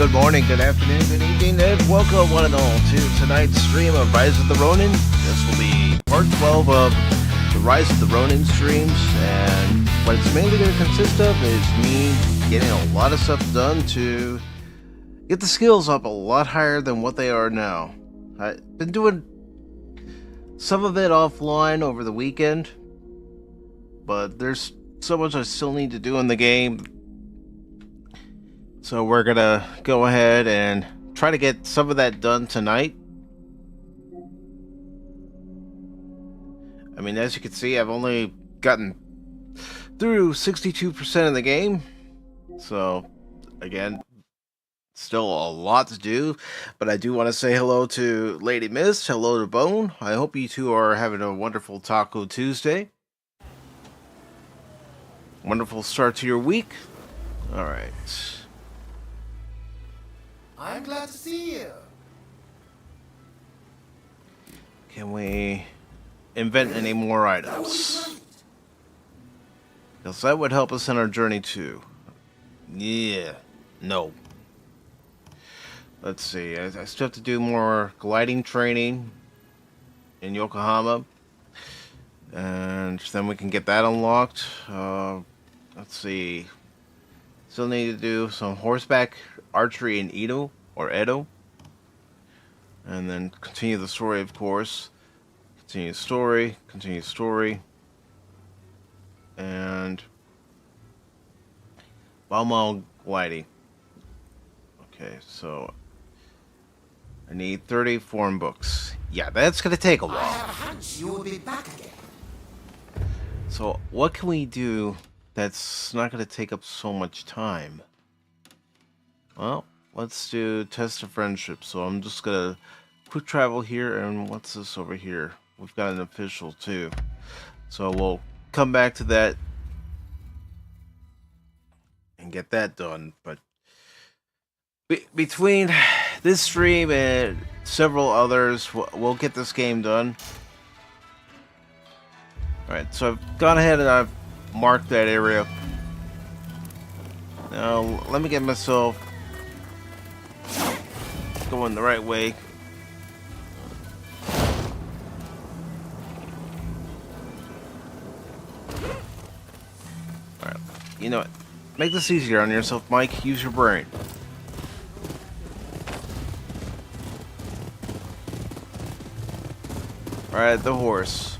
Good morning, good afternoon, good evening, and welcome one and all to tonight's stream of Rise of the Ronin. This will be part 12 of the Rise of the Ronin streams, and what it's mainly going to consist of is me getting a lot of stuff done to get the skills up a lot higher than what they are now. I've been doing some of it offline over the weekend, but there's so much I still need to do in the game. So we're gonna go ahead and try to get some of that done tonight. I mean, as you can see, I've only gotten through 62% of the game. So, again, still a lot to do. But I do want to say hello to Lady Mist, hello to Bone. I hope you two are having a wonderful Taco Tuesday. Wonderful start to your week. Alright. I'm glad to see you. Can we invent any more items? Because that would help us in our journey too. Yeah. No. Let's see. I still have to do more gliding training in Yokohama. And then we can get that unlocked. Let's see. Still need to do some horseback archery in Edo. And then continue the story, of course. Continue story. And Balmal gliding. Okay, so I need 30 form books. Yeah, that's gonna take a while. I have a hunch you will be back again. So what can we do that's not gonna take up so much time? Well, let's do test of friendship. So I'm just gonna quick travel here, and what's this over here? We've got an official too. So we'll come back to that and get that done. But between this stream and several others, we'll get this game done. Alright, so I've gone ahead and I've marked that area. Now, let me get myself going the right way. Alright, you know what? Make this easier on yourself, Mike. Use your brain. Alright, the horse.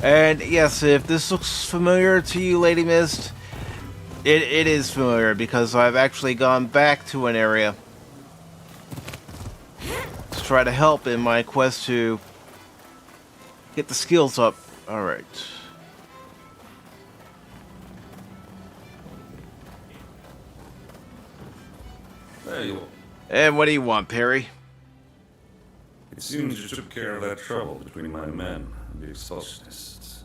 And yes, if this looks familiar to you, Lady Mist, it is familiar because I've actually gone back to an area to try to help in my quest to get the skills up. Alright. There you are. And what do you want, Perry? It seems you took care of that trouble between my men and the expulsionists.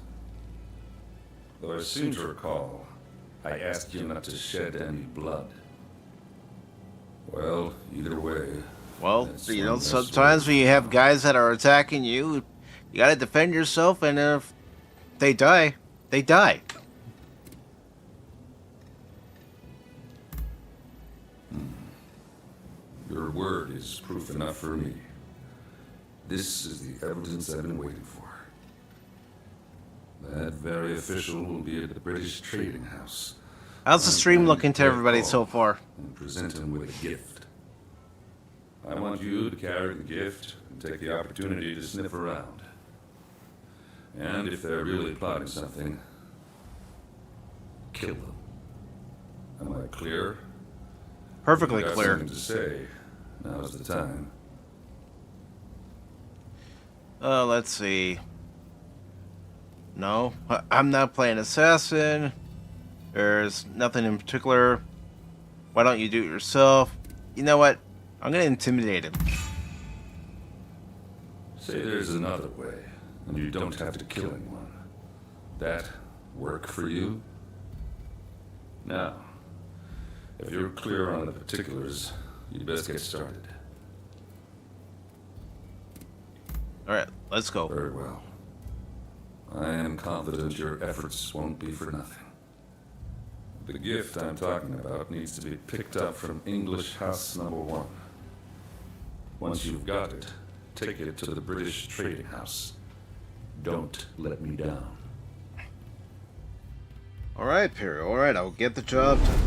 Though I seem to recall, I asked you not to shed any blood. Well, either way... Well, you know, sometimes when you have guys that are attacking you, you gotta defend yourself, and if they die, they die. Your word is proof enough for me. This is the evidence I've been waiting for. That very official will be at the British Trading House. How's the stream looking to everybody so far? And present him with a gift. I want you to carry the gift and take the opportunity to sniff around. And if they're really plotting something, kill them. Am I clear? Perfectly If you've got clear. something to say, now's the time. Let's see. No, I'm not playing assassin. There's nothing in particular. Why don't you do it yourself? You know what? I'm gonna intimidate him. Say there's another way, and you don't have to kill anyone. That work for you? Now, if you're clear on the particulars, you'd best get started. Alright, let's go. Very well. I am confident your efforts won't be for nothing. The gift I'm talking about needs to be picked up from English House Number 1. Once you've got it, take it to the British Trading House. Don't let me down. Alright, Perry, alright, I'll get the job done.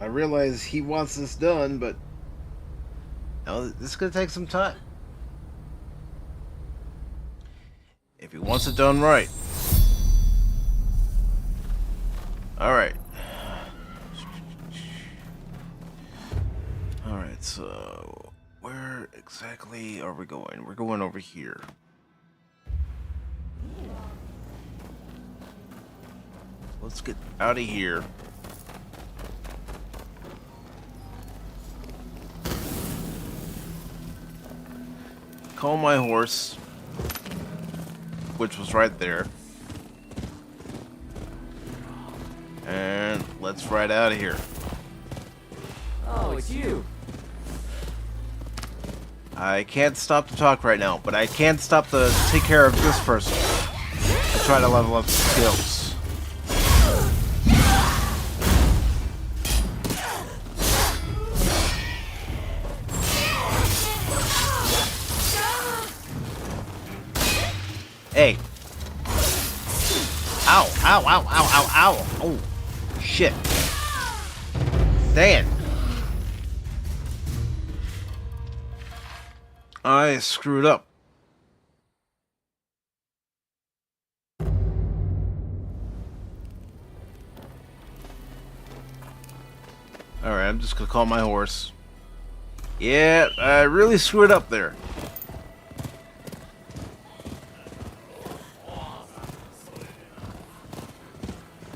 I realize he wants this done, but no, this is gonna take some time. If he wants it done right. Alright. Alright, so where exactly are we going? We're going over here. Let's get out of here. Call my horse, which was right there. And let's ride out of here. Oh, it's you. I can't stop to talk right now, but I can't stop to take care of this person. I try to level up skills. Hey. Ow, ow, ow, ow, ow, ow. Oh, shit. Dang it. I screwed up. Alright, I'm just gonna call my horse. Yeah, I really screwed up there.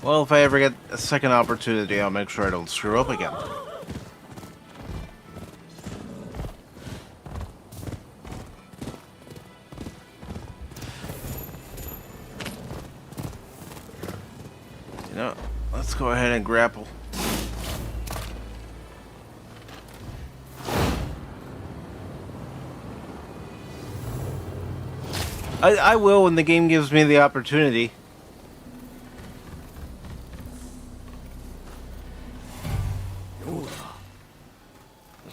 Well, if I ever get a second opportunity, I'll make sure I don't screw up again. You know, let's go ahead and grapple. I will when the game gives me the opportunity.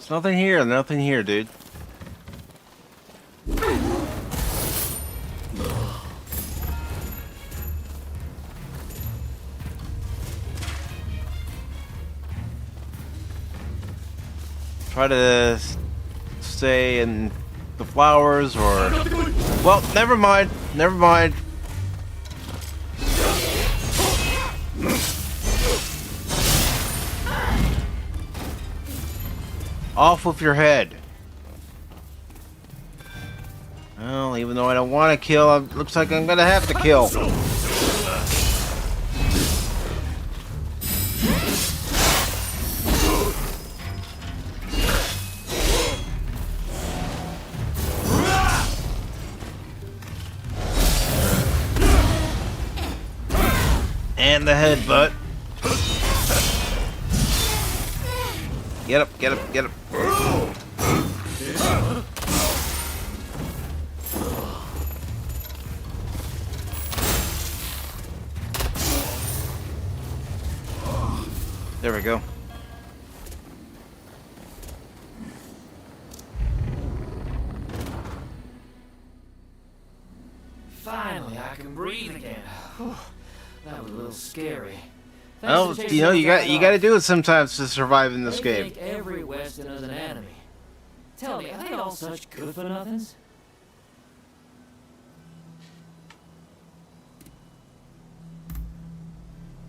There's nothing here, dude. Try to stay in the flowers or... Well, never mind. Never mind. Off with your head. Well, even though I don't want to kill, it looks like I'm gonna have to kill. And the headbutt. Get up, get up, get up. There we go. Finally, I can breathe again. Whew, that was a little scary. Well, you know, you got to do it sometimes to survive in this They game. think every Westerner's an enemy. Tell me, are they all such good-for-nothings?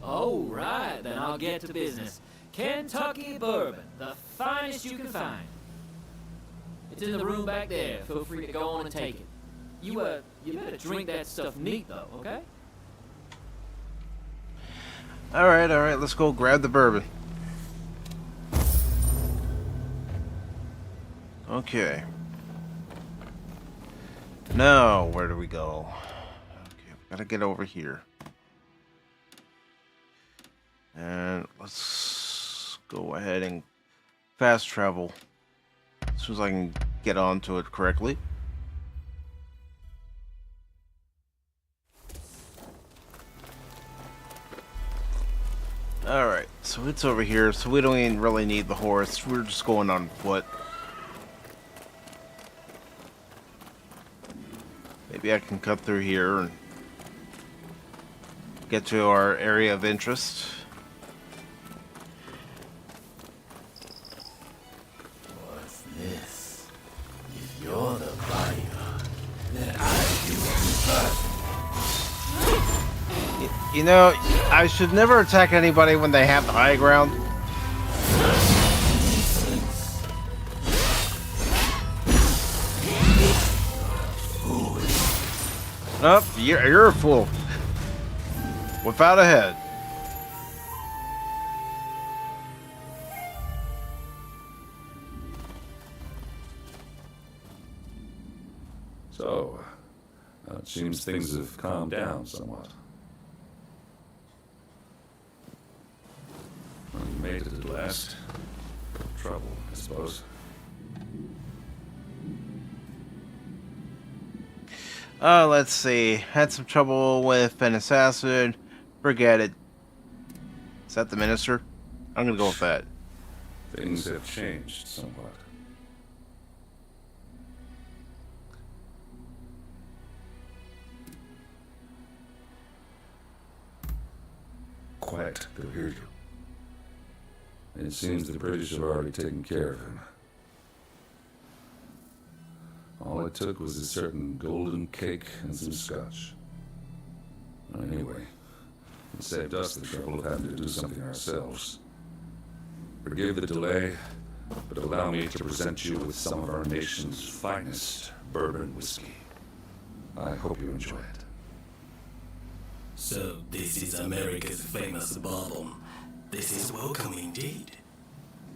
Oh, right, then I'll get to business. Kentucky bourbon, the finest you can find. It's in the room back there. Feel free to go on and take it. You better drink that stuff neat, though, okay? Alright, let's go grab the bourbon. Okay. Now, where do we go? Okay, we gotta get over here. And let's go ahead and fast travel. As soon as I can get onto it correctly. so it's over here, so we don't even really need the horse. We're just going on foot. Maybe I can cut through here and get to our area of interest. What's this? If you're the buyer, then You know, I should never attack anybody when they have the high ground. Nope, you're a fool. Without a head. So, it seems things have calmed down somewhat. Well, you made it at last. Trouble, I suppose. Let's see. Had some trouble with an assassin. Forget it. Is that the minister? I'm gonna go with that. Things have changed somewhat. Quiet, they'll hear you. It seems the British have already taken care of him. All it took was a certain golden cake and some scotch. Anyway, it saved us the trouble of having to do something ourselves. Forgive the delay, but allow me to present you with some of our nation's finest bourbon whiskey. I hope you enjoy it. So this is America's famous bourbon. This is welcome indeed.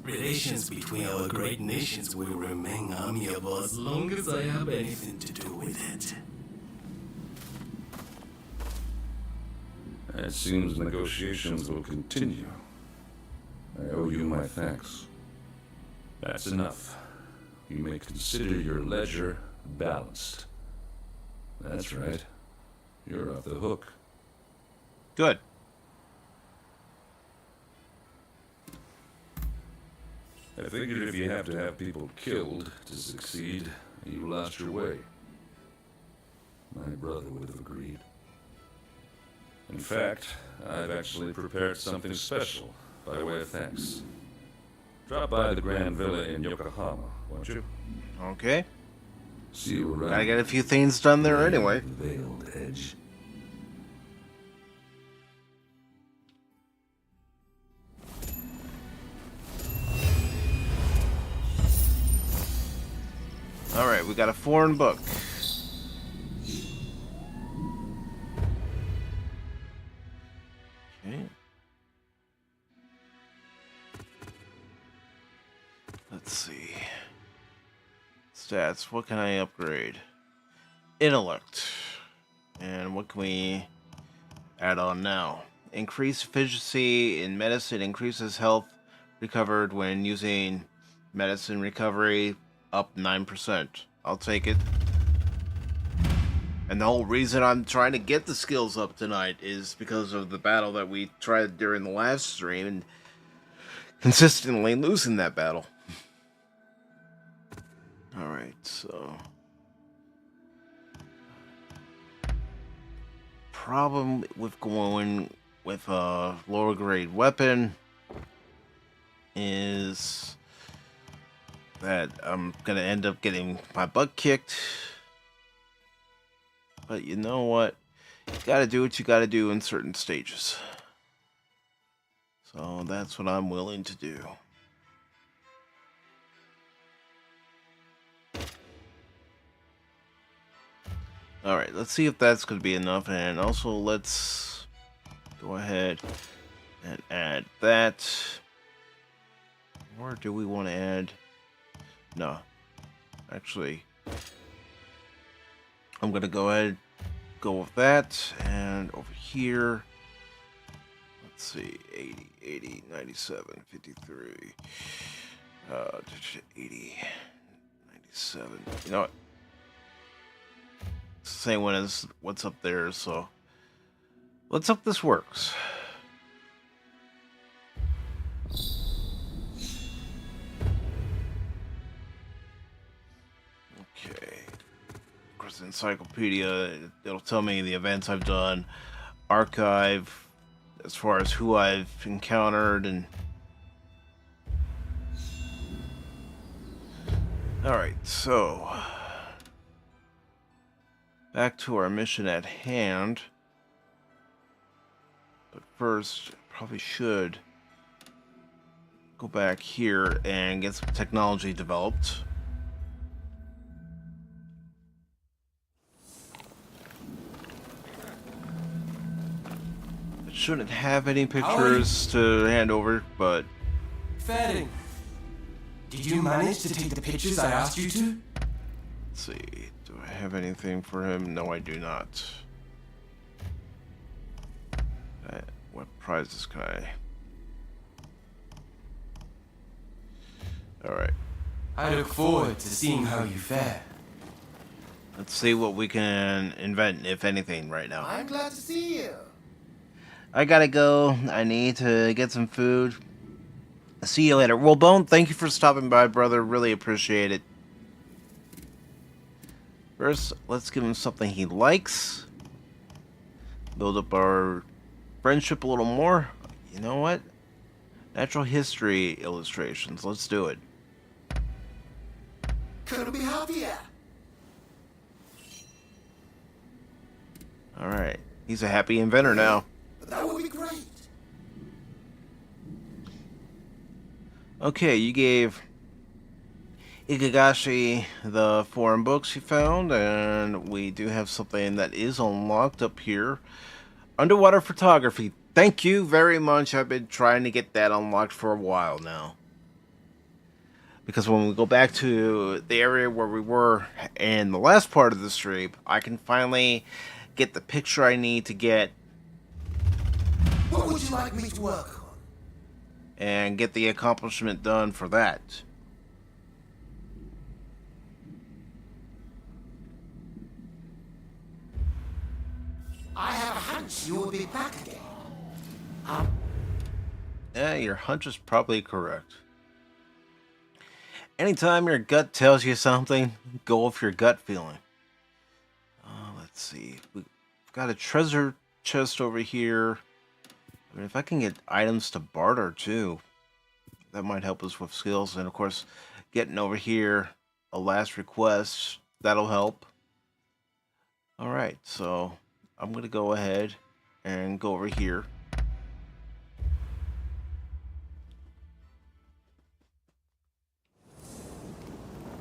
Relations between our great nations will remain amiable as long as I have anything to do with it. It seems negotiations will continue. I owe you my thanks. That's enough. You may consider your ledger balanced. That's right. You're off the hook. Good. I figured if you have to have people killed to succeed, you lost your way. My brother would have agreed. In fact, I've actually prepared something special by way of thanks. Drop by the Grand Villa in Yokohama, won't you? Okay. See you around. Gotta get a few things done there anyway. Veiled Edge. Alright, we got a foreign book. Okay. Let's see. Stats, what can I upgrade? Intellect. And what can we add on now? Increase efficiency in medicine, increases health recovered when using medicine recovery, up 9%. I'll take it. And the whole reason I'm trying to get the skills up tonight is because of the battle that we tried during the last stream and consistently losing that battle. Alright, so... Problem with going with a lower grade weapon is that I'm gonna end up getting my butt kicked. But you know what? You gotta do what you gotta do in certain stages. So that's what I'm willing to do. Alright, let's see if that's gonna be enough, and also let's go ahead and add that. Or do we want to add? No. Actually, I'm gonna go ahead, go with that, and over here, let's see, 80, 80, 97, 53, 80, 97, you know what? It's the same one as what's up there, so let's hope this works. course, encyclopedia. It'll tell me the events I've done. Archive, as far as who I've encountered, and alright, so back to our mission at hand. But first, probably should go back here and get some technology developed. It shouldn't have any pictures to hand over, but... Fading. Did you manage to take the pictures I asked you to? Let's see, do I have anything for him? No, I do not. What prizes can I... Alright. I look forward to seeing how you fare. Let's see what we can invent, if anything, right now. I'm glad to see you. I gotta go. I need to get some food. See you later. Well, Bone, thank you for stopping by, brother. Really appreciate it. First, let's give him something he likes. Build up our friendship a little more. You know what? Natural history illustrations. Let's do it. Couldn't be happier. Alright. He's a happy inventor now. That would be great. Okay, you gave Ikagashi the foreign books you found, and we do have something that is unlocked up here. Underwater photography. Thank you very much. I've been trying to get that unlocked for a while now. Because when we go back to the area where we were in the last part of the stream, I can finally get the picture I need to get. What would you like me to work on? And get the accomplishment done for that. I have a hunch you will be back again. Yeah, your hunch is probably correct. Anytime your gut tells you something, go with your gut feeling. Let's see. We've got a treasure chest over here. I mean, if I can get items to barter too, that might help us with skills. And of course, getting over here, a last request, that'll help. Alright, so I'm going to go ahead and go over here.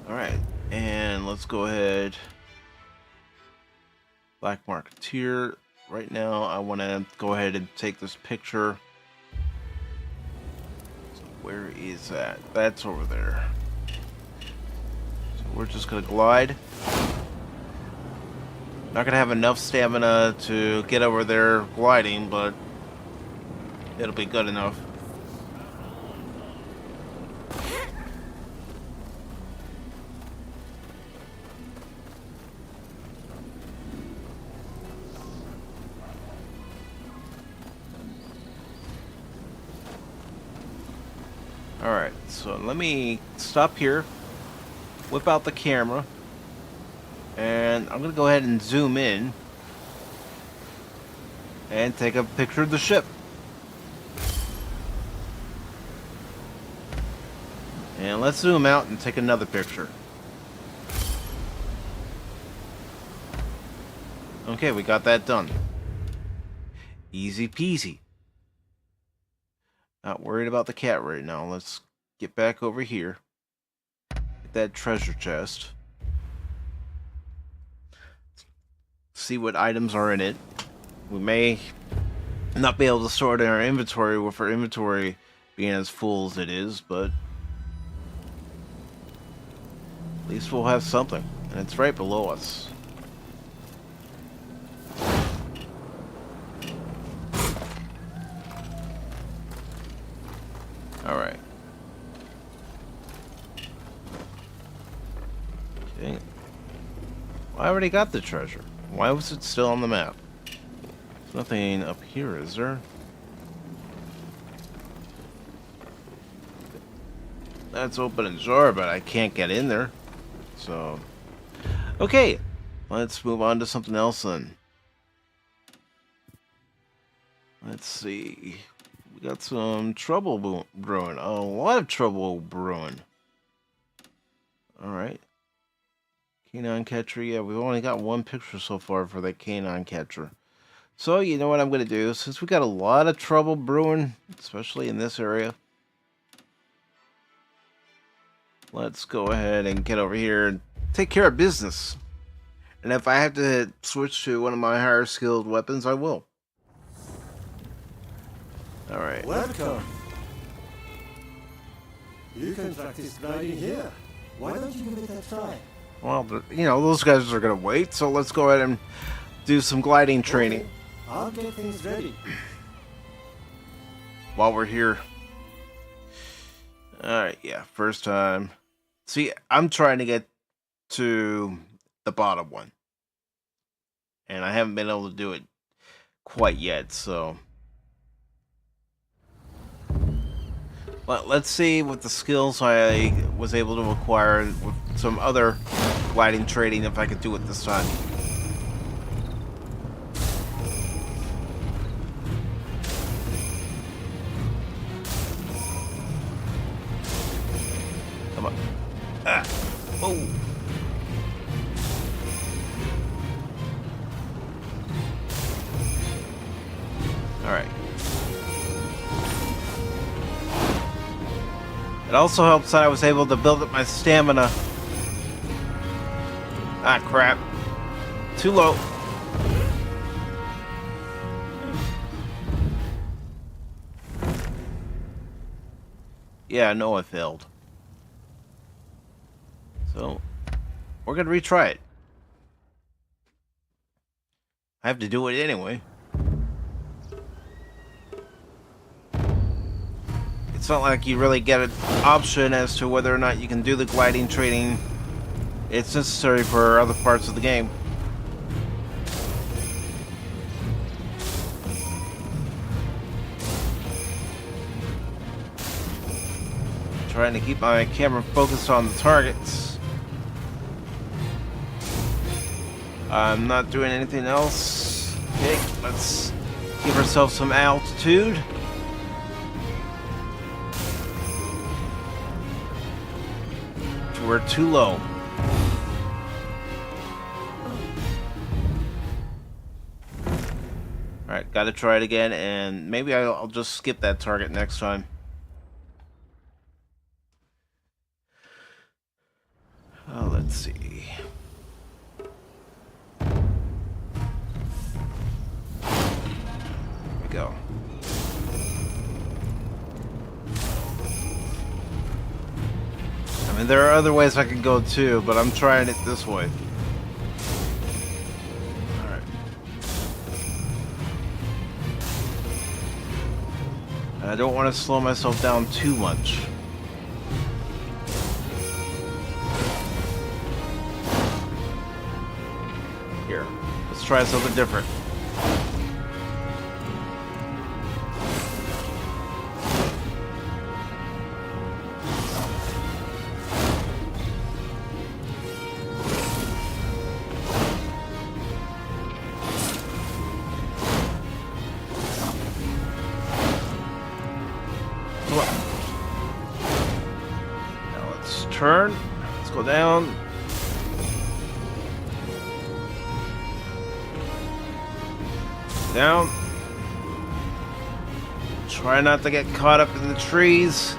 Alright, and let's go ahead. Black Marketeer. Right now, I want to go ahead and take this picture. So where is that? That's over there. So we're just going to glide. Not going to have enough stamina to get over there gliding, but it'll be good enough. Alright, so let me stop here, whip out the camera, and I'm going to go ahead and zoom in and take a picture of the ship. And let's zoom out and take another picture. Okay, we got that done. Easy peasy. Not worried about the cat right now. Let's get back over here. Get that treasure chest. See what items are in it. We may not be able to sort in our inventory with our inventory being as full as it is, but at least we'll have something. And it's right below us. Alright. Okay. Well, I already got the treasure. Why was it still on the map? There's nothing up here, is there? That's open and sure, but I can't get in there. So... Okay. Let's move on to something else then. Let's see. We got some trouble brewing. A lot of trouble brewing. Alright. Canine catcher. Yeah, we've only got one picture so far for that canine catcher. So, you know what I'm going to do? Since we got a lot of trouble brewing, especially in this area, let's go ahead and get over here and take care of business. And if I have to switch to one of my higher skilled weapons, I will. Alright. Welcome. You can practice gliding here. Why don't you give it a try? Well, you know, those guys are going to wait, so let's go ahead and do some gliding training. Okay, I'll get things ready. While we're here. Alright, yeah, first time. See, I'm trying to get to the bottom one. And I haven't been able to do it quite yet, so. But let's see what the skills I was able to acquire with some other gliding training, if I could do it this time. Come on. Ah. Oh. Alright. It also helps that I was able to build up my stamina. Ah, crap. Too low. Yeah, I know I failed. So, we're gonna retry it. I have to do it anyway. It's not like you really get an option as to whether or not you can do the gliding training. It's necessary for other parts of the game. Trying to keep my camera focused on the targets. I'm not doing anything else. Okay, let's give ourselves some altitude. We're too low. Alright, gotta try it again, and maybe I'll just skip that target next time. Oh, let's see. Here we go. I mean, there are other ways I can go too, but I'm trying it this way. Alright. And I don't want to slow myself down too much. Here, let's try something different. Now let's turn. Let's go down. Down. Try not to get caught up in the trees.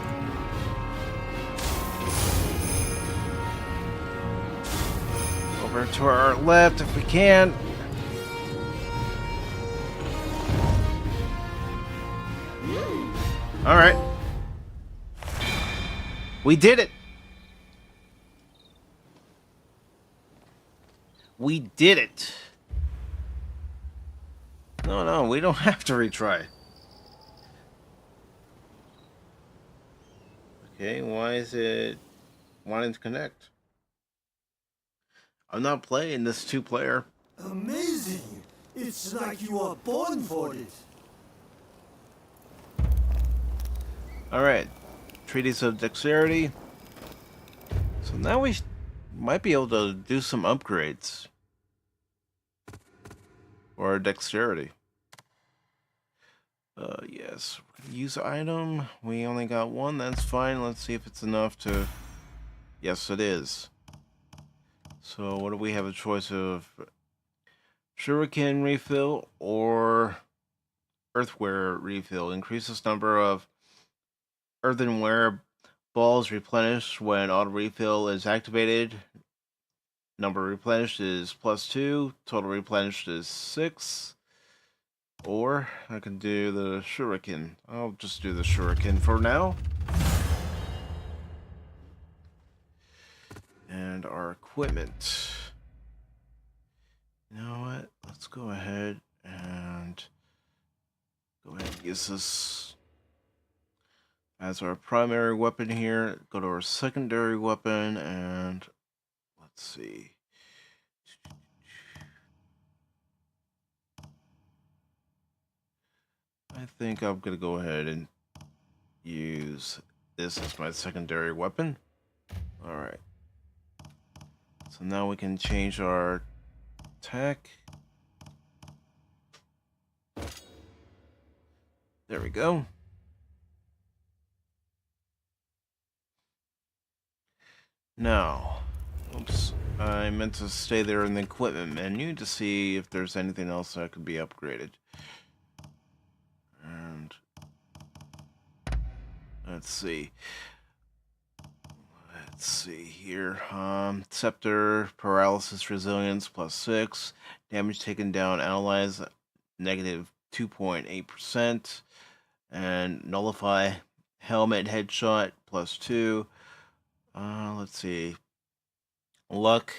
Over to our left if we can. All right. We did it. We did it. No, we don't have to retry. Okay, why is it wanting to connect? I'm not playing this two-player. Amazing! It's like you are born for it. Alright. Treaties of Dexterity. So now we might be able to do some upgrades. for our dexterity. Yes, use item. We only got one. That's fine. Let's see if it's enough to. Yes, it is. So, what do we have a choice of? Shuriken refill or earthware refill. Increases number of earthenware balls replenished when auto refill is activated. Number replenished is +2. Total replenished is 6. Or I can do the shuriken. I'll just do the shuriken for now. And our equipment. You know what? Let's go ahead and use this as our primary weapon here. Go to our secondary weapon and let's see. I think I'm gonna go ahead and use this as my secondary weapon. Alright. So now we can change our attack. There we go. Now, oops, I meant to stay there in the equipment menu to see if there's anything else that could be upgraded. And let's see. Let's see here. Scepter, paralysis, resilience +6, damage taken down, allies -2.8%, and nullify helmet headshot +2. Let's see. Luck,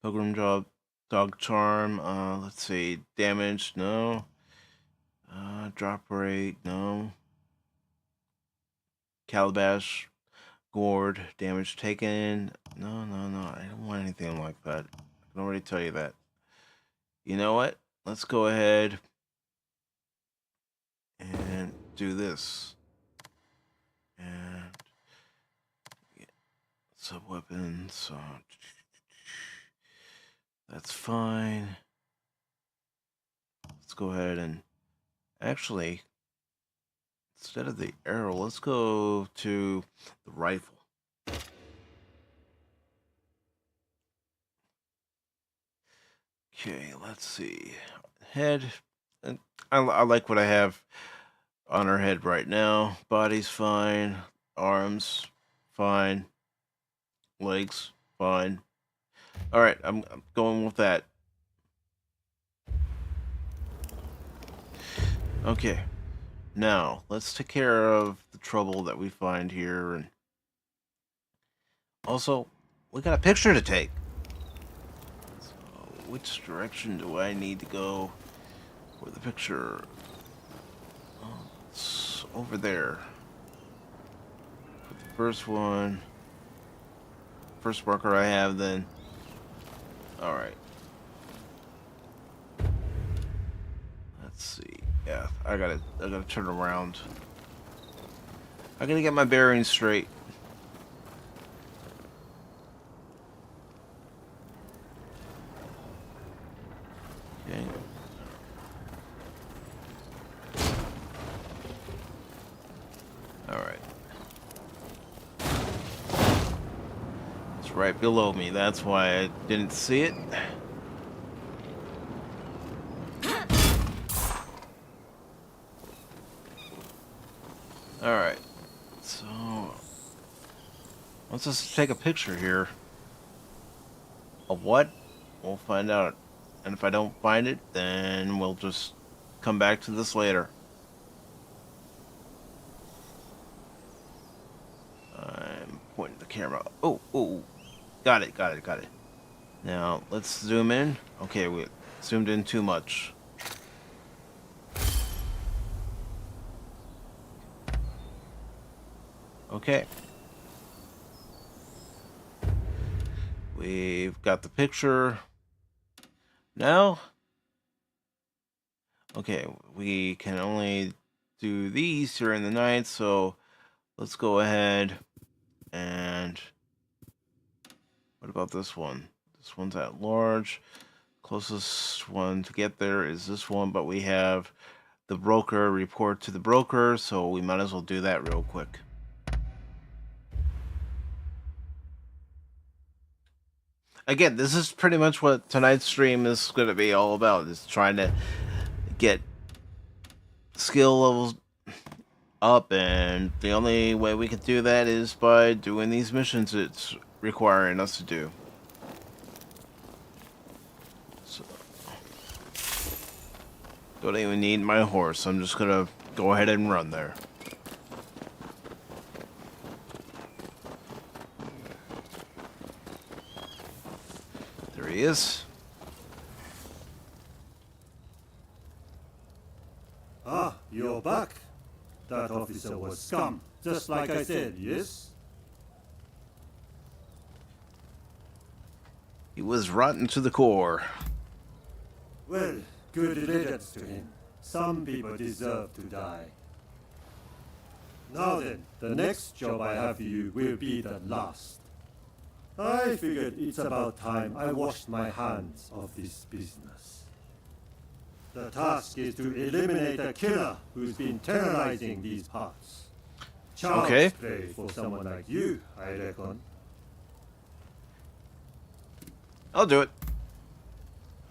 pilgrim dog charm. Let's see. Damage, no. Drop rate, no. Calabash, gourd, damage taken. No. I don't want anything like that. I can already tell you that. You know what? Let's go ahead and do this. And sub weapons. So that's fine. Let's go ahead and actually, instead of the arrow, let's go to the rifle. Okay, let's see. Head. I like what I have on her head right now. Body's fine. Arms, fine. Legs, fine. Alright, I'm going with that. Okay. Now, let's take care of the trouble that we find here. And also, we got a picture to take. So, which direction do I need to go for the picture? Oh, it's over there. Put the first one. First marker I have, then. Alright. Let's see. Yeah, I gotta turn around. I gotta get my bearings straight. Okay. Alright. It's right below me. That's why I didn't see it. Alright, so let's just take a picture here of what? We'll find out. And if I don't find it, then we'll just come back to this later. I'm pointing the camera. Oh, got it. Now, let's zoom in. Okay, we zoomed in too much. Okay. We've got the picture. Now, okay, we can only do these during the night, so let's go ahead and what about this one? This one's at large. Closest one to get there is this one, but we have the broker report to the broker, so we might as well do that real quick. Again, this is pretty much what tonight's stream is going to be all about, is trying to get skill levels up, and the only way we can do that is by doing these missions it's requiring us to do. So, don't even need my horse. I'm just gonna go ahead and run there. There he is. Ah, you're back. That officer was scum, just like I said, yes? He was rotten to the core. Well, good riddance to him. Some people deserve to die. Now then, the next job I have for you will be the last. I figured it's about time I washed my hands of this business. The task is to eliminate a killer who's been terrorizing these parts. Child's Okay. play for someone like you, I reckon. I'll do it.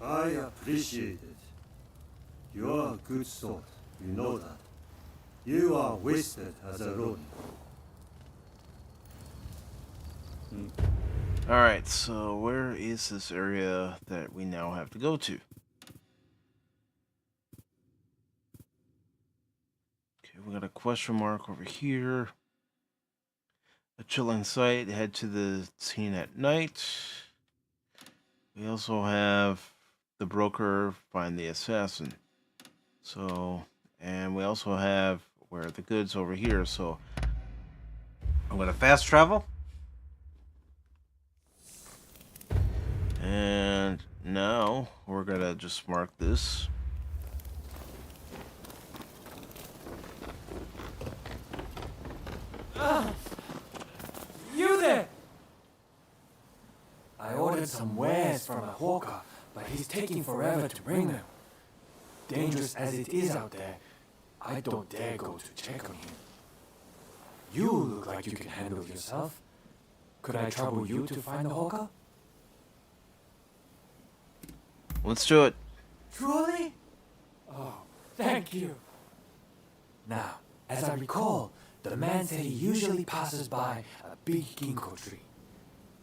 I appreciate it. You're a good sort, you know that. You are wasted as a Ronin. Alright, so where is this area that we now have to go to? Okay, we got a question mark over here. A chilling sight, head to the scene at night. We also have the broker find the assassin. So, and we also have where the goods over here, so I'm gonna fast travel. And now we're gonna just mark this. You there! I ordered some wares from a hawker, but he's taking forever to bring them. Dangerous as it is out there, I don't dare go to check on him. You look like you can handle yourself. Could I trouble you to find the hawker? Let's do it. Truly? Oh, thank you. Now, as I recall, the man said he usually passes by a big ginkgo tree.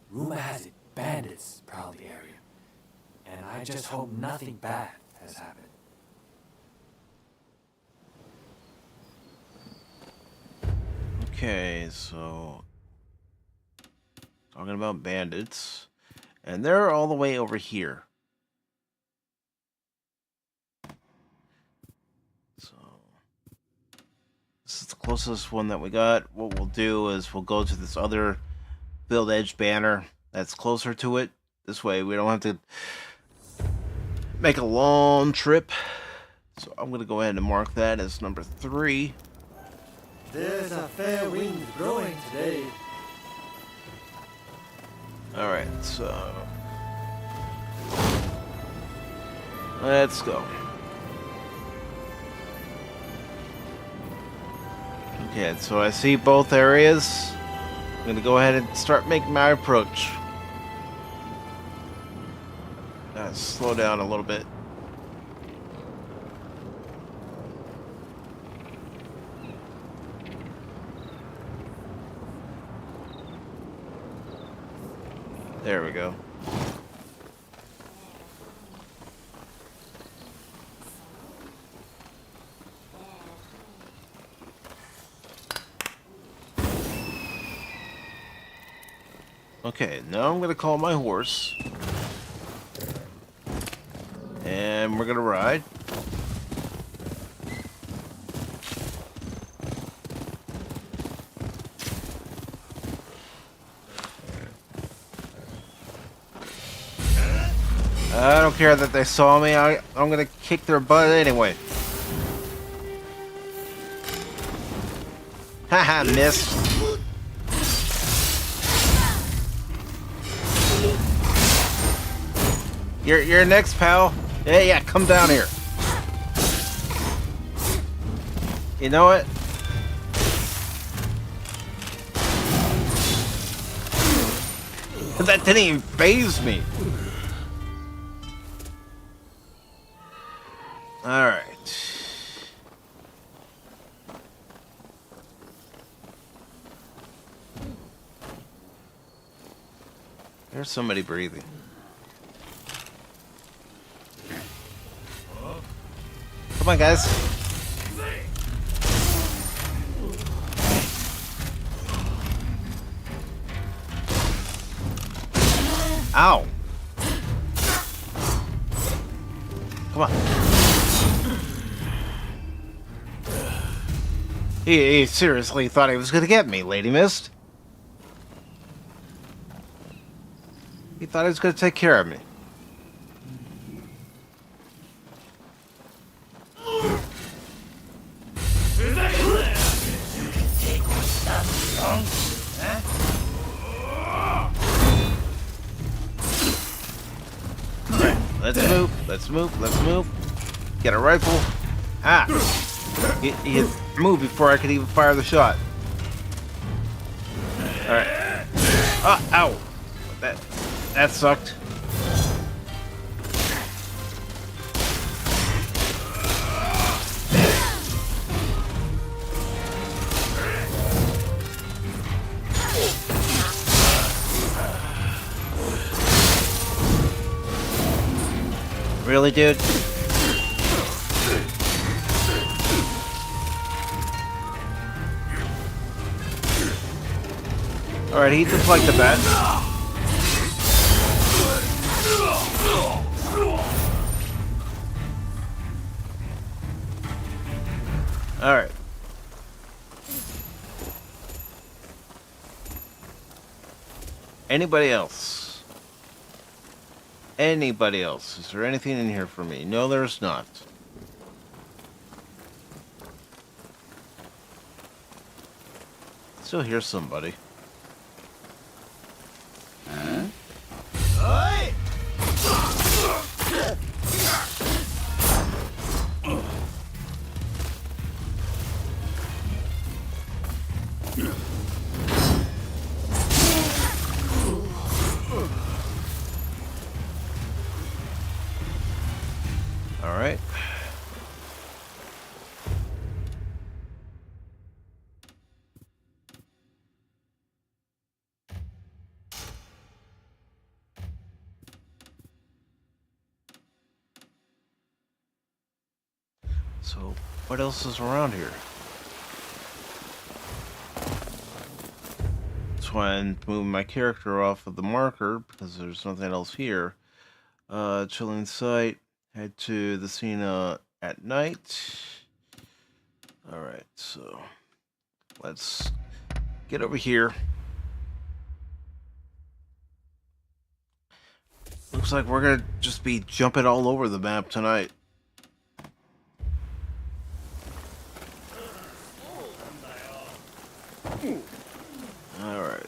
Rumor has it bandits prowl the area, and I just hope nothing bad has happened. Okay, so talking about bandits, and they're all the way over here. So this is the closest one that we got. What we'll do is we'll go to this other Build Edge banner that's closer to it. This way we don't have to make a long trip. So I'm gonna go ahead and mark that as number 3. There's a fair wind blowing today. Alright, so let's go. Okay, so I see both areas. I'm gonna go ahead and start making my approach. Slow down a little bit. There we go. Okay, now I'm gonna call my horse. And we're gonna ride. I don't care that they saw me. I'm gonna kick their butt anyway. Haha, missed. You're next, pal. Yeah, come down here. You know what? That didn't even faze me. Alright. There's somebody breathing. Come on, guys. Ow. Come on. He seriously thought he was gonna get me, Lady Mist. He thought he was gonna take care of me. Let's move. Get a rifle. Ah! He moved before I could even fire the shot. Alright. Oh, ow! That sucked. Really, dude? Alright, he just like the bat. Alright. Anybody else? Anybody else? Is there anything in here for me? No, there's not. Still hear somebody. Alright. So, what else is around here? That's why I'm moving my character off of the marker, because there's nothing else here. Chilling sight. Head to the scene at night. Alright, so let's get over here. Looks like we're gonna just be jumping all over the map tonight. Alright.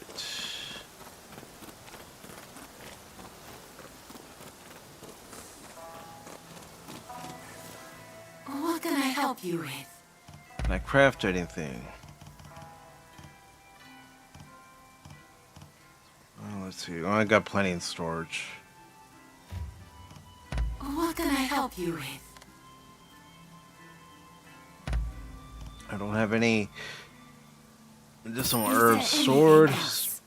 What can I help you with? Can I craft anything? Oh, let's see. Oh, I got plenty in storage. What can I help you with? I don't have any medicinal Is there herbs anything stored. else?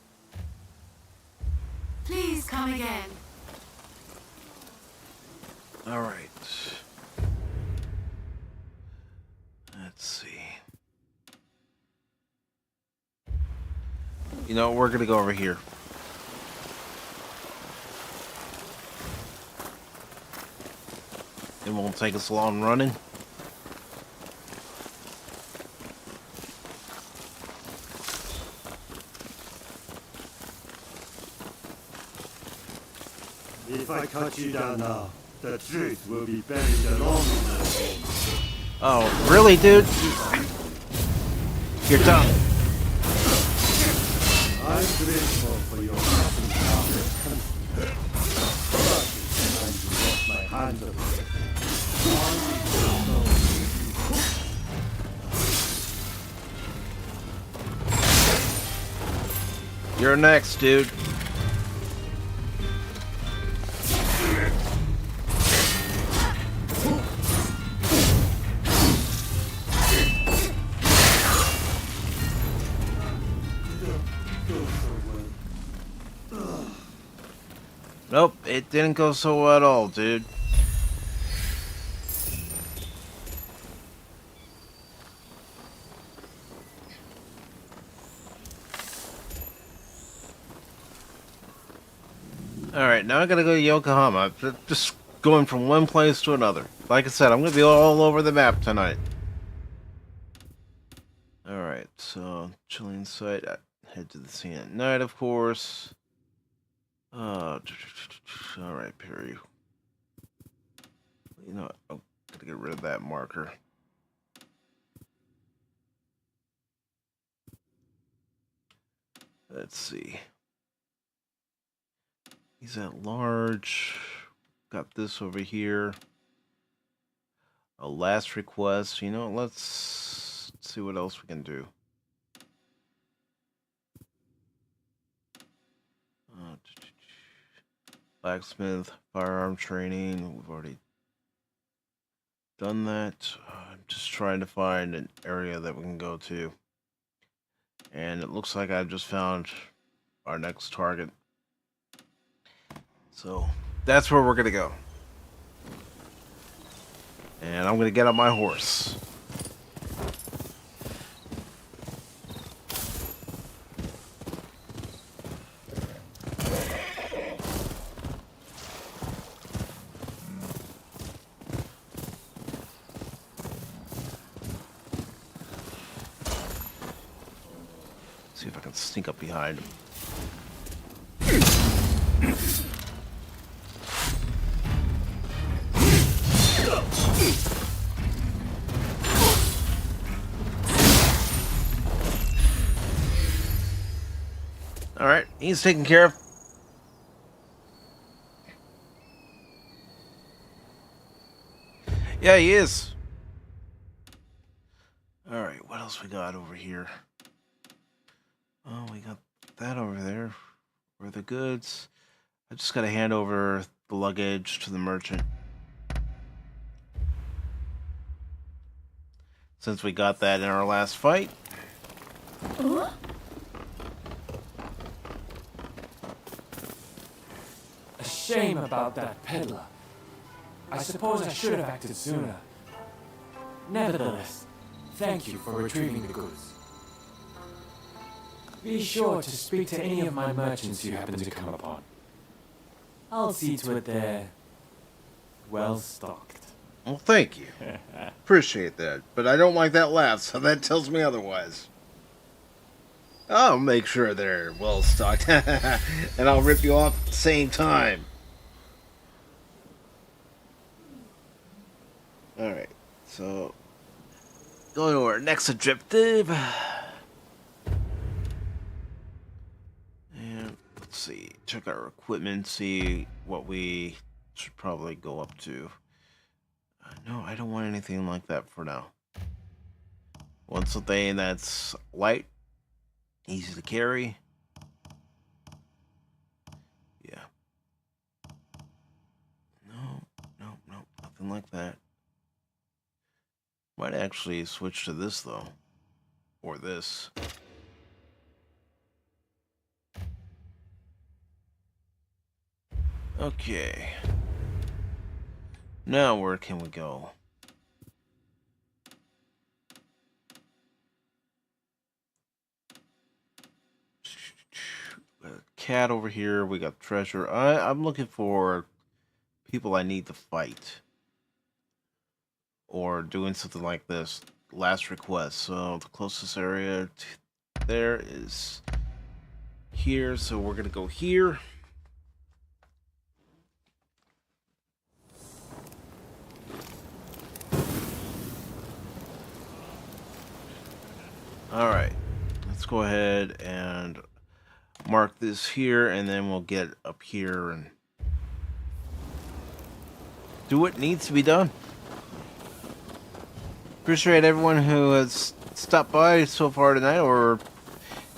Please come again. Alright. Let's see. You know, we're gonna go over here. It won't take us long running. If I cut you down now, the truth will be buried along with the Oh, really, dude? You're done. I'm grateful for your helping out. handle it. You're next, dude. Nope, it didn't go so well at all, dude. Alright, now I gotta go to Yokohama. Just going from one place to another. Like I said, I'm gonna be all over the map tonight. Alright, so chilling site. Head to the scene at night, of course. Alright, Perry. You know what? I'm gonna get rid of that marker. Let's see. He's at large. Got this over here. A last request. You know, let's see what else we can do. Blacksmith, firearm training. We've already done that. I'm just trying to find an area that we can go to. And it looks like I've just found our next target. So that's where we're gonna go. And I'm gonna get on my horse. See if I can sneak up behind him. Alright, he's taken care of. Yeah, he is. Alright, what else we got over here? Oh, we got that over there. Where are the goods? I just gotta hand over the luggage to the merchant. Since we got that in our last fight. A shame about that peddler. I suppose I should have acted sooner. Nevertheless, thank you for retrieving the goods. Be sure to speak to any of my merchants you happen to come upon. I'll see to it they're well stocked. Well, thank you. Appreciate that. But I don't like that laugh, so that tells me otherwise. I'll make sure they're well stocked. And I'll rip you off at the same time. Alright, so going to our next objective. And let's see, check our equipment, see what we should probably go up to. No, I don't want anything like that for now. Want something that's light, easy to carry. Yeah. No, nothing like that. Might actually switch to this though. Or this. Okay. Now where can we go? A cat over here. We got treasure. I'm looking for people I need to fight. Or doing something like this. Last request. So the closest area to there is here. So we're going to go here. Alright, let's go ahead and mark this here, and then we'll get up here and do what needs to be done. Appreciate everyone who has stopped by so far tonight, or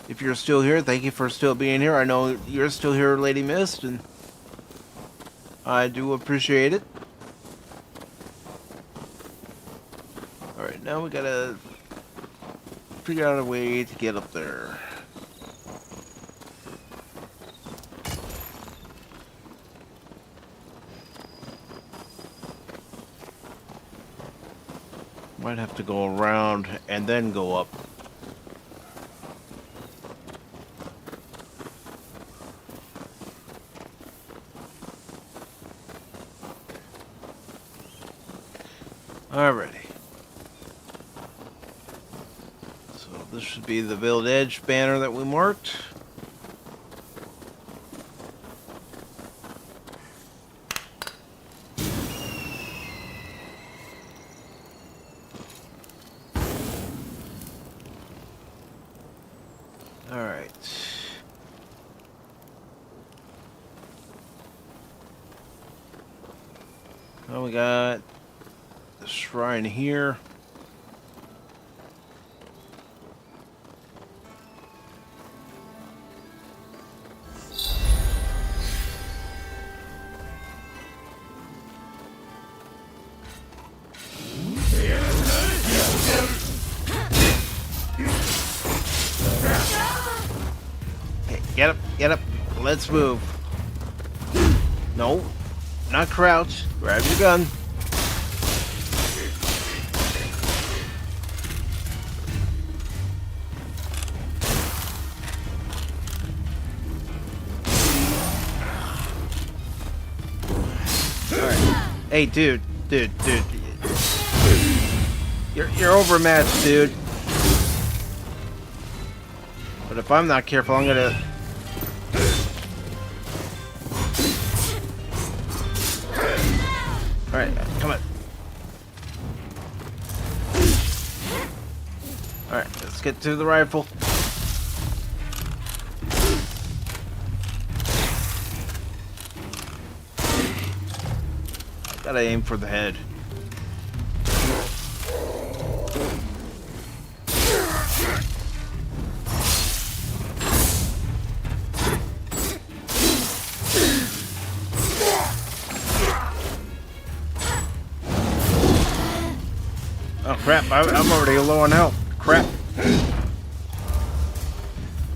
if you're still here, thank you for still being here. I know you're still here, Lady Mist, and I do appreciate it. Alright, now we gotta figure out a way to get up there. Might have to go around and then go up. Alrighty. So this should be the Village Edge banner that we marked. Alright. Well, we got the shrine here. Okay, get up, let's move. No, not crouch, grab your gun. Hey, dude. You're overmatched, dude. But if I'm not careful, I'm gonna... Alright, come on. Alright, let's get to the rifle. Gotta aim for the head. Oh crap, I'm already low on health. Crap.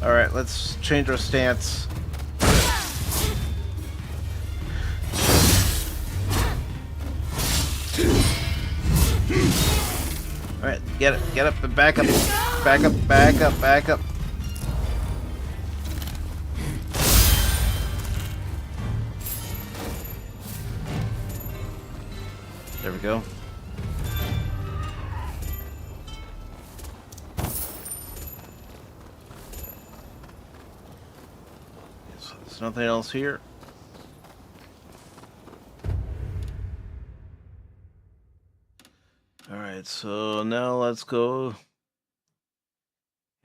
Alright, let's change our stance. Alright, get up and back up. Back up. There we go. So there's nothing else here. Alright, so now let's go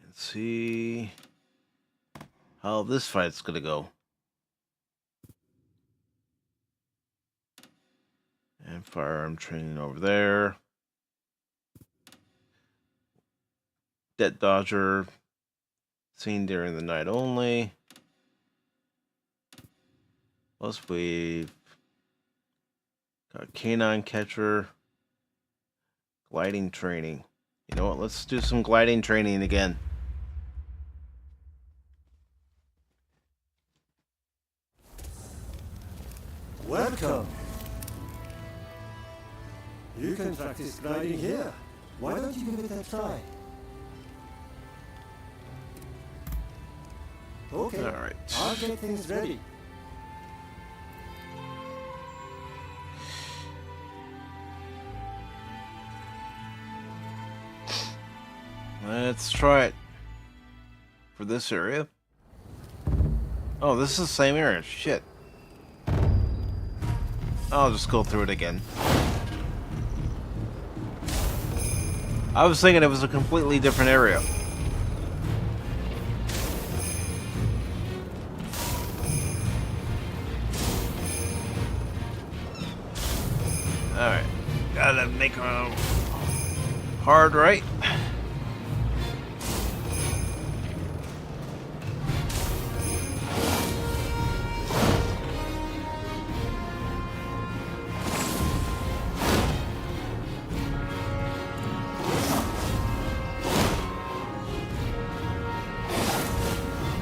and see how this fight's gonna go. And firearm training over there. Debt Dodger seen during the night only. Plus we've got Canine Catcher. Gliding training. You know what? Let's do some gliding training again. Welcome. You can practice gliding here. Why don't you give it a try? Okay. All right. I'll get things ready. Let's try it for this area. Oh, this is the same area. Shit. I'll just go through it again. I was thinking it was a completely different area. Alright. Gotta make a hard right.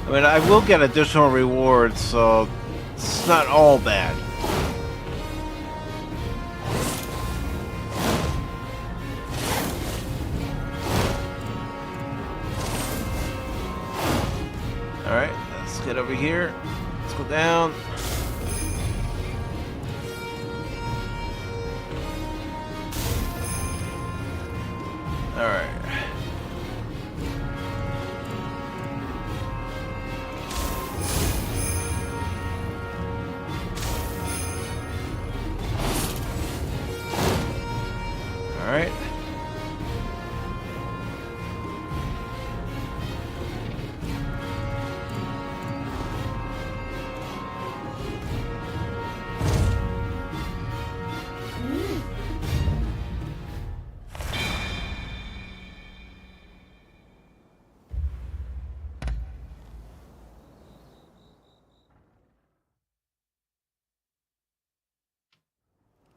I mean, I will get additional rewards, so it's not all bad. Alright, let's get over here. Let's go down. Alright. Alright.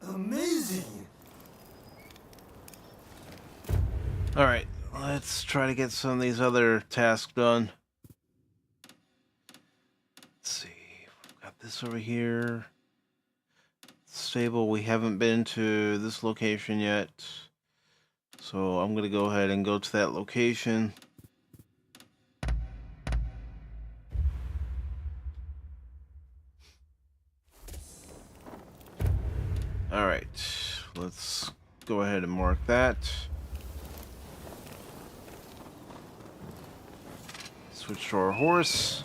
Amazing! Alright, let's try to get some of these other tasks done. Let's see. We've got this over here. Stable, we haven't been to this location yet. So I'm going to go ahead and go to that location. Alright, let's go ahead and mark that. Switch to our horse.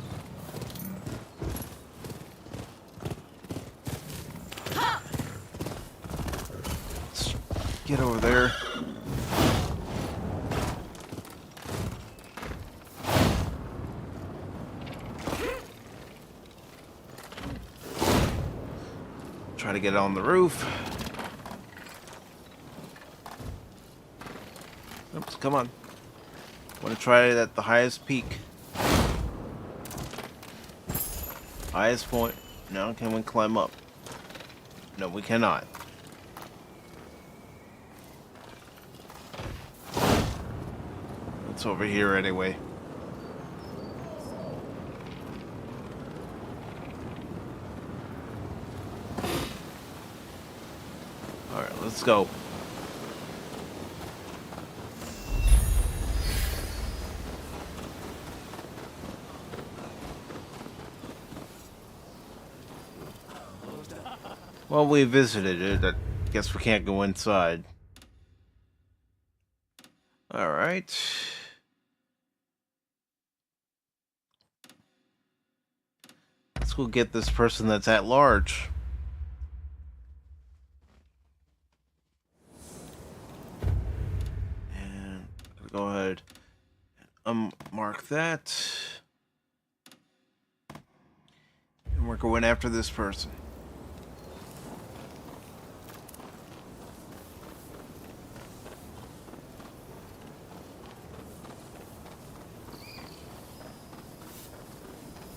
Let's get over there. Try to get on the roof. Oops, come on. Want to try it at the highest peak. Highest point. Now can we climb up? No, we cannot. It's over here anyway. Alright, let's go. Well, we visited it. I guess we can't go inside. Alright. Let's go get this person that's at large. And go ahead and mark that. And we're going after this person.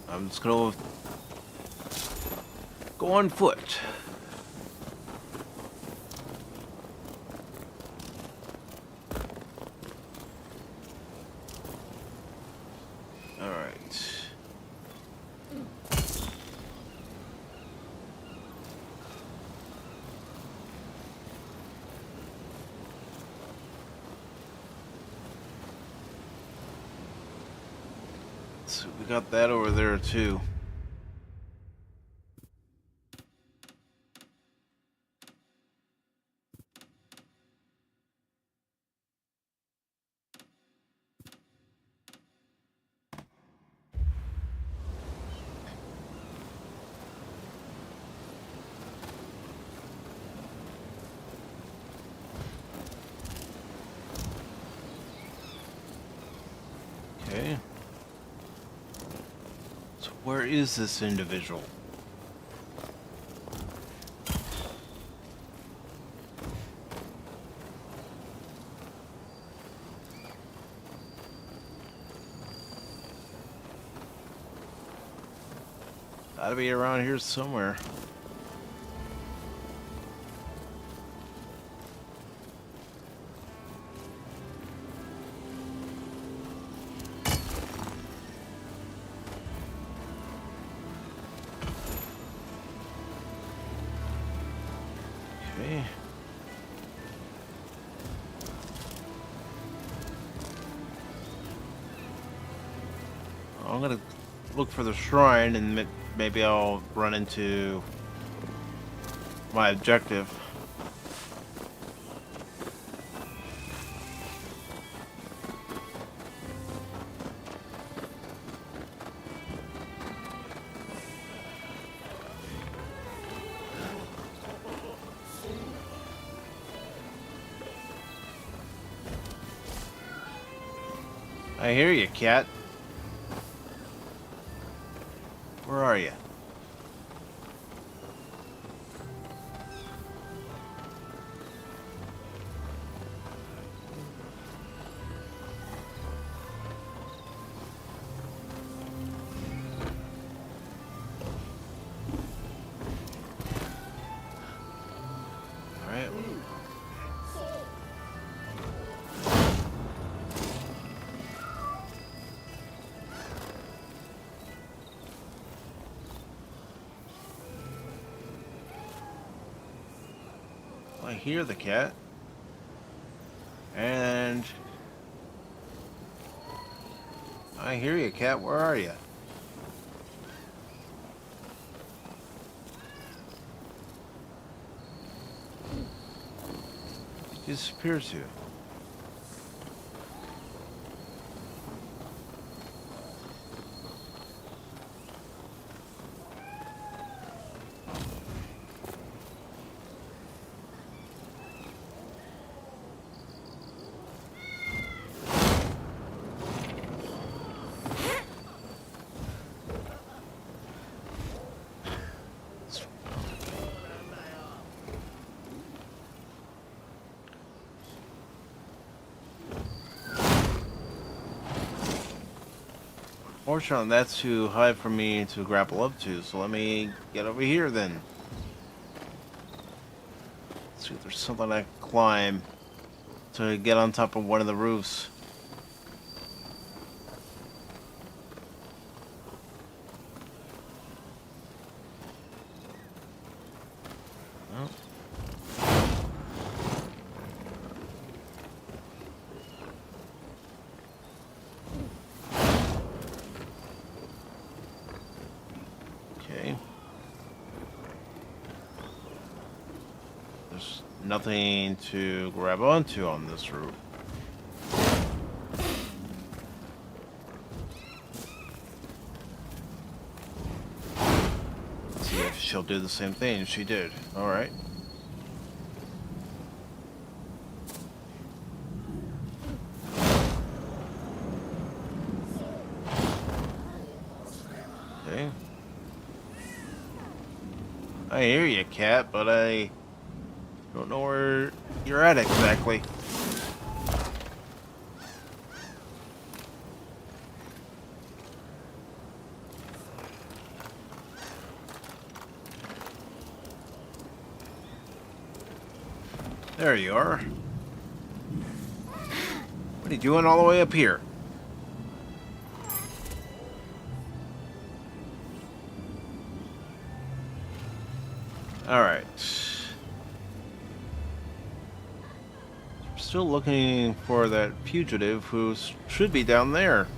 I'm just gonna go on foot. All right. So we got that over there too. Okay. So where is this individual? Gotta be around here somewhere. Okay. I'm gonna look for the shrine and maybe I'll run into my objective. I hear you, cat. Where are you? All right. I hear the cat. And I hear you, cat. Where are you? He disappears here. Fortunately, that's too high for me to grapple up to, so let me get over here then. Let's see if there's something I can climb to get on top of one of the roofs. Oh. Okay. There's nothing to grab onto on this roof. Let's see if she'll do the same thing. She did. Alright. Okay. I hear you, cat, but I don't know where you're at exactly. There you are. What are you doing all the way up here? Alright. Still looking for that fugitive who should be down there.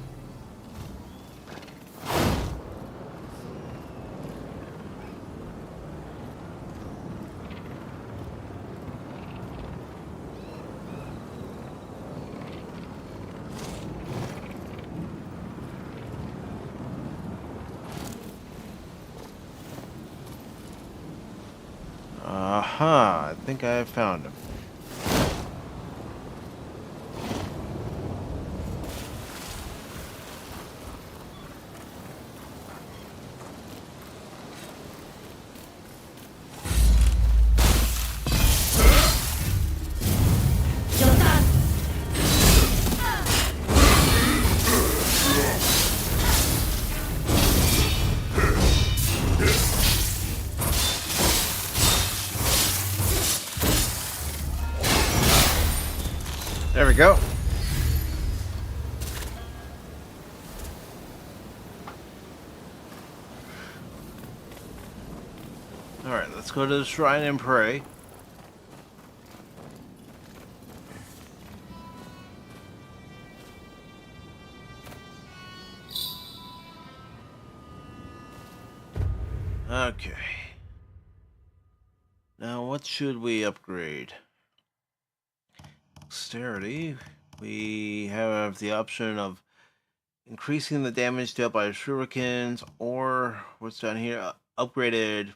Aha, I think I found him. There we go. Alright, let's go to the shrine and pray. Okay. Now, what should we upgrade? Dexterity. We have the option of increasing the damage dealt by shurikens, or what's down here? Upgraded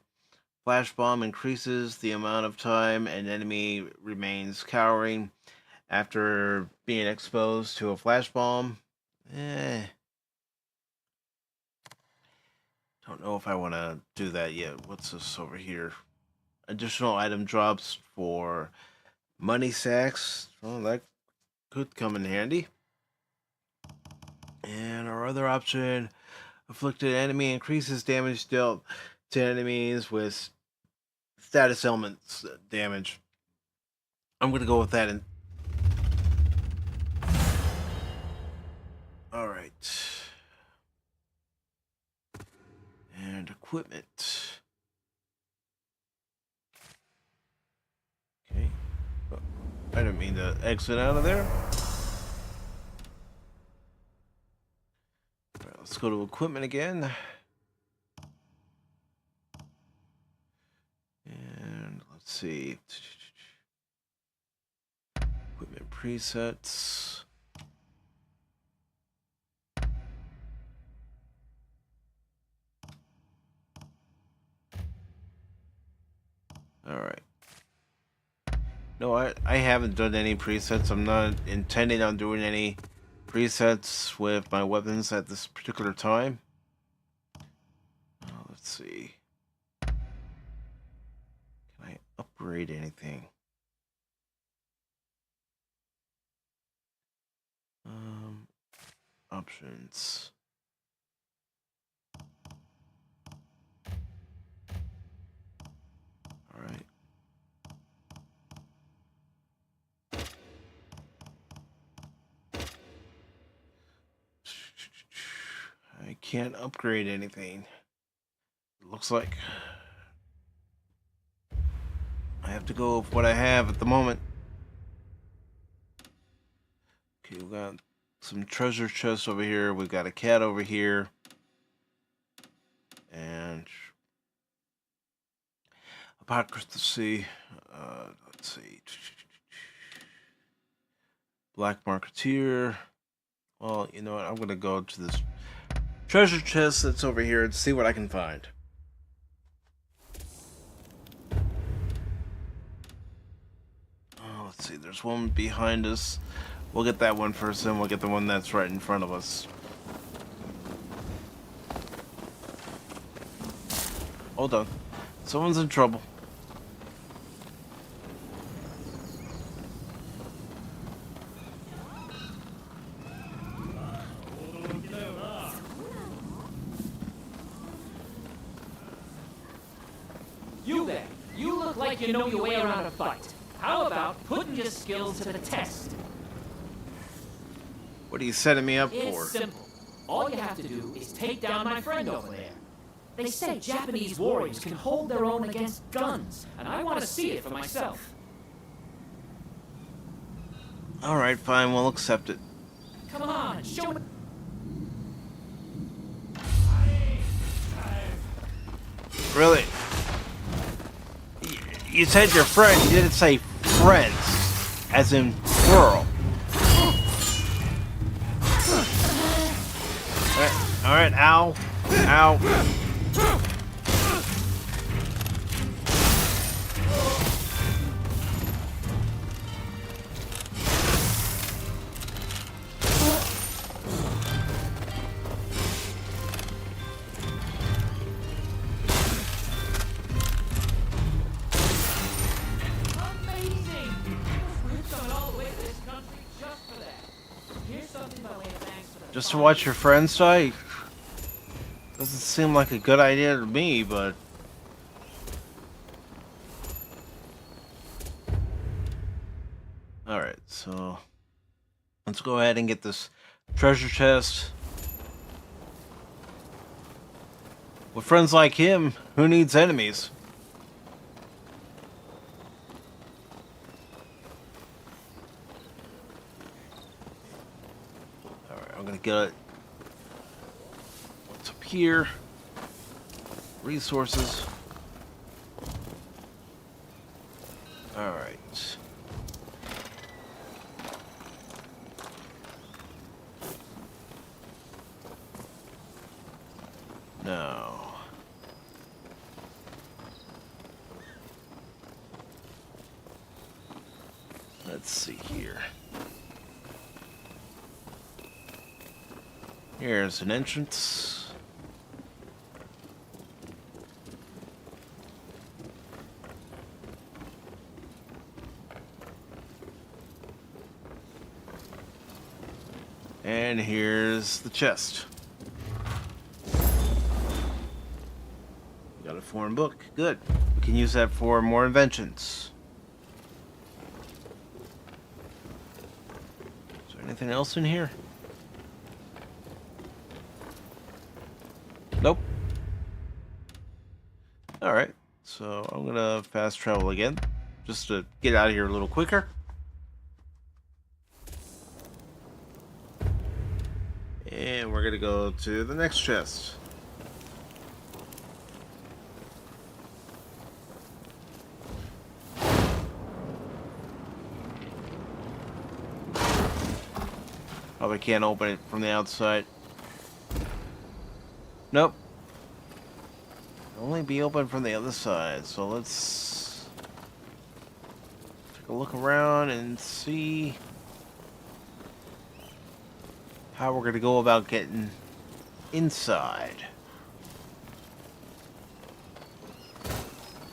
flash bomb increases the amount of time an enemy remains cowering after being exposed to a flash bomb. Don't know if I want to do that yet. What's this over here? Additional item drops for money sacks. Well, that could come in handy. And our other option, afflicted enemy increases damage dealt to enemies with status elements damage. I'm going to go with that. Alright. And equipment. Okay. Oh, I didn't mean to exit out of there. All right, let's go to equipment again. And let's see. Equipment presets. Alright. No, I haven't done any presets. I'm not intending on doing any presets with my weapons at this particular time. Let's see. Can I upgrade anything? Options. Alright. I can't upgrade anything. It looks like I have to go with what I have at the moment. Okay, we got some treasure chests over here. We've got a cat over here. And hypocrisy. Let's see. Black marketeer. Well, you know what? I'm gonna go to this treasure chest that's over here and see what I can find. Oh, let's see. There's one behind us. We'll get that one first, then we'll get the one that's right in front of us. Hold on. Someone's in trouble. You there, you look like you know your way around a fight. How about putting your skills to the test? What are you setting me up for? It's simple. All you have to do is take down my friend over there. They say Japanese warriors can hold their own against guns, and I want to see it for myself. Alright, fine, we'll accept it. Come on, show me. Really? You said your friend, you didn't say friends, as in plural. Alright, ow. Ow. Just to watch your friends die? Doesn't seem like a good idea to me, but... Alright, so... Let's go ahead and get this treasure chest. With friends like him, who needs enemies? Alright, I'm gonna get it. What's up here? Resources. Alright. No. Let's see here. Here's an entrance. And here's the chest. Got a foreign book. Good. We can use that for more inventions. Is there anything else in here? Nope. Alright. So I'm gonna fast travel again. Just to get out of here a little quicker. And we're gonna go to the next chest. Probably can't open it from the outside. Nope. Only be open from the other side. So let's take a look around and see how we're going to go about getting inside.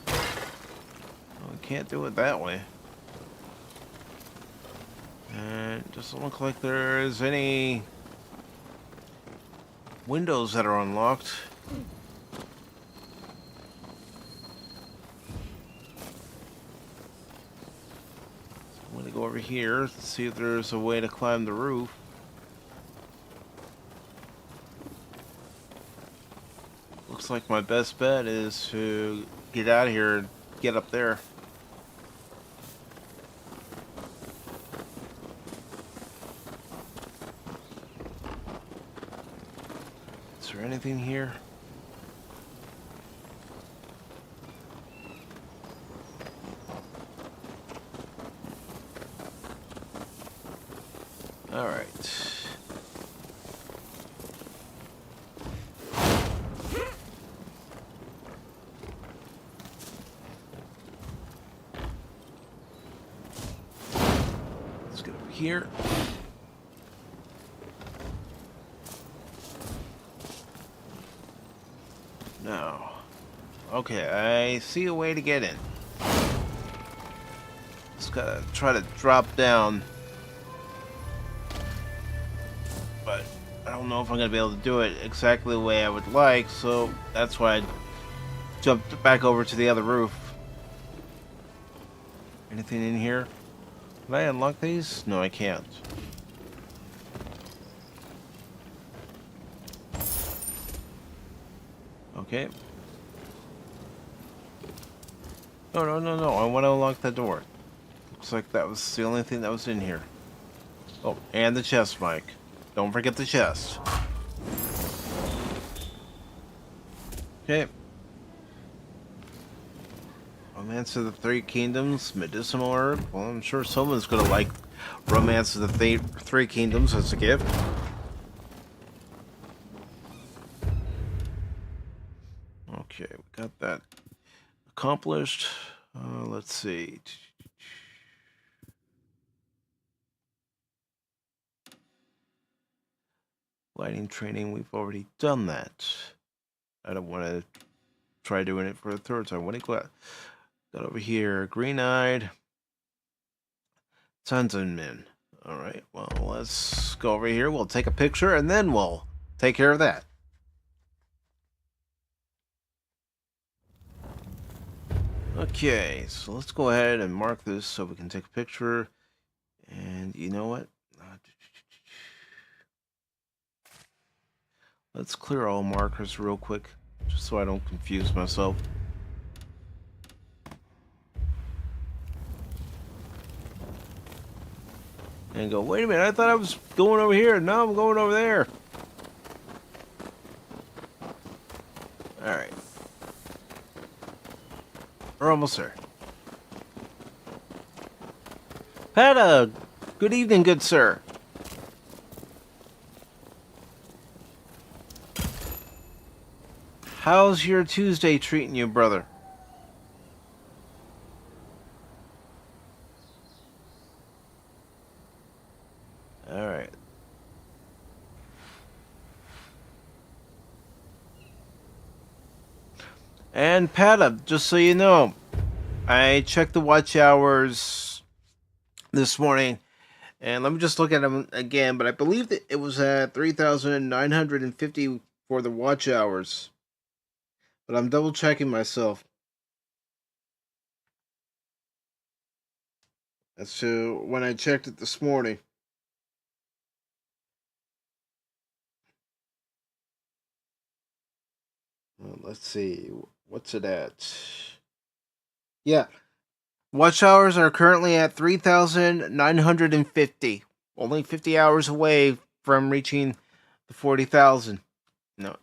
Well, we can't do it that way. And it doesn't look like there's any windows that are unlocked. So I'm going to go over here to see if there's a way to climb the roof. Looks like my best bet is to get out of here and get up there. Is there anything here? All right. Let's get over here. No. Okay, I see a way to get in. Just gotta try to drop down. But I don't know if I'm gonna be able to do it exactly the way I would like, so that's why I jumped back over to the other roof. Anything in here? Can I unlock these? No, I can't. Okay. No, no, no, no. I want to unlock that door. Looks like that was the only thing that was in here. Oh, and the chest, Mike. Don't forget the chest. Okay. Romance of the Three Kingdoms, medicinal herb. Well, I'm sure someone's going to like Romance of the Three Kingdoms as a gift. Okay, we got that accomplished. Let's see. Lighting training, we've already done that. I don't want to try doing it for a third time. What do you got? Got over here, green-eyed. Sons and men. All right, well, let's go over here. We'll take a picture, and then we'll take care of that. Okay, so let's go ahead and mark this so we can take a picture. And you know what? Let's clear all markers real quick, just so I don't confuse myself. And go, wait a minute, I thought I was going over here. No, I'm going over there. Alright. We're almost there. Pata, good evening, good sir. How's your Tuesday treating you, brother? Alright. And Pata, just so you know, I checked the watch hours this morning, and let me just look at them again, but I believe that it was at 3,950 for the watch hours. But I'm double checking myself. That's when I checked it this morning. Well, let's see. What's it at? Yeah. Watch hours are currently at 3,950. Only 50 hours away from reaching the 40,000. No.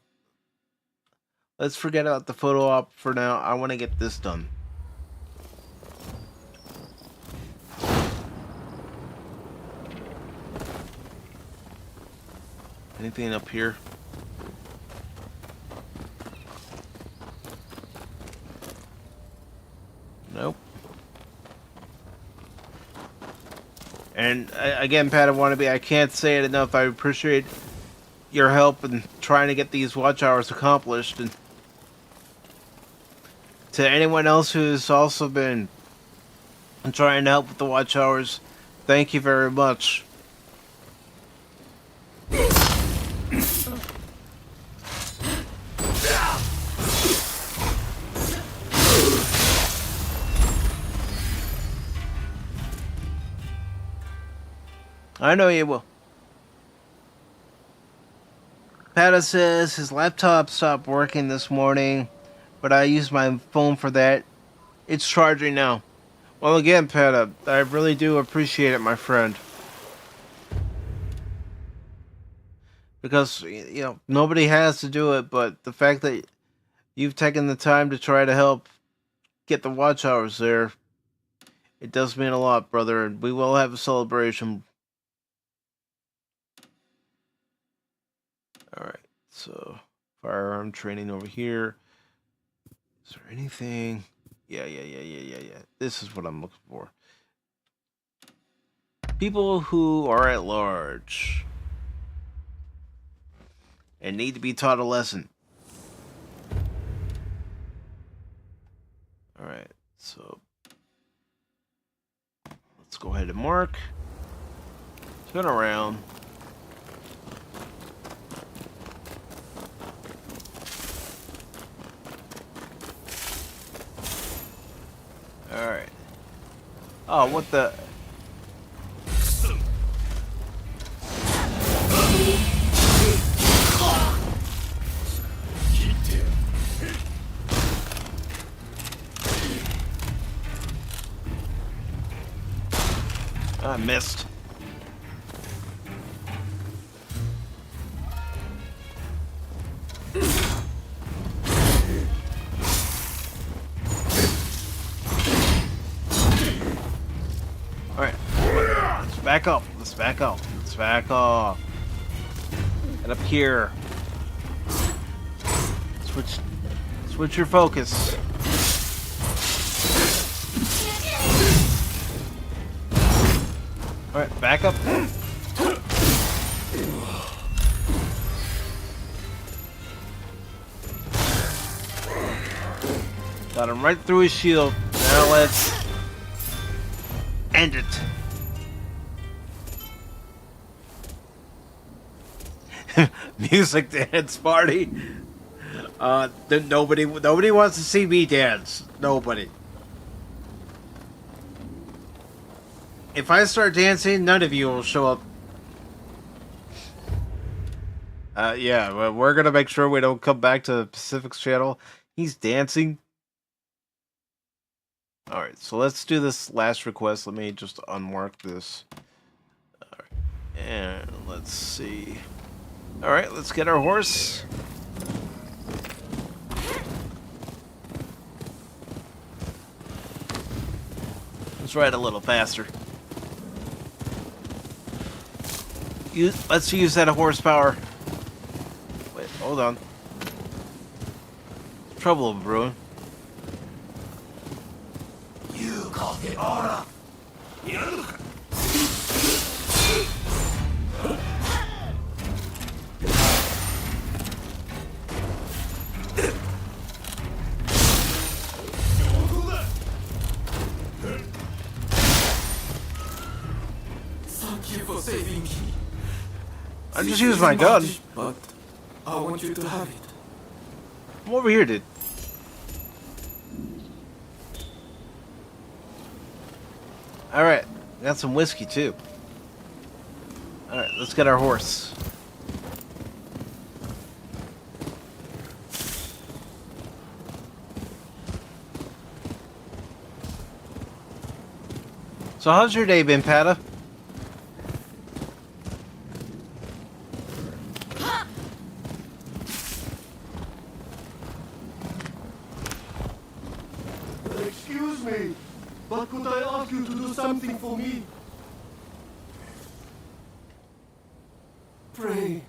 Let's forget about the photo op for now. I want to get this done. Anything up here? Nope. And again, Pat, I can't say it enough. I appreciate your help in trying to get these watch hours accomplished. And to anyone else who's also been trying to help with the watch hours, thank you very much. I know you will. Pata says his laptop stopped working this morning, but I used my phone for that. It's charging now. Well, again, Pata, I really do appreciate it, my friend. Because, you know, nobody has to do it, but the fact that you've taken the time to try to help get the watch hours there, it does mean a lot, brother, and we will have a celebration. Alright, so firearm training over here. Is there anything? Yeah. This is what I'm looking for. People who are at large and need to be taught a lesson. Alright, so let's go ahead and mark. Turn around. Alright. Oh, what the... I missed. Alright, let's back up. Let's back up. Let's back off. And up here. Switch your focus. Alright, back up. Got him right through his shield. Now let's end it. Music dance party. Nobody wants to see me dance. Nobody. If I start dancing, none of you will show up. Yeah, well, we're gonna make sure we don't come back to Pacific's channel. He's dancing. Alright, so let's do this last request. Let me just unmark this. Alright, and let's see. Alright, let's get our horse. Let's ride a little faster. Let's use that horsepower. Wait, hold on. Trouble brewing. You called the order. Thank you for saving me. I just used my gun. But I want you to have it. Come over here, dude. Alright, got some whiskey too. Alright, let's get our horse. So how's your day been, Pata? Excuse me, but could I ask you to do something for me? Pray,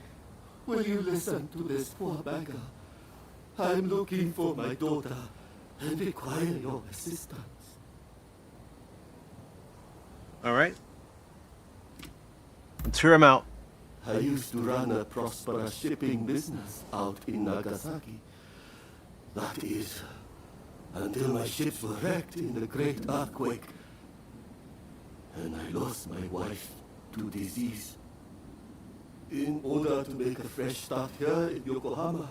will you listen to this poor beggar? I'm looking for my daughter and require your assistance. Alright. Let's hear him out. I used to run a prosperous shipping business out in Nagasaki. That is, until my ships were wrecked in the great earthquake. And I lost my wife to disease. In order to make a fresh start here in Yokohama,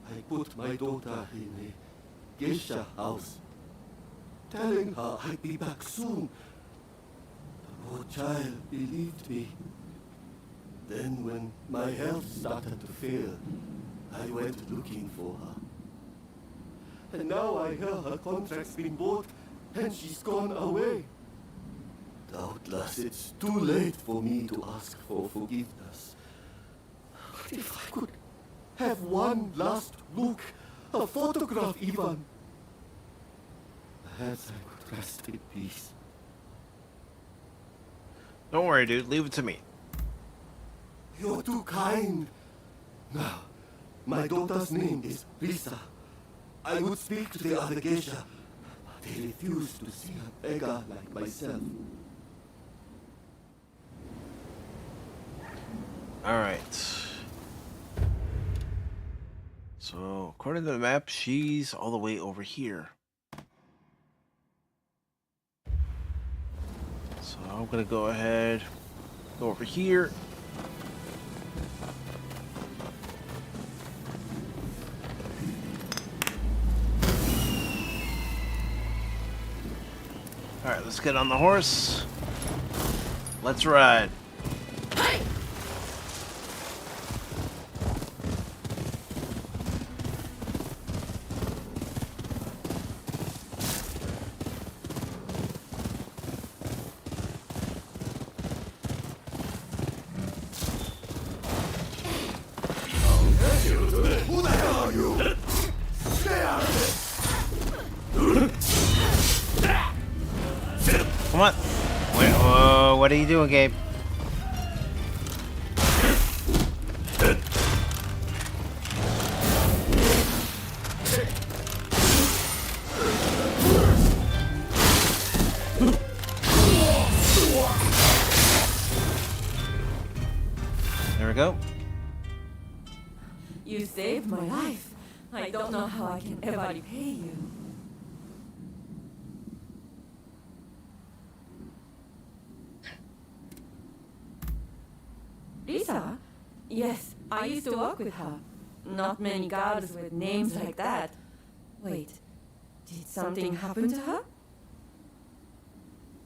I put my daughter in a geisha house, telling her I'd be back soon. The poor child believed me. Then when my health started to fail, I went looking for her. And now I hear her contract's been bought and she's gone away. Doubtless it's too late for me to ask for forgiveness. But if I could have one last look, a photograph even, perhaps I could rest in peace. Don't worry, dude. Leave it to me. You're too kind. Now, my daughter's name is Risa. I would speak to the other geisha, but they refuse to see a beggar like myself. Alright. So, according to the map, she's all the way over here. So, I'm gonna go ahead, go over here. Alright, let's get on the horse. Let's ride. Who the hell are you? Stay out of it! Come on. Wait, what are you doing, Gabe? There we go. You saved my life. I don't know how I can ever repay you. Lisa? Yes, I used to work with her. Not many girls with names like that. Wait, did something happen to her?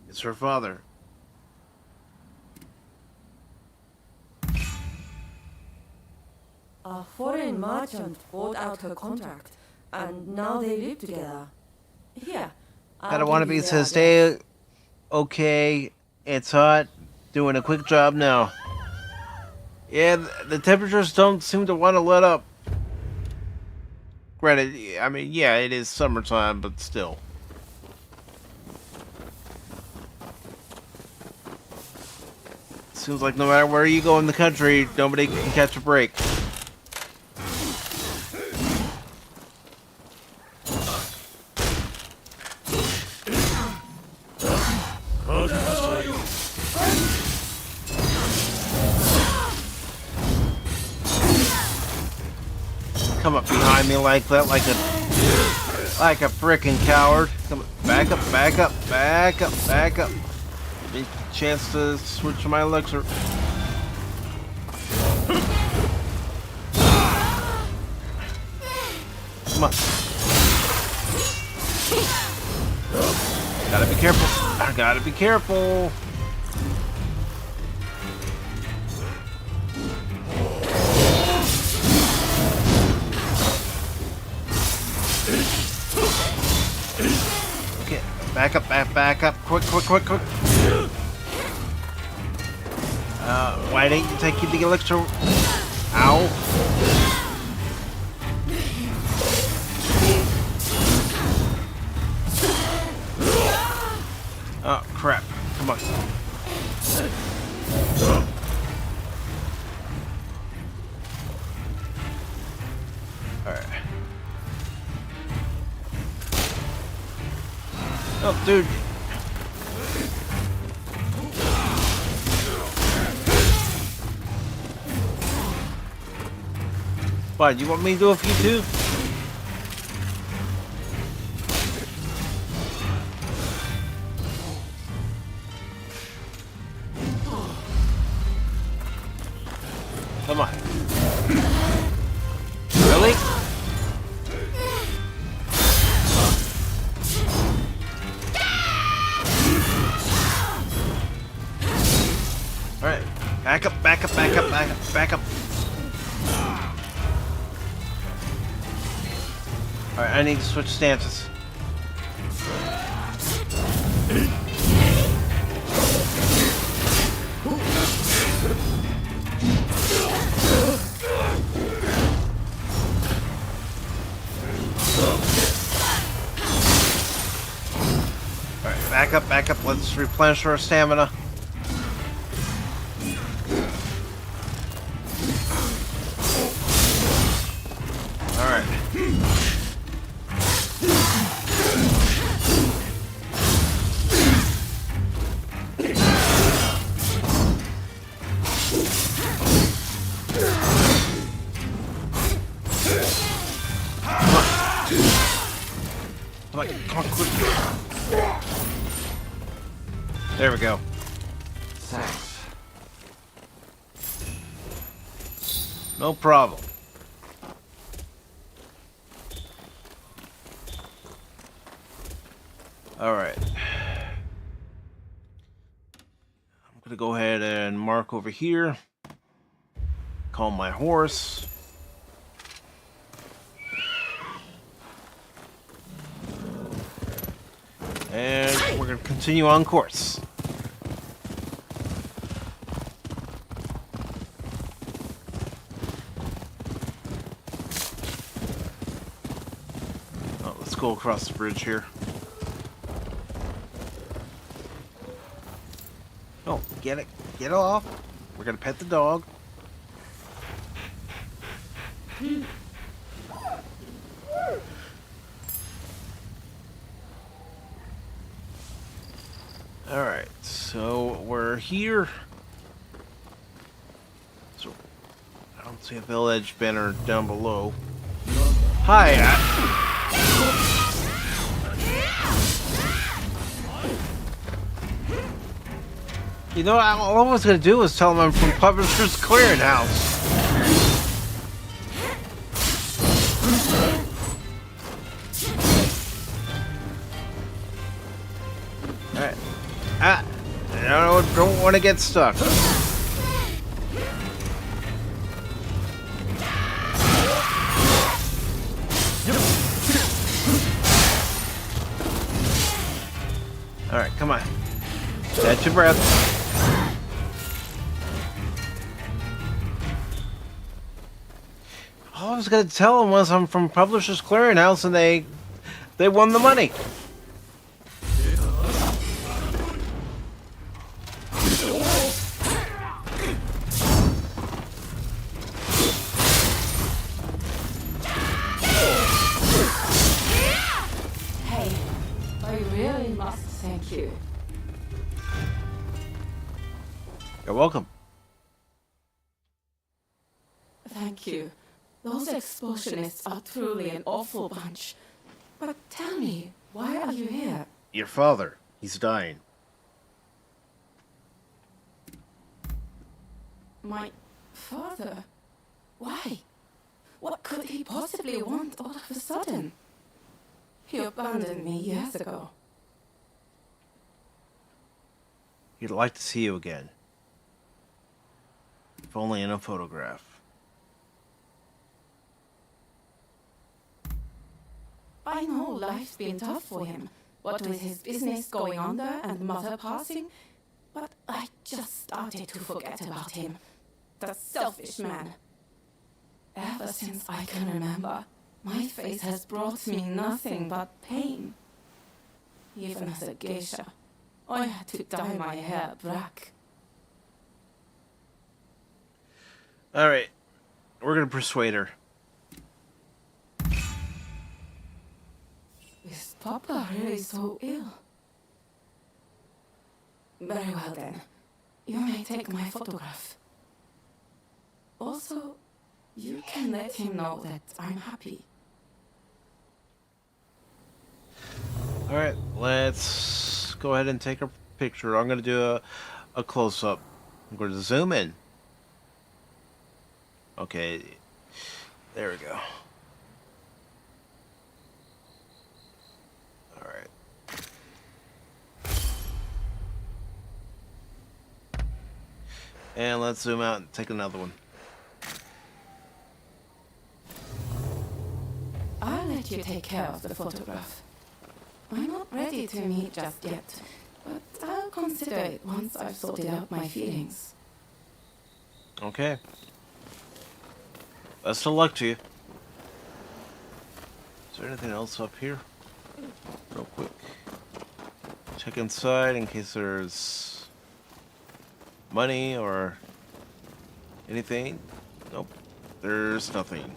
It's her father. foreign merchant bought out her contract, and now they live together. Here. Gotta want to be to stay okay. It's hot. Doing a quick job now. Yeah, the temperatures don't seem to want to let up. Granted, I mean, yeah, it is summertime, but still. Seems like no matter where you go in the country, nobody can catch a break. Come up behind me like that, like a frickin' coward. Come on, back up, back up, back up, back up. Give me a chance to switch my elixir. Come on. Gotta be careful. I gotta be careful. Okay, back up, back up. Quick, quick, quick, quick. Why didn't you take the elixir? Ow. Oh, crap. Come on. Alright. Oh, dude. What, you want me to do a few too? Come on. Really? Alright. Back up, back up, back up, back up, back up. Alright, I need to switch stances. Alright, back up, let's replenish our stamina. Alright. Come on, quick. There we go. Thanks. No problem. Alright. I'm gonna go ahead and mark over here. Calm my horse. And we're gonna continue on course. Oh, let's go across the bridge here. Oh, get it. Get off. We're gonna pet the dog. Alright, so we're here. So I don't see a village banner down below. Hi. You know, all I was gonna do was tell them I'm from Publishers Clearinghouse. Alright. I don't want to get stuck. Catch your breath. All I was gonna tell him was I'm from Publishers Clearinghouse and they won the money. Hey, I really must thank you. You're welcome. Thank you. Those explosionists are truly an awful bunch. But tell me, why are you here? Your father, he's dying. My father? Why? What could he possibly want all of a sudden? He abandoned me years ago. He'd like to see you again. If only in a photograph. I know life's been tough for him, what with his business going under and mother passing, but I just started to forget about him. The selfish man. Ever since I can remember, my face has brought me nothing but pain. Even as a geisha, I had to dye my hair black. Alright, we're gonna persuade her. Is Papa really so ill? Very well then. You may take my photograph. Also, you can let him know that I'm happy. Alright, let's go ahead and take a picture. I'm gonna do a close-up. I'm gonna zoom in. Okay, there we go. Alright. And let's zoom out and take another one. I'll let you take care of the photograph. I'm not ready to meet just yet, but I'll consider it once I've sorted out my feelings. Okay. Best of luck to you. Is there anything else up here? Real quick. Check inside in case there's money or anything. Nope. There's nothing.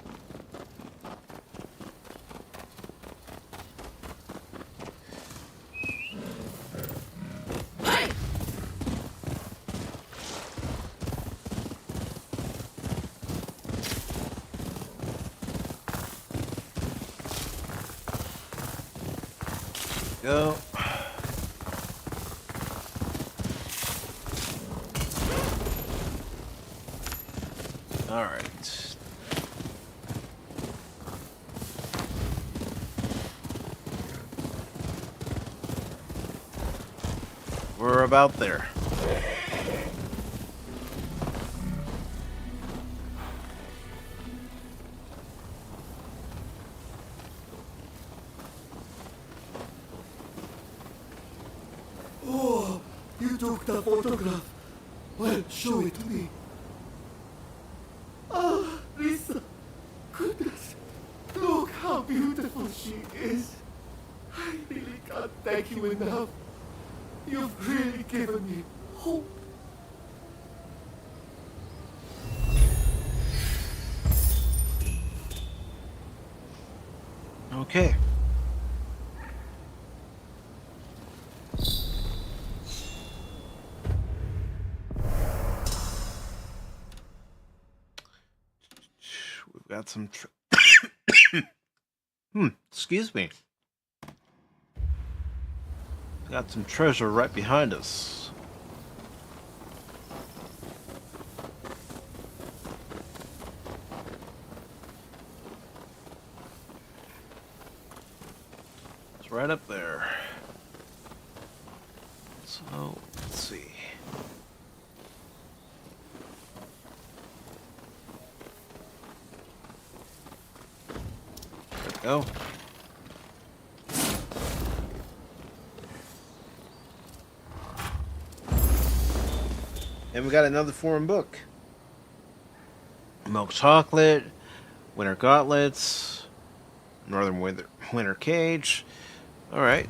Go. All right. We're about there. Oh, you took the photograph. Well, show it to me. Ah, Lisa. Goodness. Look how beautiful she is. I really can't thank you enough. You've really given me hope. Okay. We've got some excuse me. Got some treasure right behind us. It's right up there. So, let's see. There we go. And we got another foreign book. Milk Chocolate, Winter Gauntlets, Northern Winter Cage. Alright.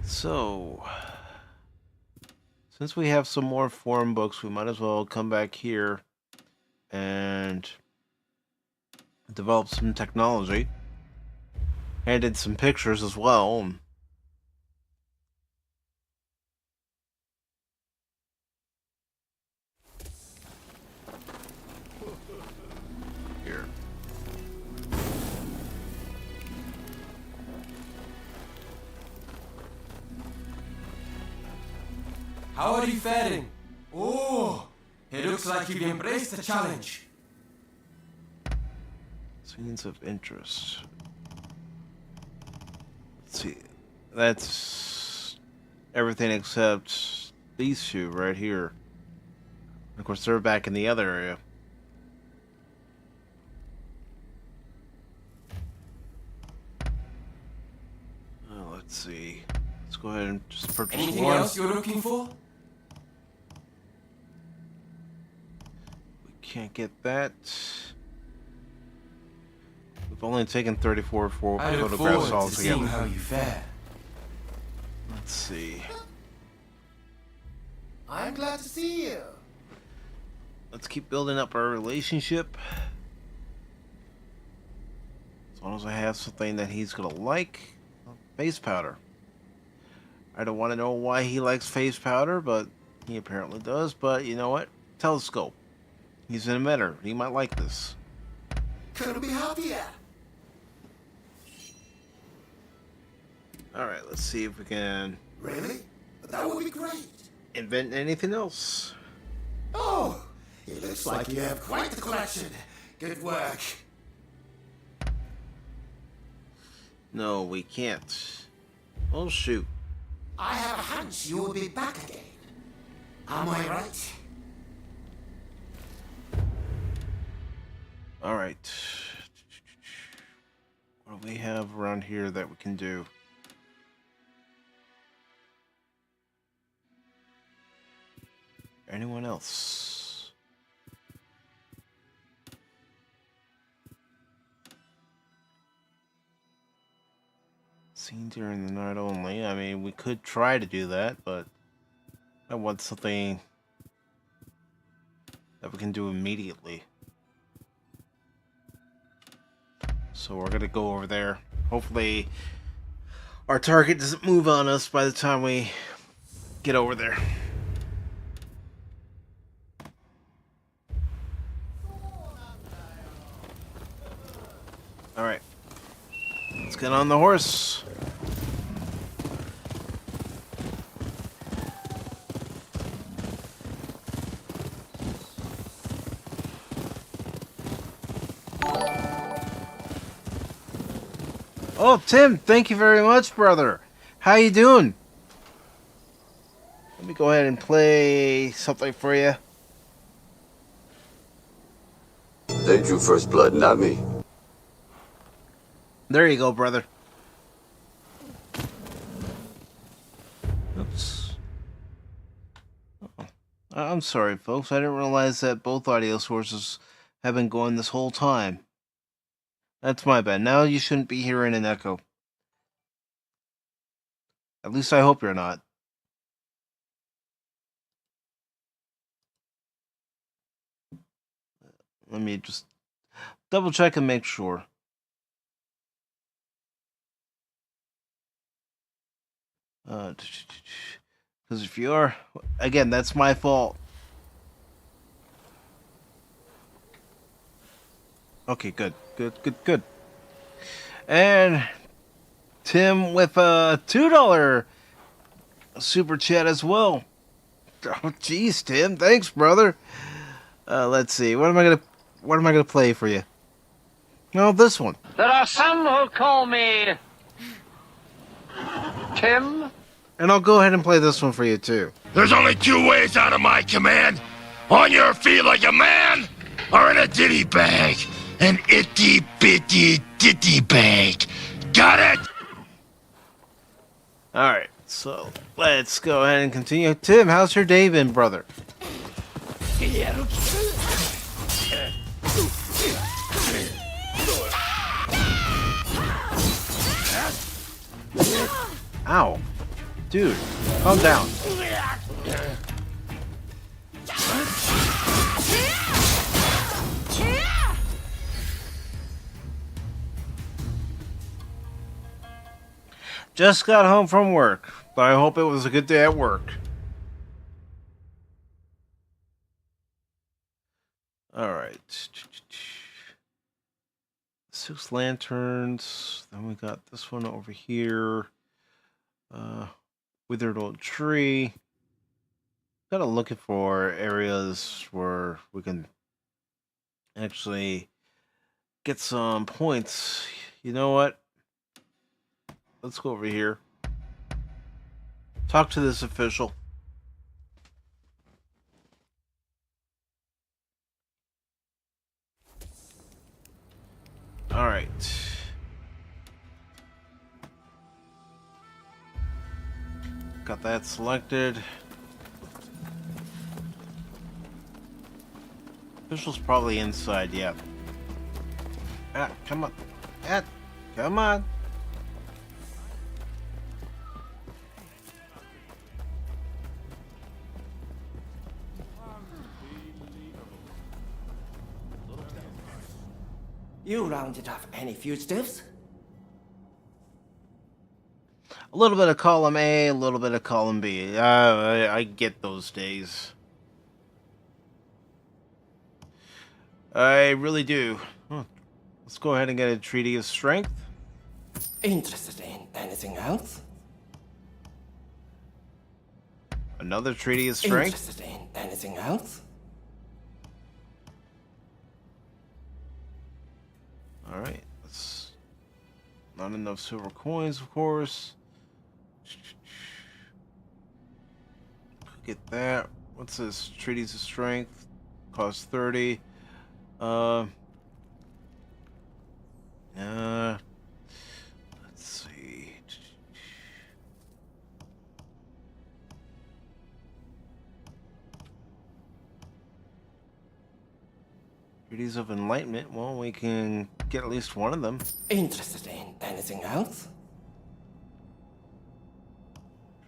So, since we have some more foreign books, we might as well come back here and develop some technology. And did some pictures as well. Here. How are you faring? Oh, it looks like you've embraced the challenge. Scenes of interest. Let's see. That's everything except these two right here. Of course, they're back in the other area. Let's see. Let's go ahead and just purchase Anything one. else you're looking for? We can't get that. We've only taken 34 I look photographs forward to seeing altogether. how you fare. Let's see. I'm glad to see you. Let's keep building up our relationship. As long as I have something that he's gonna like. Face powder. I don't want to know why he likes face powder, but he apparently does. But you know what? Telescope. He's an emitter. He might like this. Couldn't be happier. Alright, let's see if we can Really? That would be great. invent anything else. Oh, it looks like you have quite the collection. Good work. No, we can't. Oh, shoot. I have a hunch you will be back again. Am I right? Alright. What do we have around here that we can do? Anyone else? Seen during the night only. I mean, we could try to do that, but I want something that we can do immediately. So we're gonna go over there. Hopefully our target doesn't move on us by the time we get over there. Alright. Let's get on the horse. Oh, Tim, thank you very much, brother. How you doing? Let me go ahead and play something for you. They drew first blood, not me. There you go, brother. Oops. Oh. I'm sorry, folks. I didn't realize that both audio sources have been going this whole time. That's my bad. Now you shouldn't be hearing an echo. At least I hope you're not. Let me just double check and make sure. Because if you are, again, that's my fault. Okay, good. And Tim with a $2 super chat as well. Oh, jeez, Tim, thanks, brother. Let's see. What am I gonna play for you? No, this one. There are some who call me Tim. And I'll go ahead and play this one for you too. There's only two ways out of my command. On your feet like a man, or in a ditty bag. An itty bitty ditty bag. Got it? Alright, so let's go ahead and continue. Tim, how's your day been, brother? Ow. Dude, calm down. Just got home from work, but I hope it was a good day at work. Alright. 6 lanterns. Then we got this one over here. Withered old tree. Kind of looking for areas where we can actually get some points. You know what? Let's go over here. Talk to this official. All right. Got that selected. Official's probably inside, yeah. Ah, come on. Ah, come on. You rounded up any fugitives? A little bit of column A, a little bit of column B. I get those days. I really do. Let's go ahead and get a treaty of strength. Interested in anything else? Another treaty of strength. Interested in anything else? Alright, that's not enough silver coins, of course. Get that. What's this? Treaties of strength. Cost 30. Let's see. Treaties of enlightenment. Well, we can get at least one of them. Interested in anything else?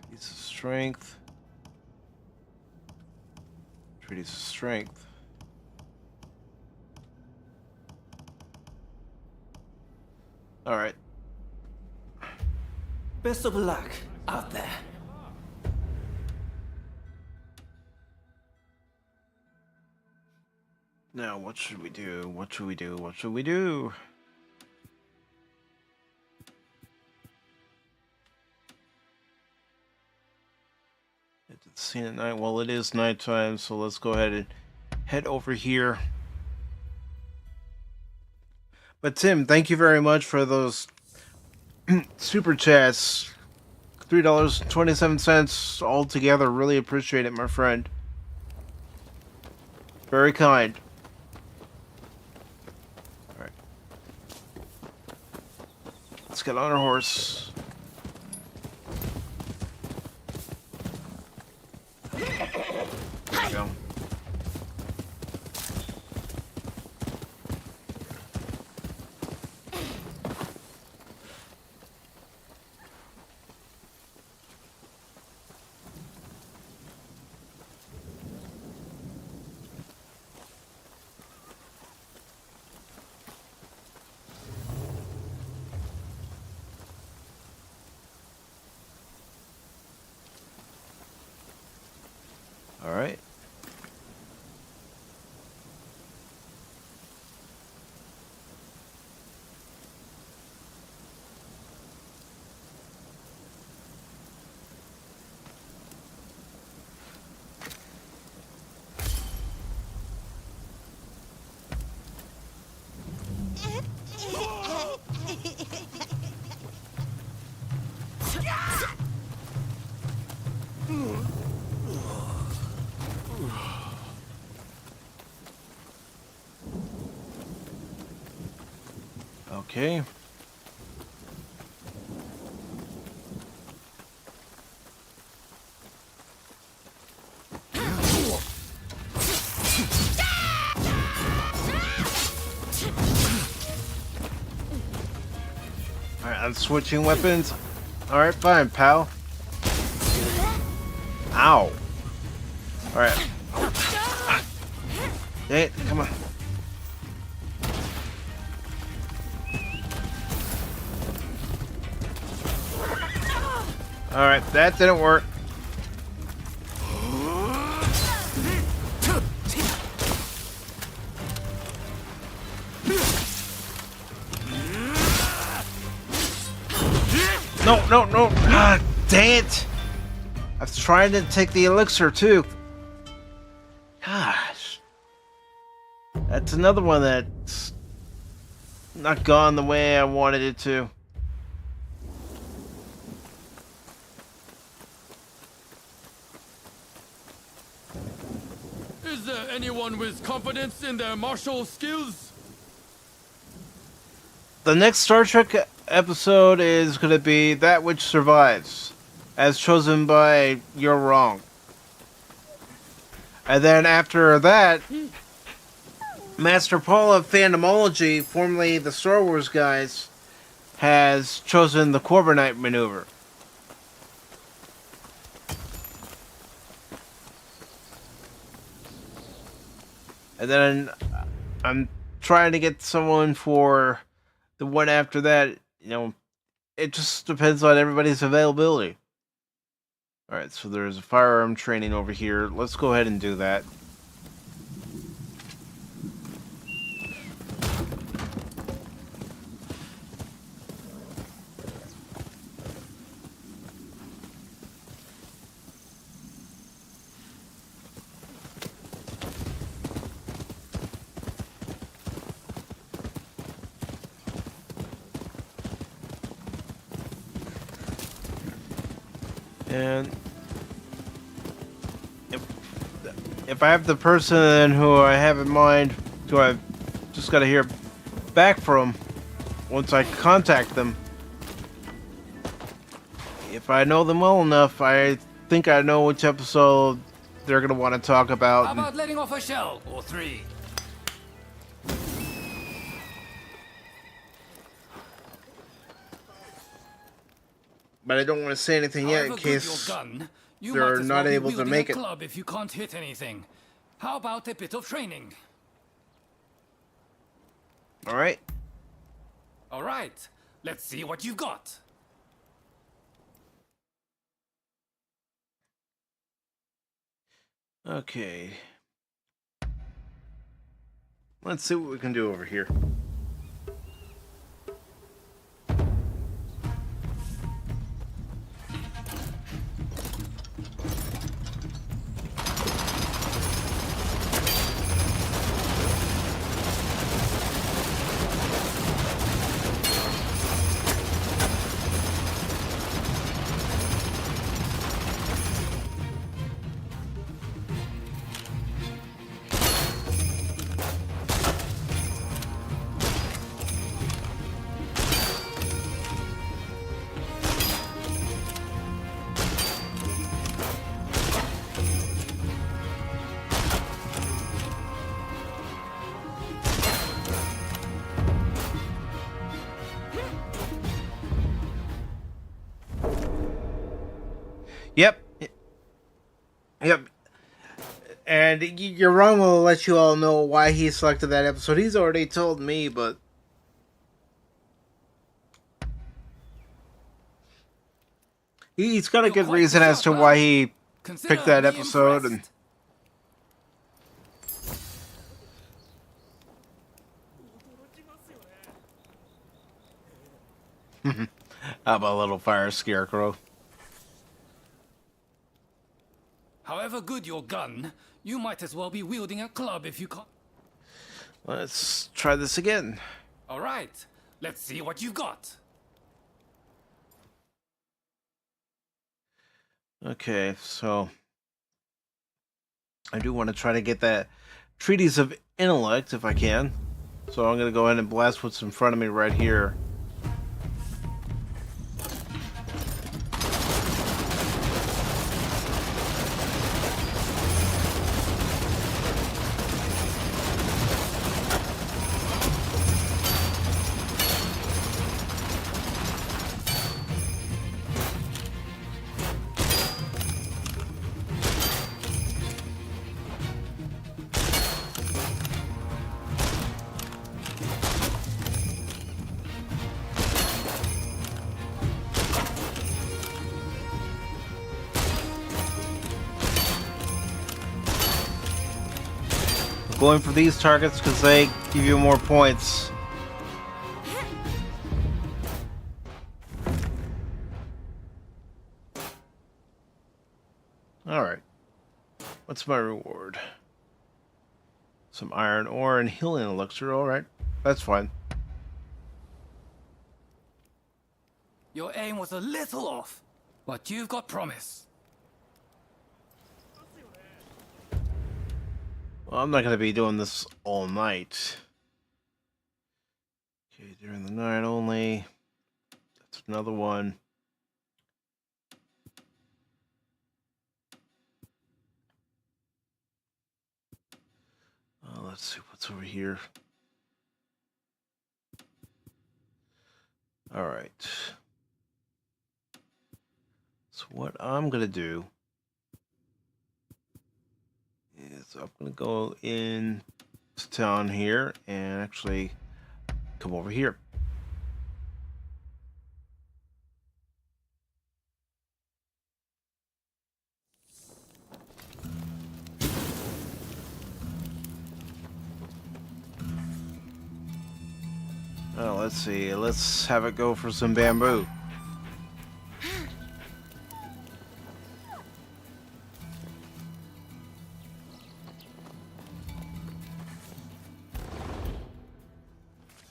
Treaties of strength. Treaties of strength. All right. Best of luck out there. Now, what should we do? What should we do? What should we do? It's the scene at night. Well, it is nighttime, so let's go ahead and head over here. But Tim, thank you very much for those super chats. $3.27 all together. Really appreciate it, my friend. Very kind. Alright. Let's get on our horse. There we go. All right. Okay. I'm switching weapons. Alright, fine, pal. Ow. Alright. Dang it, come on. Alright, that didn't work. No. God, dang it. I was trying to take the elixir too. Gosh. That's another one that's not gone the way I wanted it to. Is there anyone with confidence in their martial skills? The next Star Trek episode is going to be That Which Survives, as chosen by You're Wrong. And then after that, Master Paul of Phantomology, formerly the Star Wars guys, has chosen the Corbinite maneuver. And then I'm trying to get someone for the one after that. You know, it just depends on everybody's availability. Alright, so there's a firearm training over here. Let's go ahead and do that. And if I have the person who I have in mind, who I've just got to hear back from once I contact them, if I know them well enough, I think I know which episode they're going to want to talk about. How about letting off a shell or three? But I don't want to say anything yet in case they're not able to make it. Club if you can't hit anything. How about a bit of training? All right. All right. Let's see what you've got. Okay. Let's see what we can do over here. Yep. And You're Wrong will let you all know why he selected that episode. He's already told me, but he's got a good reason as to why he picked that episode. And how about a little fire scarecrow? However good your gun, you might as well be wielding a club if you can't. Let's try this again. All right, let's see what you've got. Okay, so I do want to try to get that Treatise of Intellect if I can. So I'm going to go ahead and blast what's in front of me right here. going for these targets because they give you more points. Alright. What's my reward? Some iron ore and healing elixir. Alright. That's fine. Your aim was a little off, but you've got promise. Well, I'm not going to be doing this all night. Okay, during the night only. That's another one. Let's see what's over here. Alright. So what I'm going to do is I'm going to go in to town here and actually come over here. Oh, let's see. Let's have it go for some bamboo.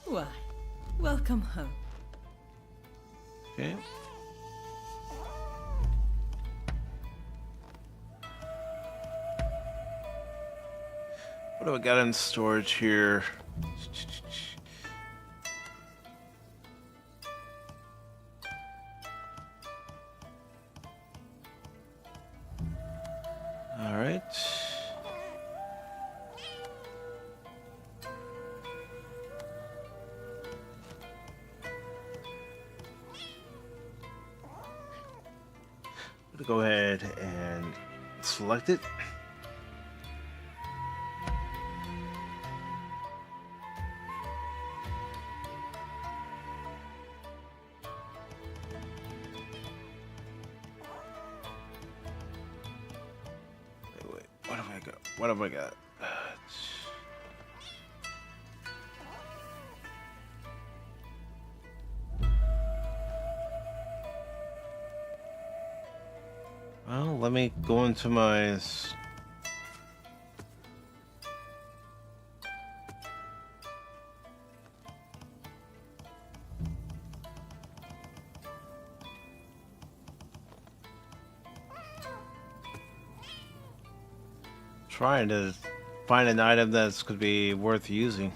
Why, welcome home. Okay. What do I got in storage here? All right. I'm gonna go ahead and select it. Wait, what have I got? What have I got? Well, let me go into my... Trying to find an item that's could be worth using.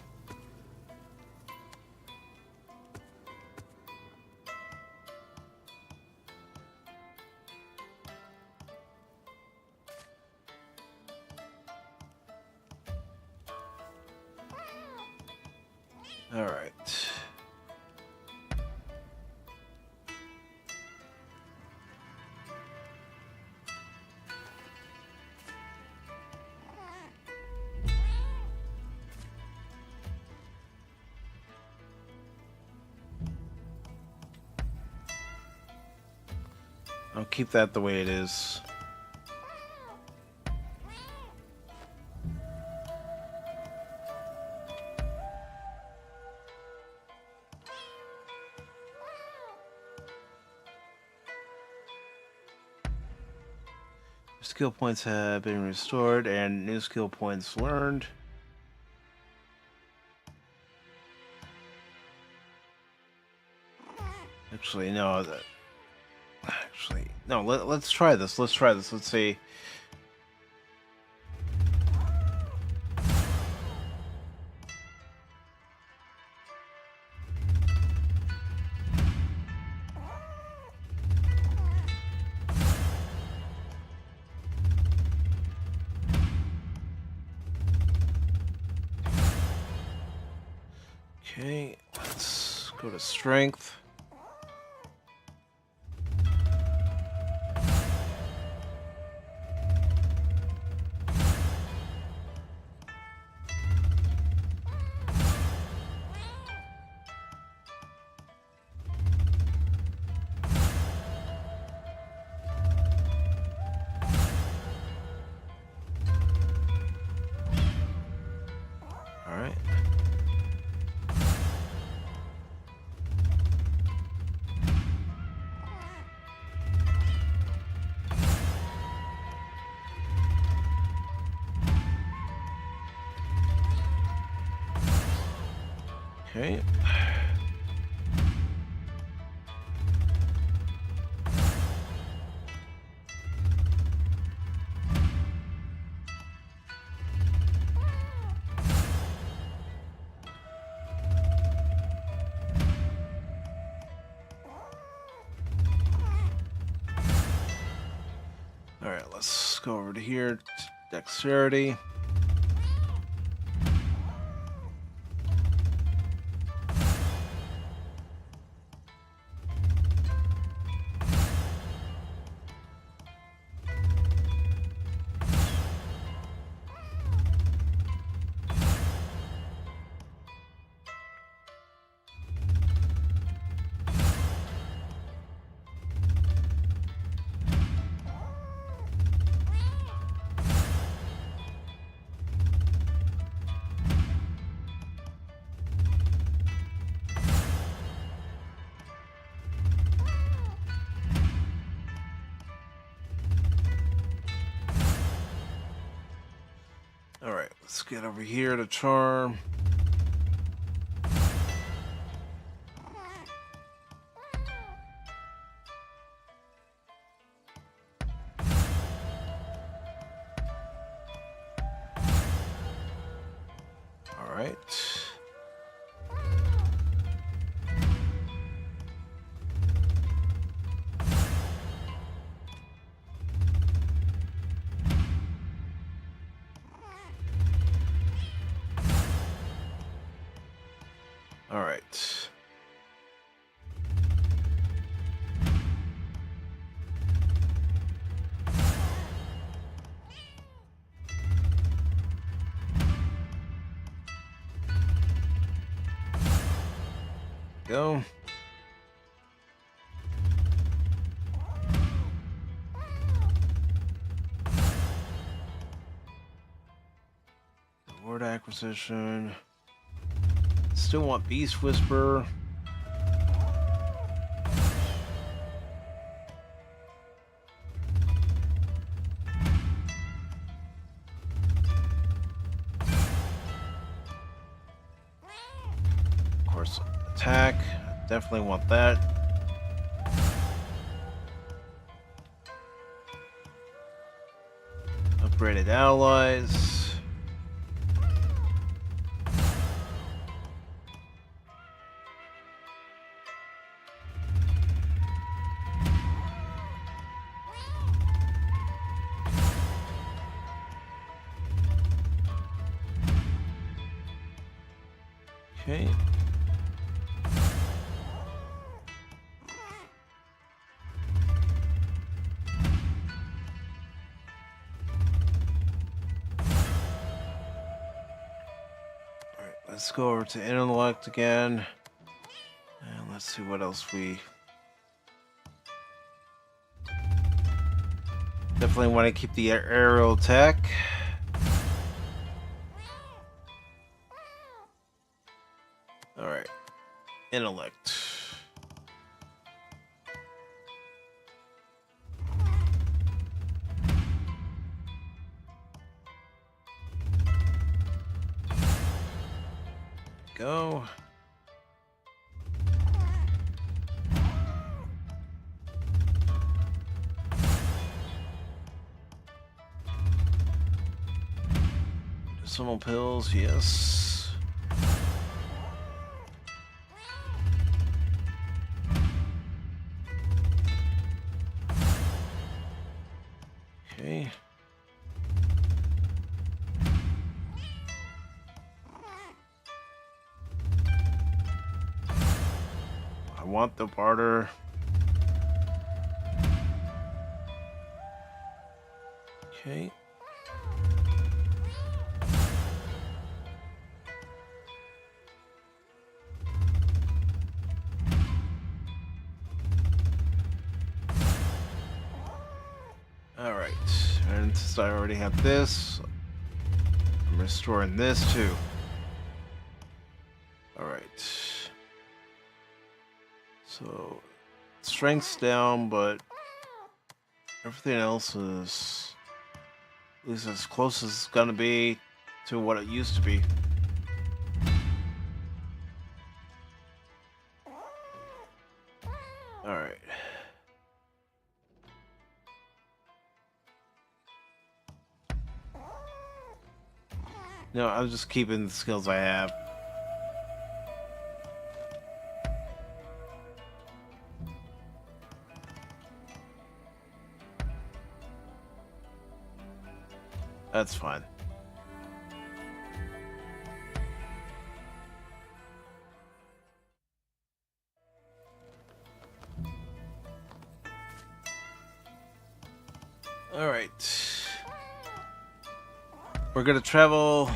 All right. I'll keep that the way it is. Skill points have been restored and new skill points learned. Actually, no. No. Let's try this. Let's try this. Let's see. Okay, let's go to strength. Okay. Alright, let's go over to here. Dexterity. Alright, let's get over here to charm. Alright. Alright. Go. Word acquisition. Still want Beast Whisperer. Of course, attack. Definitely want that. Upgraded allies. Okay. Alright, let's go over to intellect again. And let's see what else we... Definitely want to keep the aerial attack. Alright. Intellect. Go. Medicinal pills, yes. Okay. I want the barter. Okay. Alright, and since I already have this, I'm restoring this too. Alright. So, strength's down, but everything else is at least as close as it's gonna be to what it used to be. No, I'm just keeping the skills I have. That's fine. All right. We're gonna travel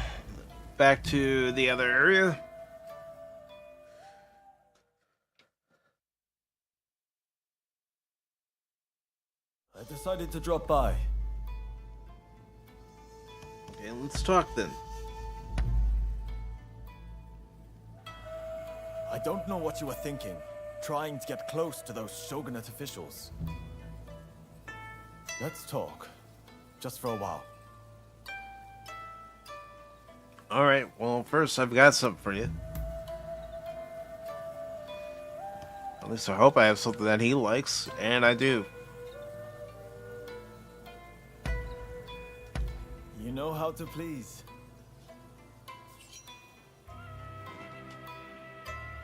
back to the other area. I decided to drop by. Okay, let's talk then. I don't know what you were thinking, trying to get close to those Shogunate officials. Let's talk, just for a while. Alright, well, first I've got something for you. At least I hope I have something that he likes, and I do. You know how to please.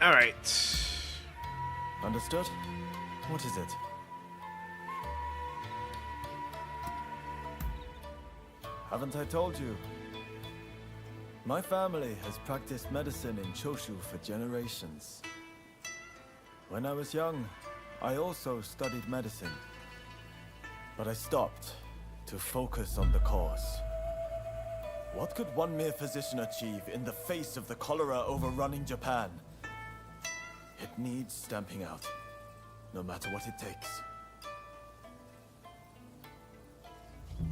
Alright. Understood? What is it? Haven't I told you? My family has practiced medicine in Choshu for generations. When I was young, I also studied medicine. But I stopped to focus on the cause. What could one mere physician achieve in the face of the cholera overrunning Japan? It needs stamping out, no matter what it takes.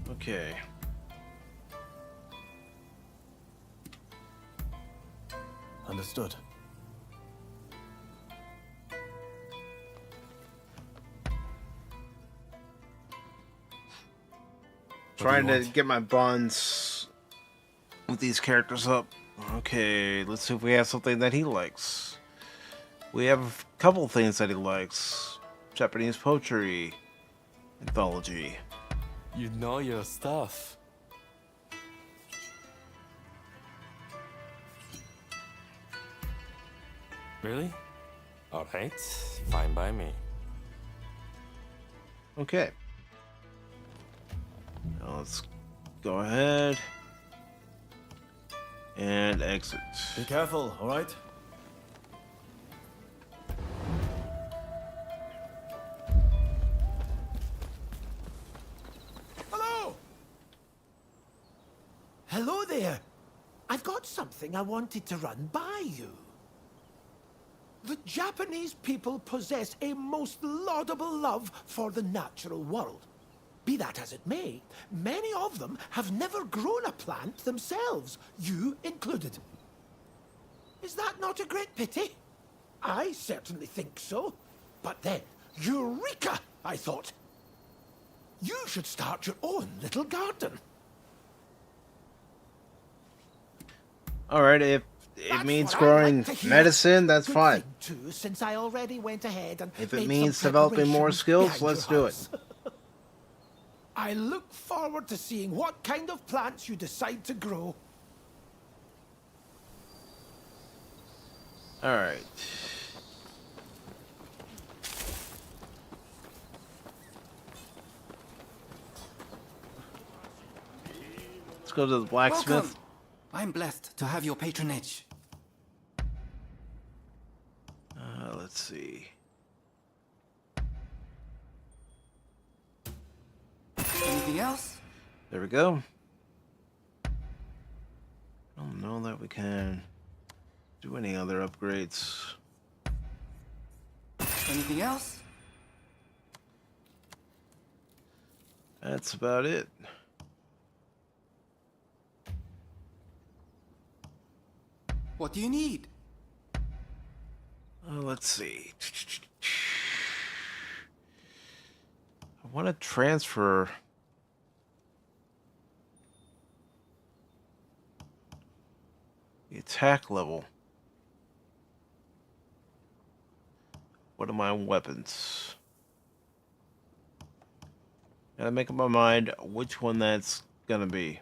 Okay. Understood. Trying to get my bonds with these characters up. Okay, let's see if we have something that he likes. We have a couple things that he likes. Japanese poetry, anthology. You know your stuff. Really? Alright, fine by me. Okay. Now let's go ahead and exit. Be careful, alright? Hello! Hello there. I've got something I wanted to run by you. The Japanese people possess a most laudable love for the natural world. Be that as it may, many of them have never grown a plant themselves, you included. Is that not a great pity? I certainly think so. But then, Eureka, I thought. You should start your own little garden. Alright, if it means growing medicine, that's fine. Too, since I already went ahead and If it made means some developing more preparations skills, behind let's your do house. it. I look forward to seeing what kind of plants you decide to grow. Alright. Let's go to the blacksmith. Welcome. I'm blessed to have your patronage. Let's see. Anything else? There we go. I don't know that we can do any other upgrades. Anything else? That's about it. What do you need? Let's see. I want to transfer the attack level. What are my weapons? Gotta make up my mind which one that's gonna be.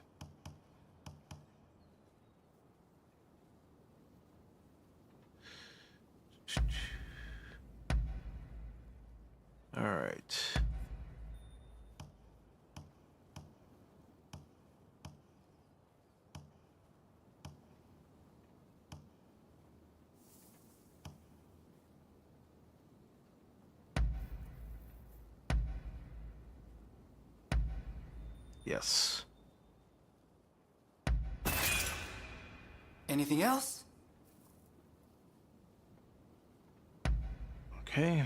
Yes. Anything else? Okay.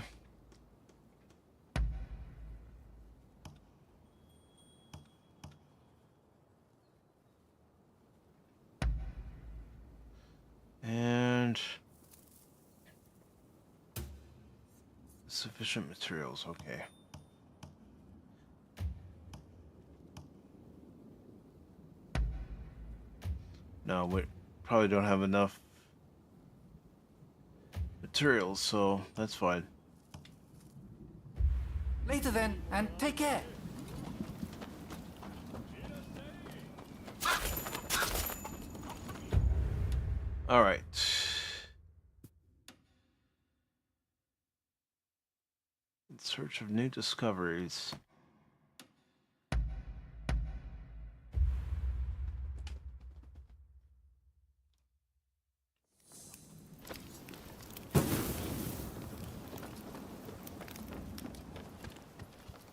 And sufficient materials, okay. No, we probably don't have enough materials, so that's fine. Later then, and take care. All right. In search of new discoveries.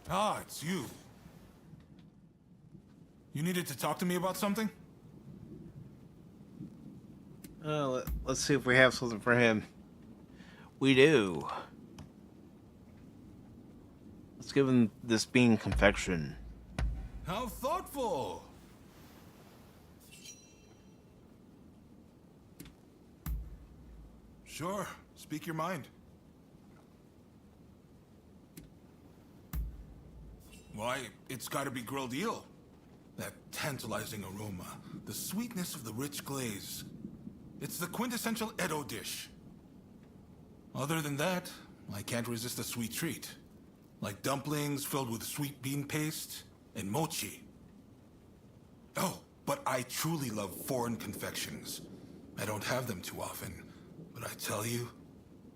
Ah, it's you. You needed to talk to me about something? Let's see if we have something for him. We do. Let's give him this bean confection. How thoughtful! Sure, speak your mind. Why, it's gotta be grilled eel. That tantalizing aroma, the sweetness of the rich glaze. It's the quintessential Edo dish. Other than that, I can't resist a sweet treat. Like dumplings filled with sweet bean paste and mochi. Oh, but I truly love foreign confections. I don't have them too often, but I tell you,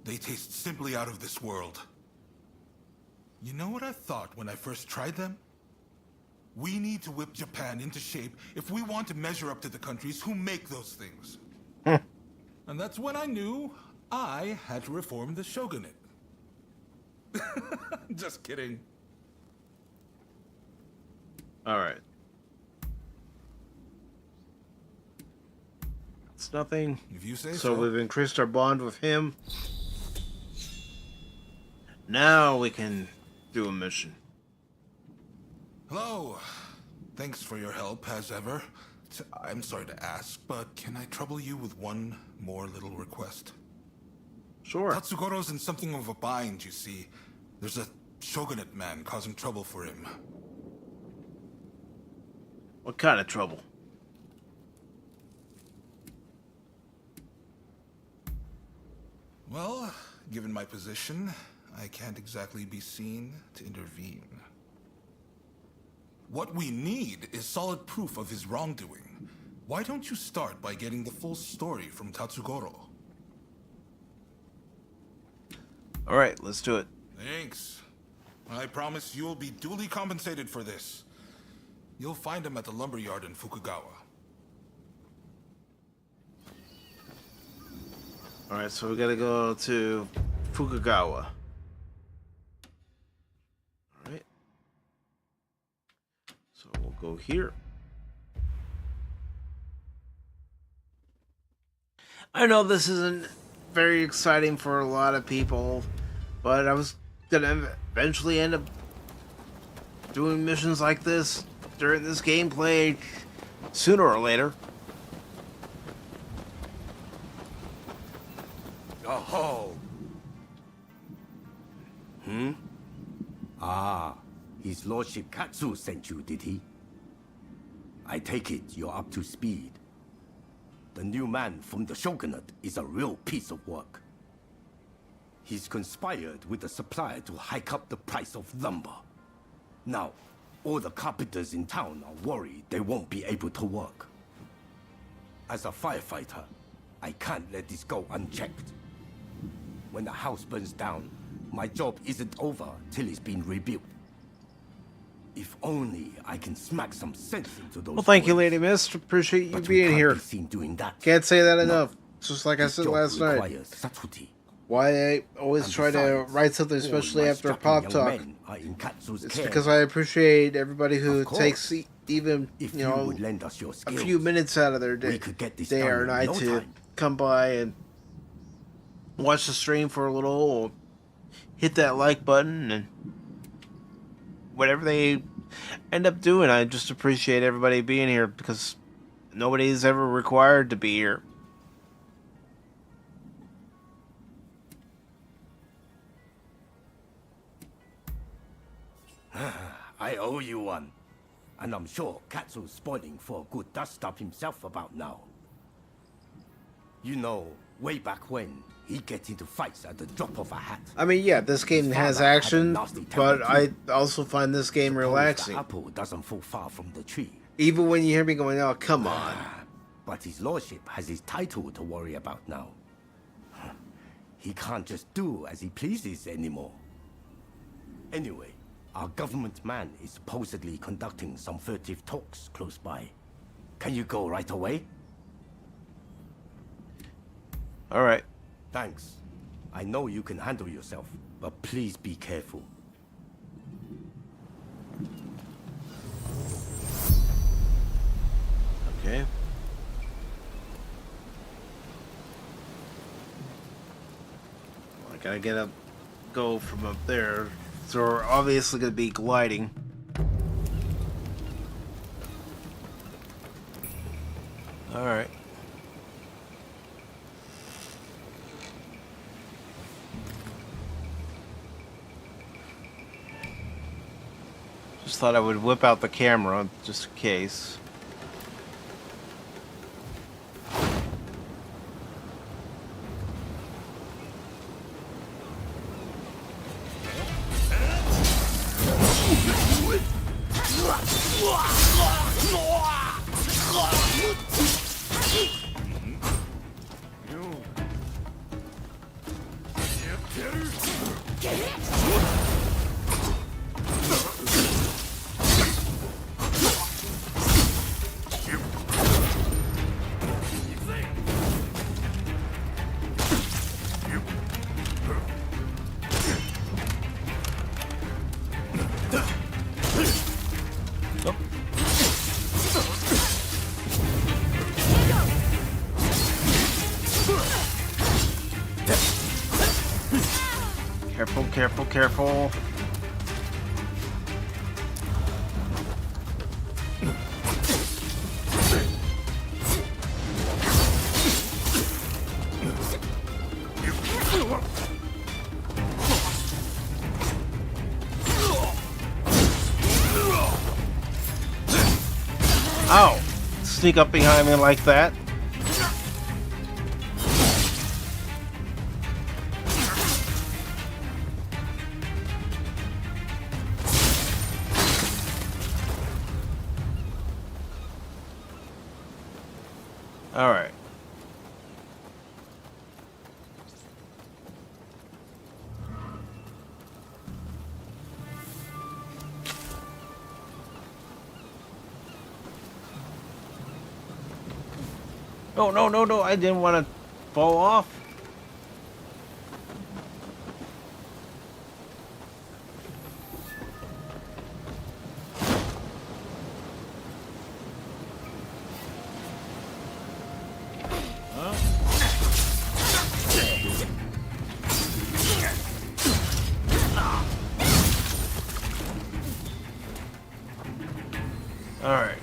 they taste simply out of this world. You know what I thought when I first tried them? We need to whip Japan into shape if we want to measure up to the countries who make those things. And that's when I knew I had to reform the shogunate. Just kidding. All right. It's nothing. If you say so. so. We've increased our bond with him. Now we can do a mission. Hello. Thanks for your help, as ever. I'm sorry to ask, but can I trouble you with one more little request? Sure. Tatsugoro's in something of a bind, you see. There's a shogunate man causing trouble for him. What kind of trouble? Well, given my position, I can't exactly be seen to intervene. What we need is solid proof of his wrongdoing. Why don't you start by getting the full story from Tatsugoro? All right, let's do it. Thanks. I promise you'll be duly compensated for this. You'll find him at the lumberyard in Fukugawa. All right, so we gotta go to Fukugawa. All right. So we'll go here. I know this isn't very exciting for a lot of people, but I was gonna eventually end up doing missions like this during this gameplay sooner or later. Oh. Ah, His Lordship Katsu sent you, did he? I take it you're up to speed. The new man from the Shogunate is a real piece of work. He's conspired with the supplier to hike up the price of lumber. Now, all the carpenters in town are worried they won't be able to work. As a firefighter, I can't let this go unchecked. When the house burns down, my job isn't over till it's been rebuilt. If only I can smack some sense into those. Well, thank you, boys. Lady Mist. Appreciate you But we being can't here. be seen doing that. Can't say that No. enough. Just like I This said job last night. requires subtlety, why I always try to write something, especially after a pop talk. It's because I appreciate everybody who takes even, you know, a few minutes out of their day or night to come by and watch the stream for a little, or hit that like button, and whatever they end up doing. I just appreciate everybody being here, because nobody's ever required to be here. I owe you one. And I'm sure Katsu's spoiling for a good dust-up himself about now. You know, way back when, he'd get into fights at the drop of a hat. I mean, yeah, this game has action, but I also find this game relaxing. The apple doesn't fall far from the tree. Even when you hear me going, oh, come on. But his lordship has his title to worry about now. He can't just do as he pleases anymore. Anyway, our government man is supposedly conducting some furtive talks close by. Can you go right away? All right. Thanks. I know you can handle yourself, but please be careful. Okay. I gotta go from up there. So we're obviously gonna be gliding. All right. Just thought I would whip out the camera just in case. Careful, careful, careful. Ow! Sneak up behind me like that. Alright. Oh, no, no, no, I didn't want to fall off. Alright.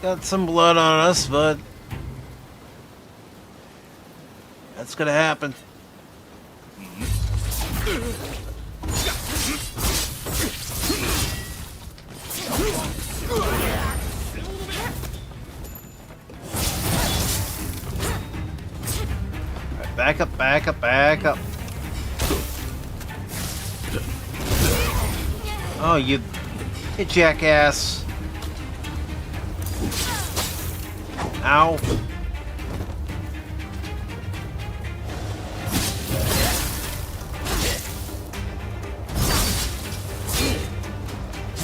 Got some blood on us, but that's gonna happen. Alright, back up, back up, back up. Oh, you jackass. Ow.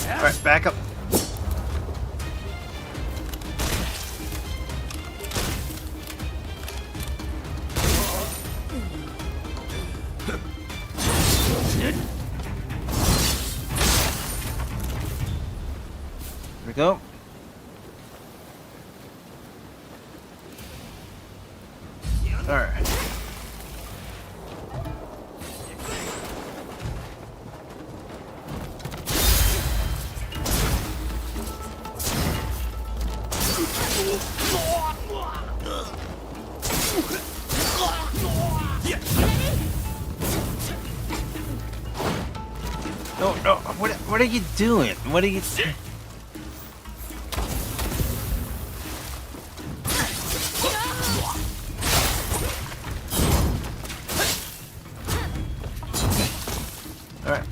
Alright, back up. we go. Alright. No, no, what are you doing? What are you... Alright.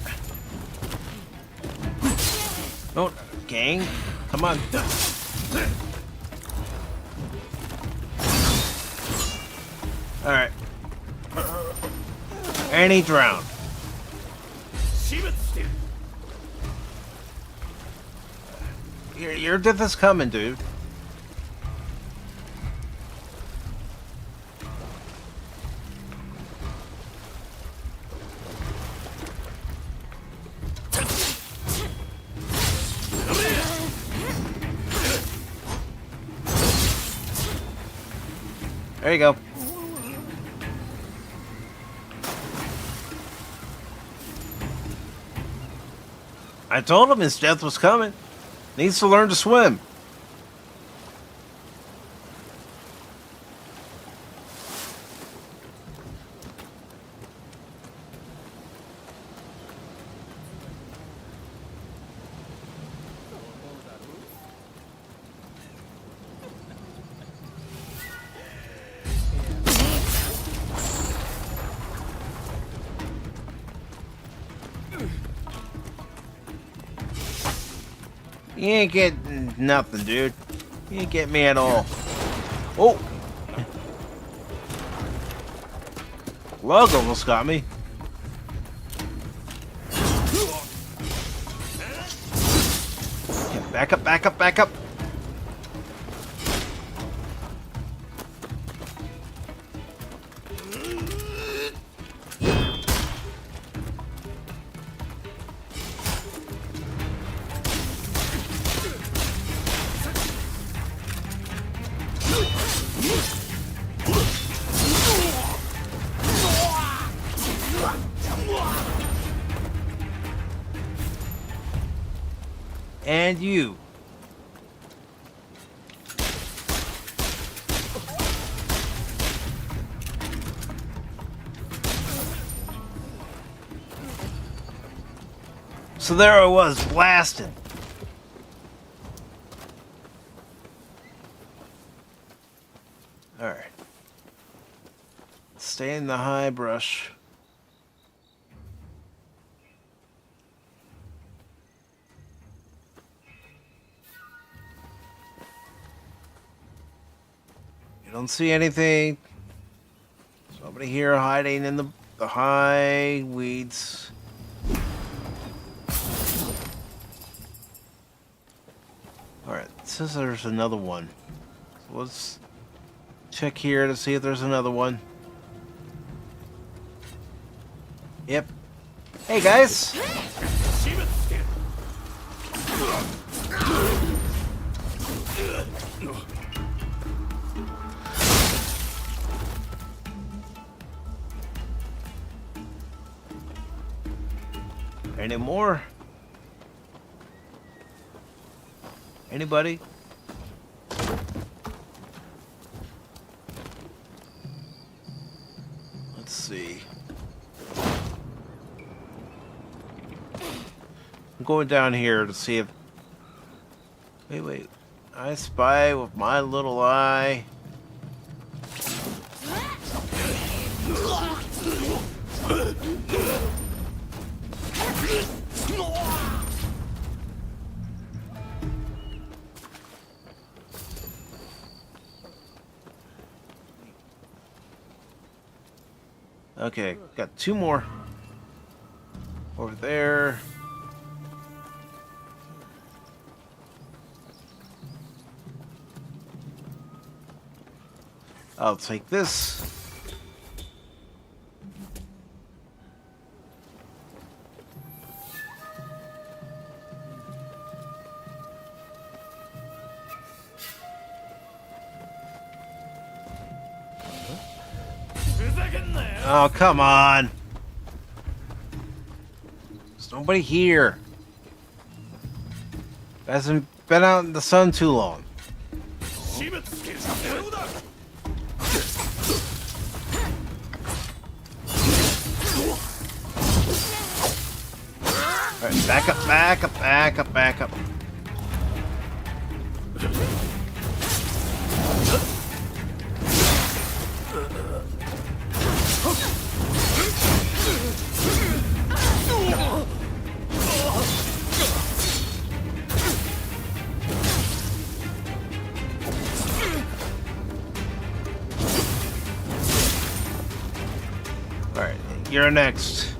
No, gang, come on. Alright. And he drowned. Your death is coming, dude. There you go. I told him his death was coming. Needs to learn to swim. You ain't getting nothing, dude. You ain't getting me at all. Oh! Lug almost got me. Okay, back up, back up, back up. And you. So there I was, blasted. Alright. Stay in the high brush. You don't see anything. Somebody here hiding in the high weeds. Alright, it says there's another one. So let's check here to see if there's another one. Yep. Hey guys! Any more? Anybody? Let's see. I'm going down here to see if... Wait. I spy with my little eye. Okay, got two more. Over there. I'll take this. Oh, come on. There's nobody here. Hasn't been out in the sun too long. Alright, back up, back up, back up, back up. Alright, you're next.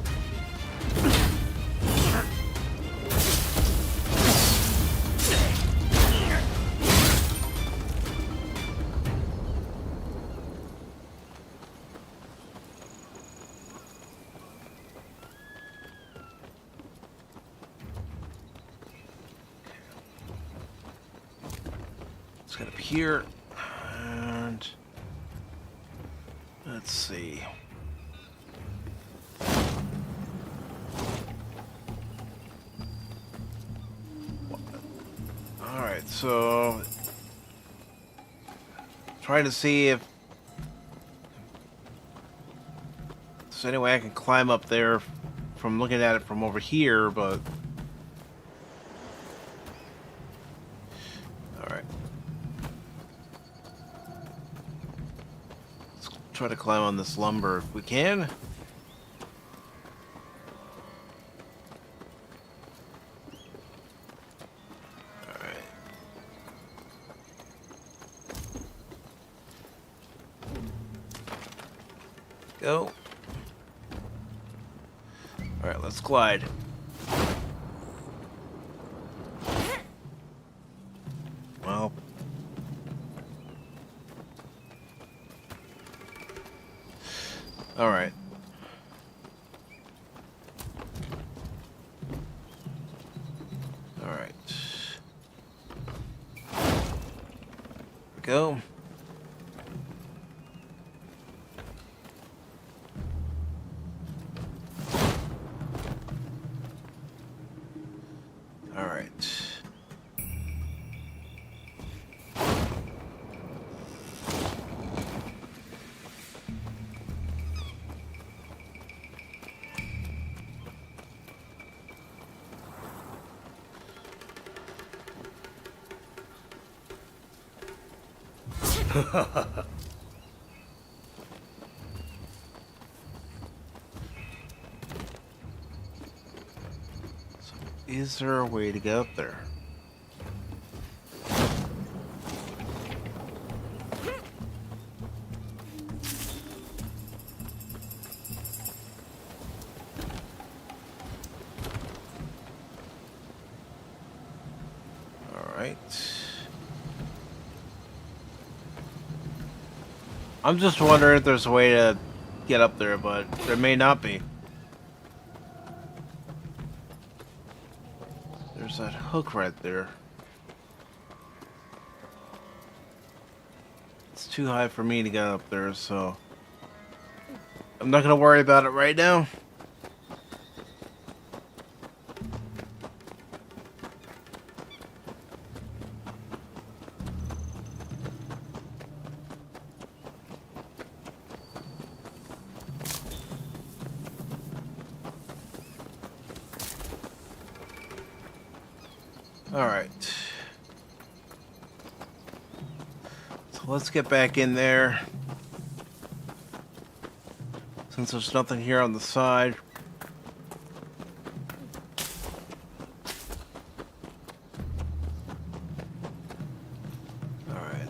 Let's get up here, and let's see. Alright, so trying to see if there's any way I can climb up there from looking at it from over here, but alright. Let's try to climb on this lumber if we can. Go. Alright, let's glide. Well. Alright. Alright. Go. So, is there a way to get up there? All right. I'm just wondering if there's a way to get up there, but there may not be. There's that hook right there. It's too high for me to get up there, so I'm not gonna worry about it right now. Alright. So let's get back in there. Since there's nothing here on the side. Alright.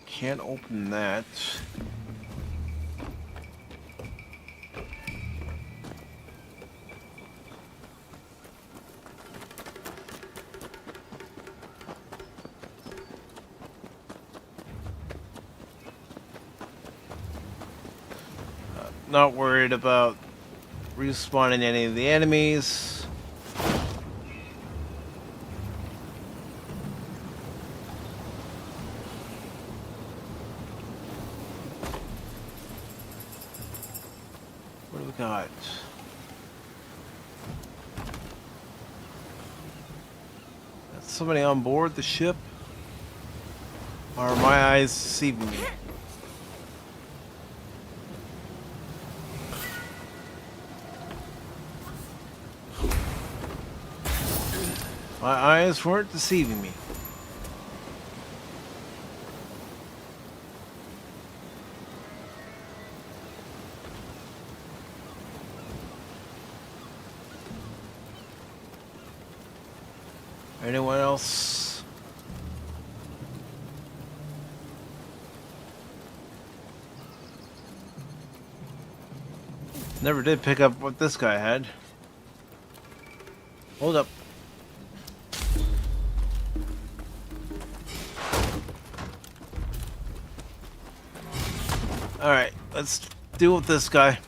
Can't open that. Not worried about respawning any of the enemies. got? Got somebody on board the ship? Or are my eyes deceiving me? My eyes weren't deceiving me. Anyone else? Never did pick up what this guy had. Hold up. Alright, let's deal with this guy.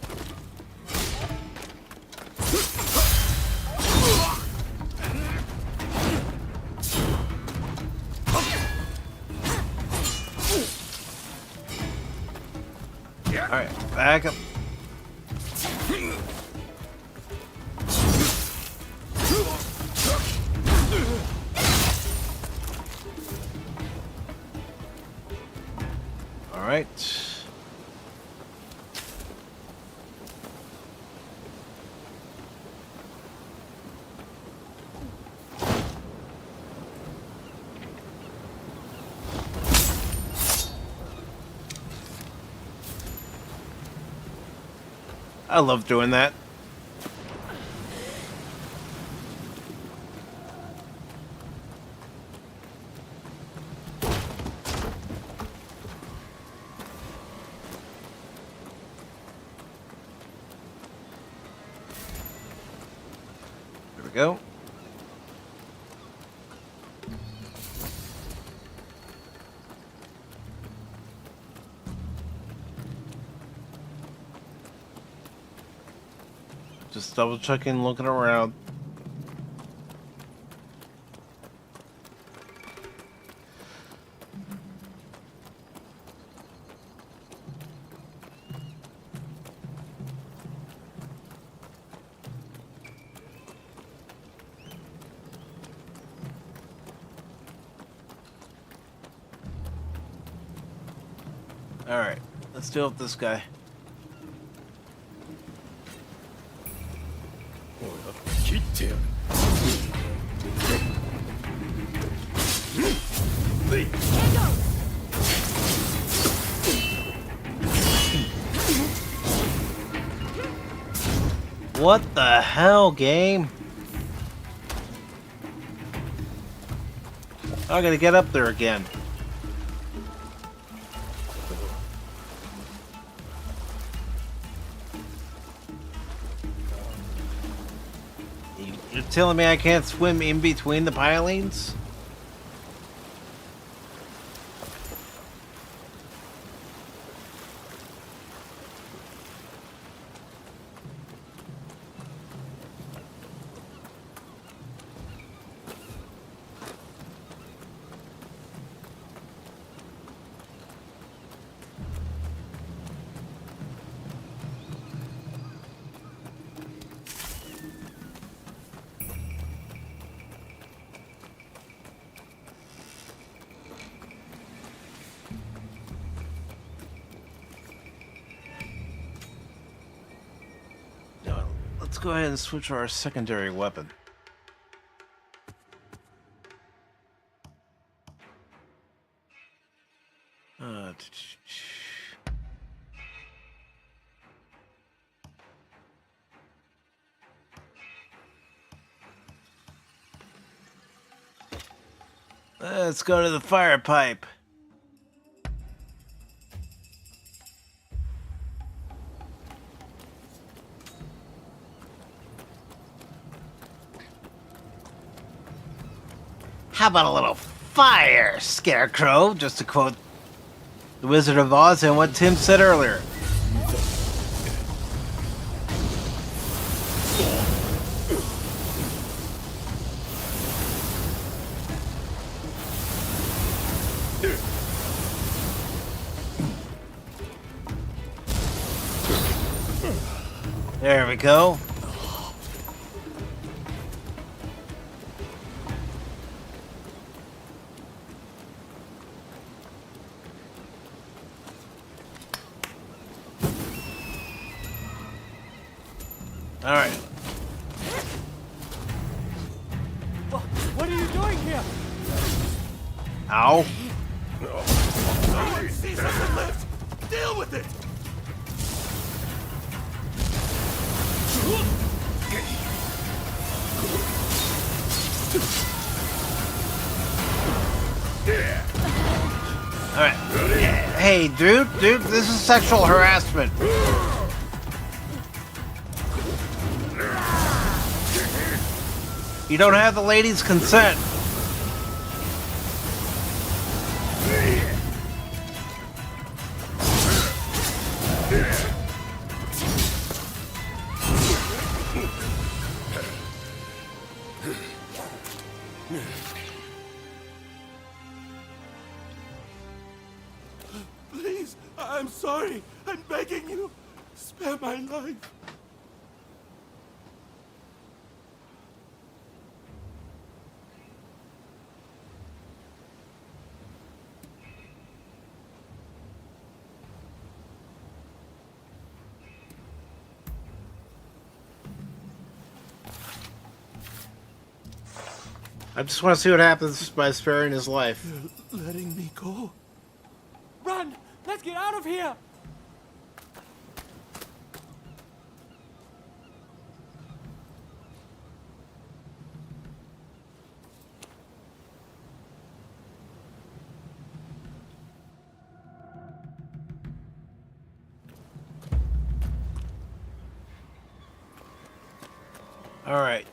Alright, back up. Alright. I love doing that. There we go. Just double checking, looking around. Alright, let's deal with this guy. What the hell, game? I gotta get up there again. You're telling me I can't swim in between the pilings? Let's go ahead and switch to our secondary weapon. Let's go to the fire pipe. How about a little fire, Scarecrow? Just to quote The Wizard of Oz and what Tim said earlier. There we go. All right. What are you doing here? Ow. Someone sees us and lives! Deal with it! All right. Hey, dude, this is sexual harassment. You don't have the lady's consent. Please, I'm sorry. I'm begging you. Spare my life. I just want to see what happens by sparing his life. You're letting me go? Run! Let's get out of here! All right.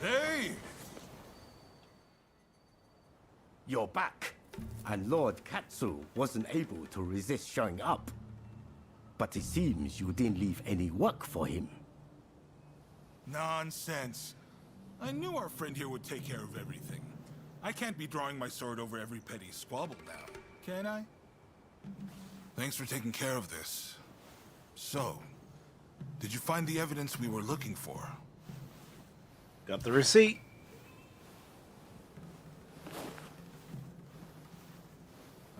Hey! You're back. And Lord Katsu wasn't able to resist showing up. But it seems you didn't leave any work for him. Nonsense. I knew our friend here would take care of everything. I can't be drawing my sword over every petty squabble now, can I? Thanks for taking care of this. So, did you find the evidence we were looking for? Got the receipt.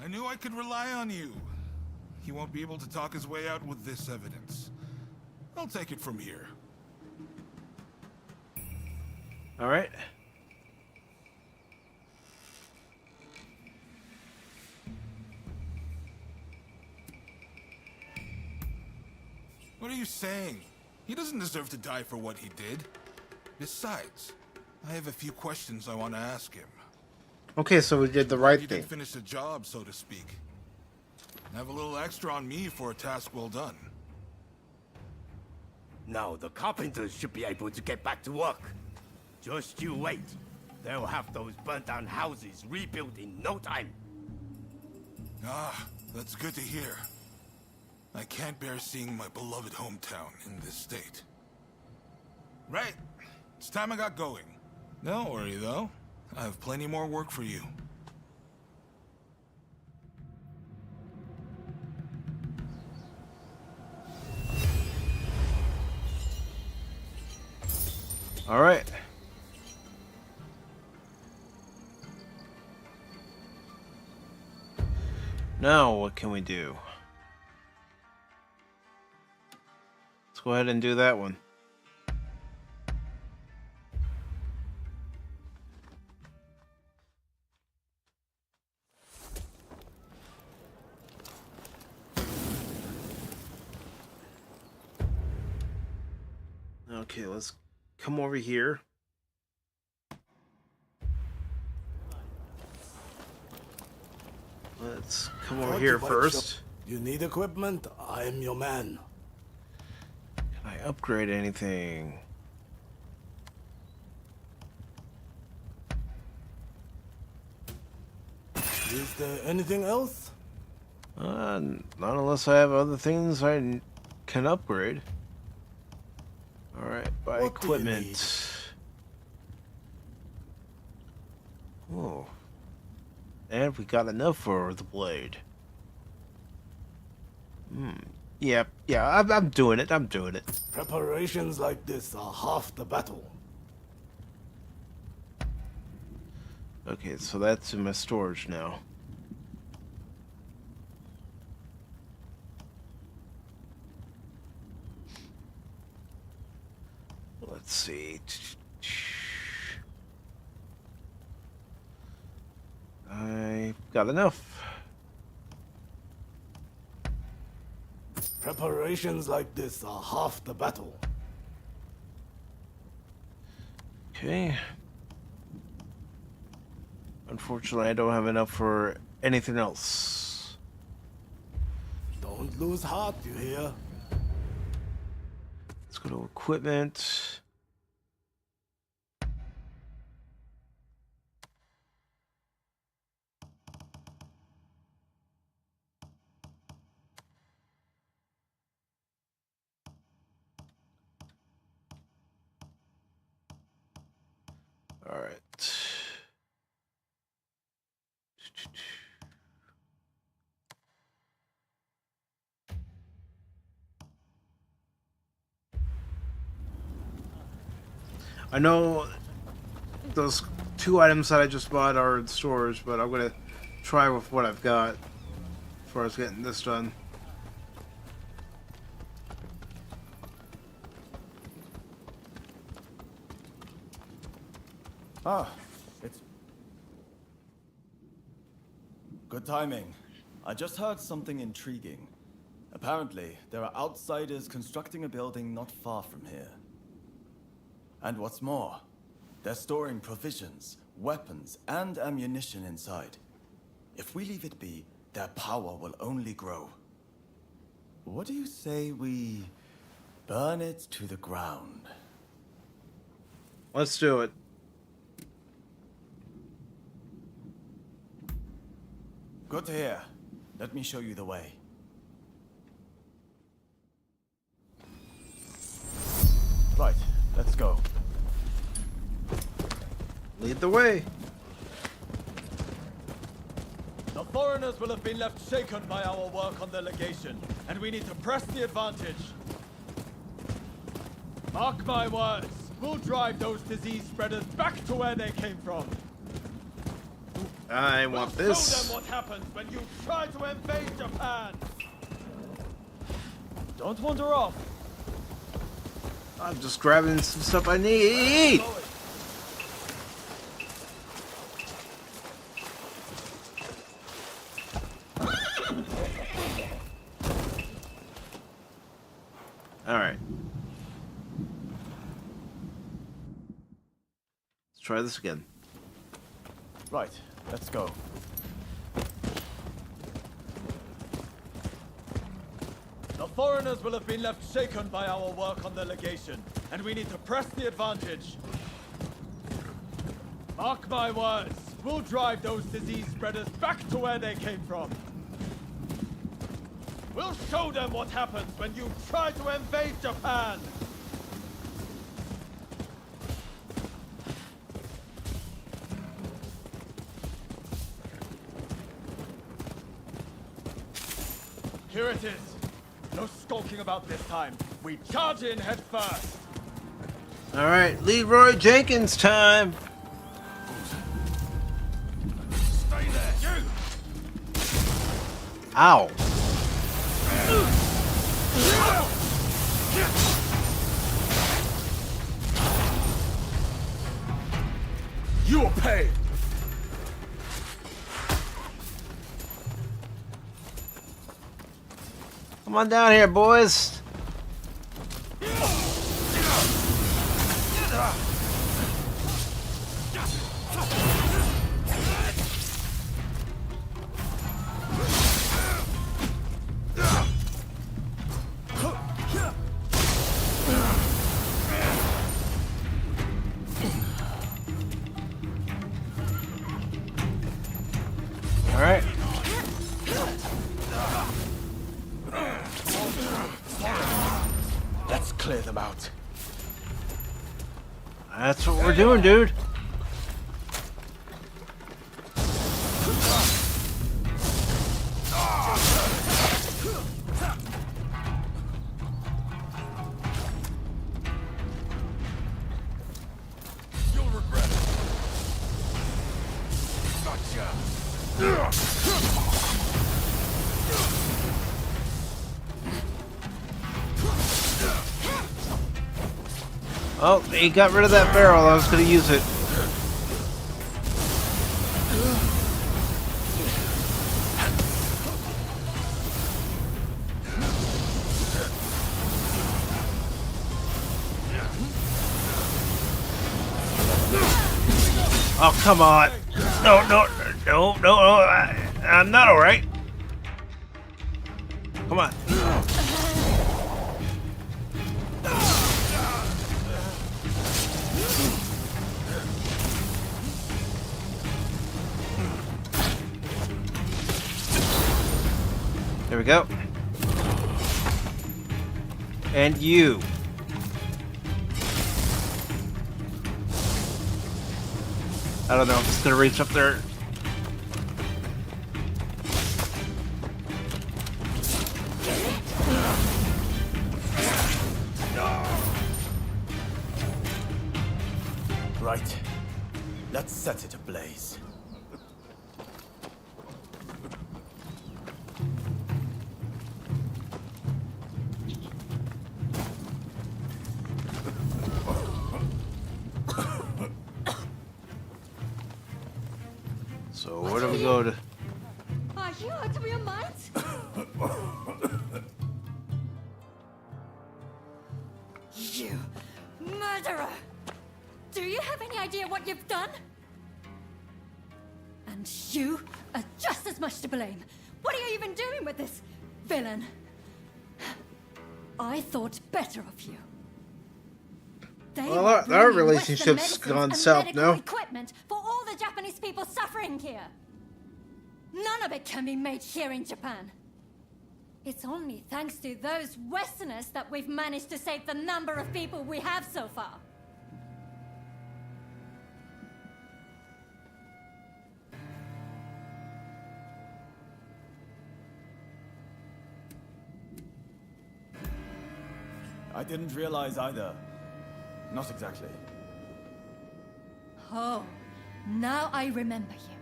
I knew I could rely on you. He won't be able to talk his way out with this evidence. I'll take it from here. All right. What are you saying? He doesn't deserve to die for what he did. Besides, I have a few questions I want to ask him. Okay, so we did the right He thing. did finish the job, so to speak. Have a little extra on me for a task well done. Now the carpenters should be able to get back to work. Just you wait. They'll have those burnt down houses rebuilt in no time. Ah, that's good to hear. I can't bear seeing my beloved hometown in this state. Right. It's time I got going. Don't worry, though. I have plenty more work for you. All right. Now, what can we do? Let's go ahead and do that one. Okay, let's come over here. Let's come over here first. You need equipment? I'm your man. Can I upgrade anything? Is there anything else? Not unless I have other things I can upgrade. Alright, buy What do you equipment. Oh. And we got enough for the blade. Yeah, I'm doing it. I'm doing it. Preparations like this are half the battle. Okay, so that's in my storage now. Let's see. I got enough. Preparations like this are half the battle. Okay. Unfortunately, I don't have enough for anything else. Don't lose heart, you hear? Let's go to equipment. All right. I know those 2 items that I just bought are in storage, but I'm gonna try with what I've got as far as getting this done. Ah, it's good timing. I just heard something intriguing. Apparently, there are outsiders constructing a building not far from here. And what's more, they're storing provisions, weapons, and ammunition inside. If we leave it be, their power will only grow. What do you say we burn it to the ground? Let's do it. Good to hear. Let me show you the way. Right, let's go. Lead the way. The foreigners will have been left shaken by our work on the legation, and we need to press the advantage. Mark my words, we'll drive those disease spreaders back to where they came from. I want this. Show them what happens when you try to invade Japan. Don't wander off. I'm just grabbing some stuff I need. All right. Let's try this again. Right, let's go. The foreigners will have been left shaken by our work on the legation, and we need to press the advantage. Mark my words, we'll drive those disease spreaders back to where they came from. We'll show them what happens when you try to invade Japan! Here it is. No skulking about this time. We charge in head first. All right, Leroy Jenkins time. Stay there, you! Ow. You'll pay! Come on down here, boys. All right. Let's clear them out. That's what we're doing, dude. Oh, he got rid of that barrel. I was going to use it. Oh, come on. No. I'm not alright. Come on. There we go. And you. I don't know if it's gonna reach up there. Right. Let's set it ablaze. So where do we go to? Are you out of your minds? You murderer! Do you have any idea what you've done? And you are just as much to blame. What are you even doing with this villain? I thought better of you. Well, our relationship's gone south now. Equipment for all the Japanese people suffering here. None of it can be made here in Japan. It's only thanks to those Westerners that we've managed to save the number of people we have so far. I didn't realize either. Not exactly. Oh, now I remember you.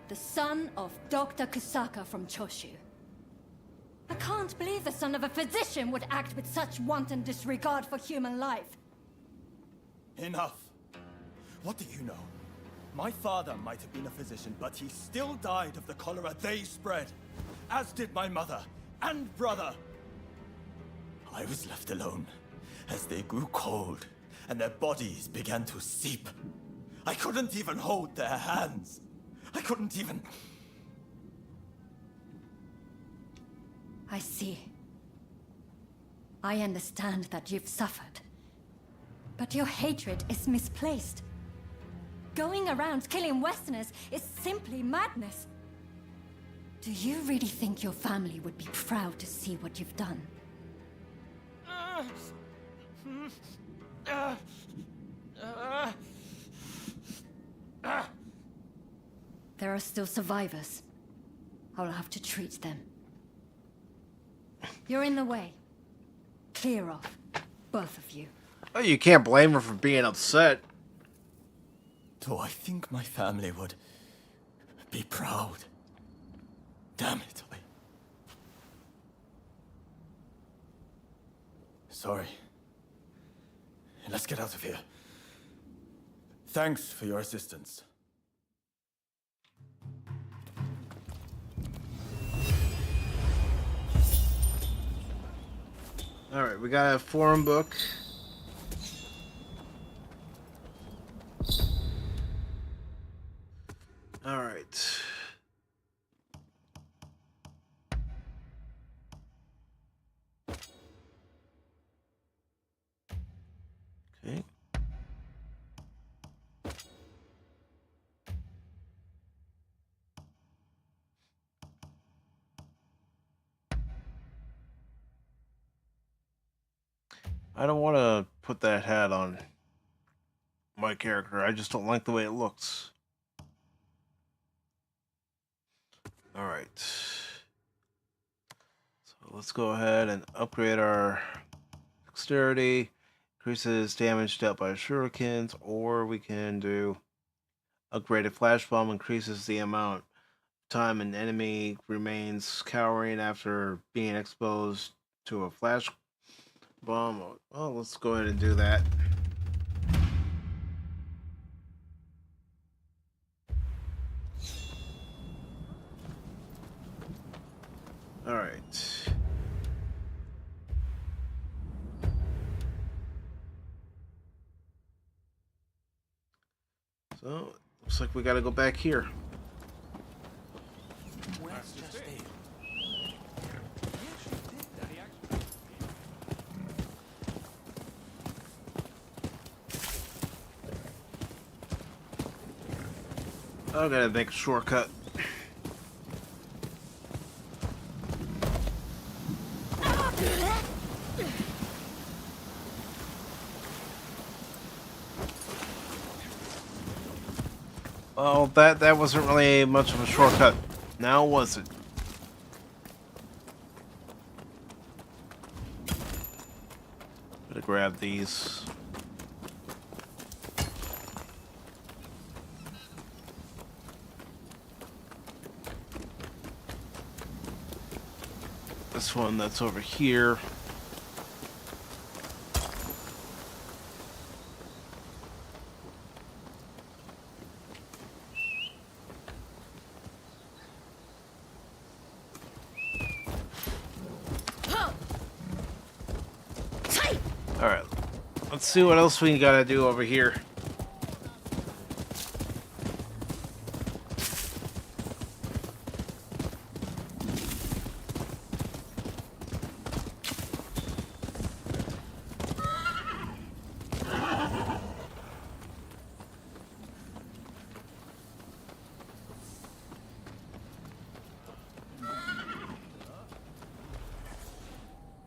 The son of Dr. Kusaka from Choshu. I can't believe the son of a physician would act with such wanton disregard for human life. Enough. What do you know? My father might have been a physician, but he still died of the cholera they spread. As did my mother and brother. I was left alone as they grew cold and their bodies began to seep. I couldn't even hold their hands. I couldn't even... I see. I understand that you've suffered. But your hatred is misplaced. Going around killing Westerners is simply madness. Do you really think your family would be proud to see what you've done? There are still survivors. I'll have to treat them. You're in the way. Clear off, both of you. Oh, you can't blame her for being upset. Do I think my family would be proud? Damn it, Sorry. Let's get out of here. Thanks for your assistance. Alright, we got a forum book. Alright. Okay. I don't want to put that hat on my character. I just don't like the way it looks. Alright. So let's go ahead and upgrade our dexterity. Increases damage dealt by shurikens, or we can do upgraded flash bomb, increases the amount of time an enemy remains cowering after being exposed to a flash bomb. Well, let's go ahead and do that. All right. So, looks like we gotta go back here. I gotta make a shortcut. Well, that wasn't really much of a shortcut. Now was it? Gotta grab these. This one that's over here. Alright, let's see what else we gotta do over here.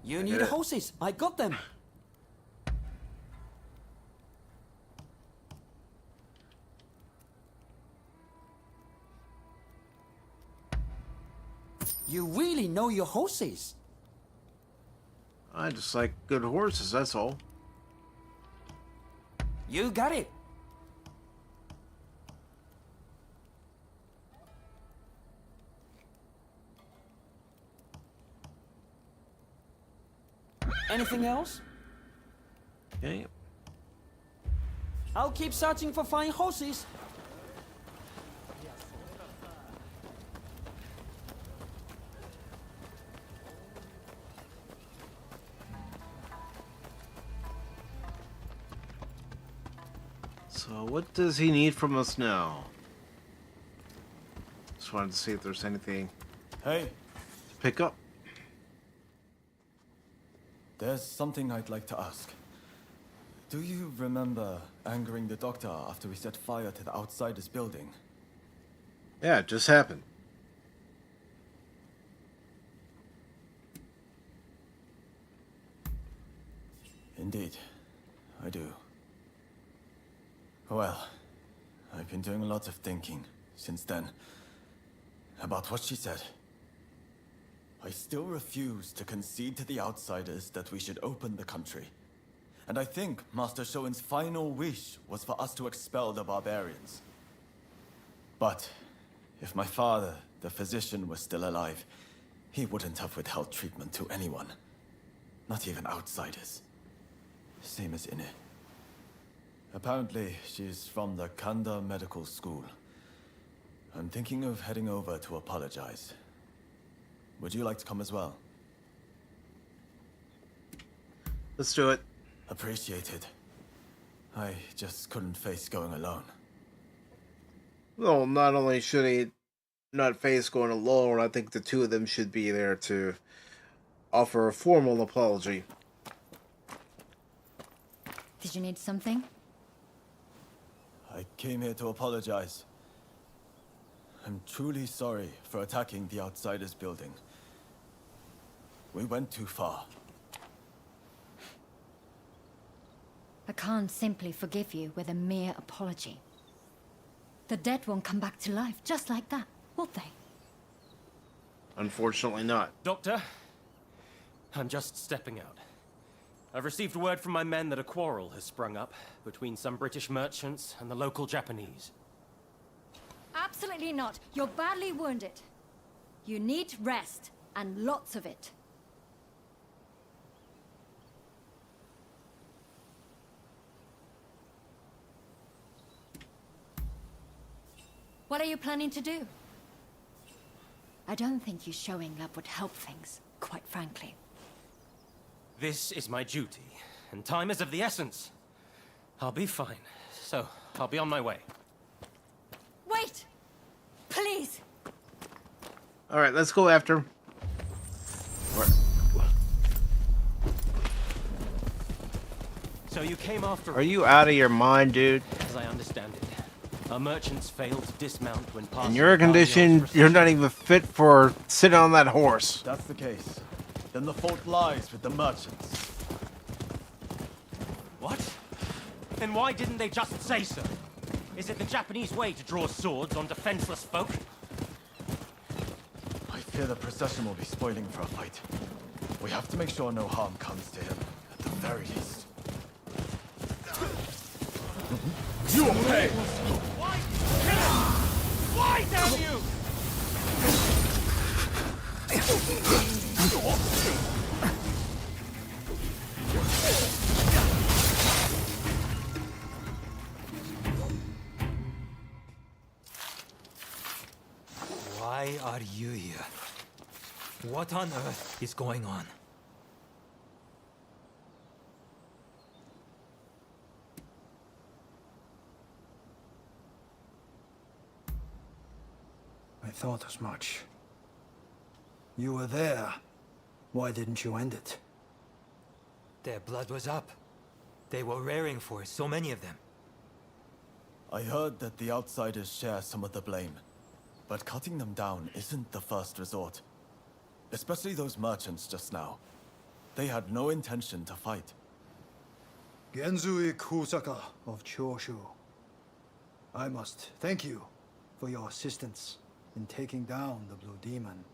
You need horses. I got them. You really know your horses. I just like good horses, that's all. You got it. Anything else? Okay. I'll keep searching for fine horses. So what does he need from us now? Just wanted to see if there's anything Hey, to pick up. there's something I'd like to ask. Do you remember angering the doctor after we set fire to the Outsiders building? Yeah, it just happened. Indeed, I do. Well, I've been doing a lot of thinking since then about what she said. I still refuse to concede to the Outsiders that we should open the country. And I think Master Shoin's final wish was for us to expel the barbarians. But if my father, the physician, was still alive, he wouldn't have withheld treatment to anyone. Not even outsiders. Same as Inne. Apparently, she's from the Kanda Medical School. I'm thinking of heading over to apologize. Would you like to come as well? Let's do it. Appreciated. I just couldn't face going alone. Well, not only should he not face going alone, I think the two of them should be there to offer a formal apology. Did you need something? I came here to apologize. I'm truly sorry for attacking the Outsiders building. We went too far. I can't simply forgive you with a mere apology. The dead won't come back to life just like that, will they? Unfortunately not. Doctor, I'm just stepping out. I've received word from my men that a quarrel has sprung up between some British merchants and the local Japanese. Absolutely not. You're badly wounded. You need rest, and lots of it. What are you planning to do? I don't think you showing up would help things, quite frankly. This is my duty, and time is of the essence. I'll be fine, so I'll be on my way. Wait! Please! Alright, let's go after him. So you came after... Are you out of your mind, dude? As I understand it, our merchants failed to dismount when passing... In your condition, you're not even fit for sitting on that horse. If that's the case, then the fault lies with the merchants. What? Then why didn't they just say so? Is it the Japanese way to draw swords on defenseless folk? I fear the procession will be spoiling for a fight. We have to make sure no harm comes to him, at the very least. You will pay! Why damn you? Why are you here? What on earth is going on? I thought as much. You were there. Why didn't you end it? Their blood was up. They were raring for it, so many of them. I heard that the outsiders share some of the blame. But cutting them down isn't the first resort. Especially those merchants just now. They had no intention to fight. Genzui Kusaka of Choshu. I must thank you for your assistance in taking down the Blue Demon.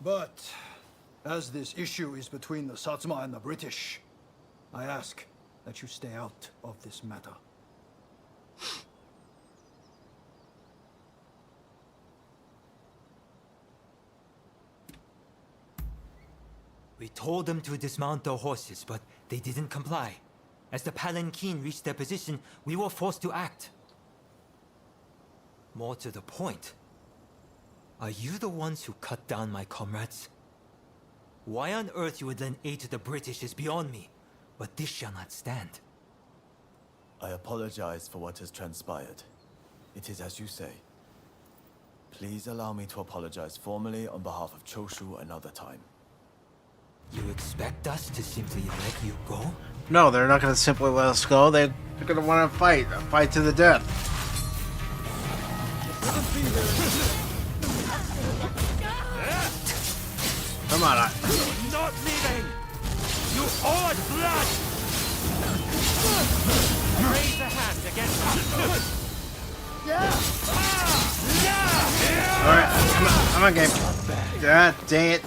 But, as this issue is between the Satsuma and the British, I ask that you stay out of this matter. We told them to dismount their horses, but they didn't comply. As the palanquin reached their position, we were forced to act. More to the point, are you the ones who cut down my comrades? Why on earth you would lend aid to the British is beyond me, but this shall not stand. I apologize for what has transpired. It is as you say. Please allow me to apologize formally on behalf of Choshu another time. You expect us to simply let you go? No, they're not going to simply let us go. They're going to want to fight. A fight to the death. Come on. Not leaving! You owe us blood! Raise a hand against us! Alright, come on, game. God dang it.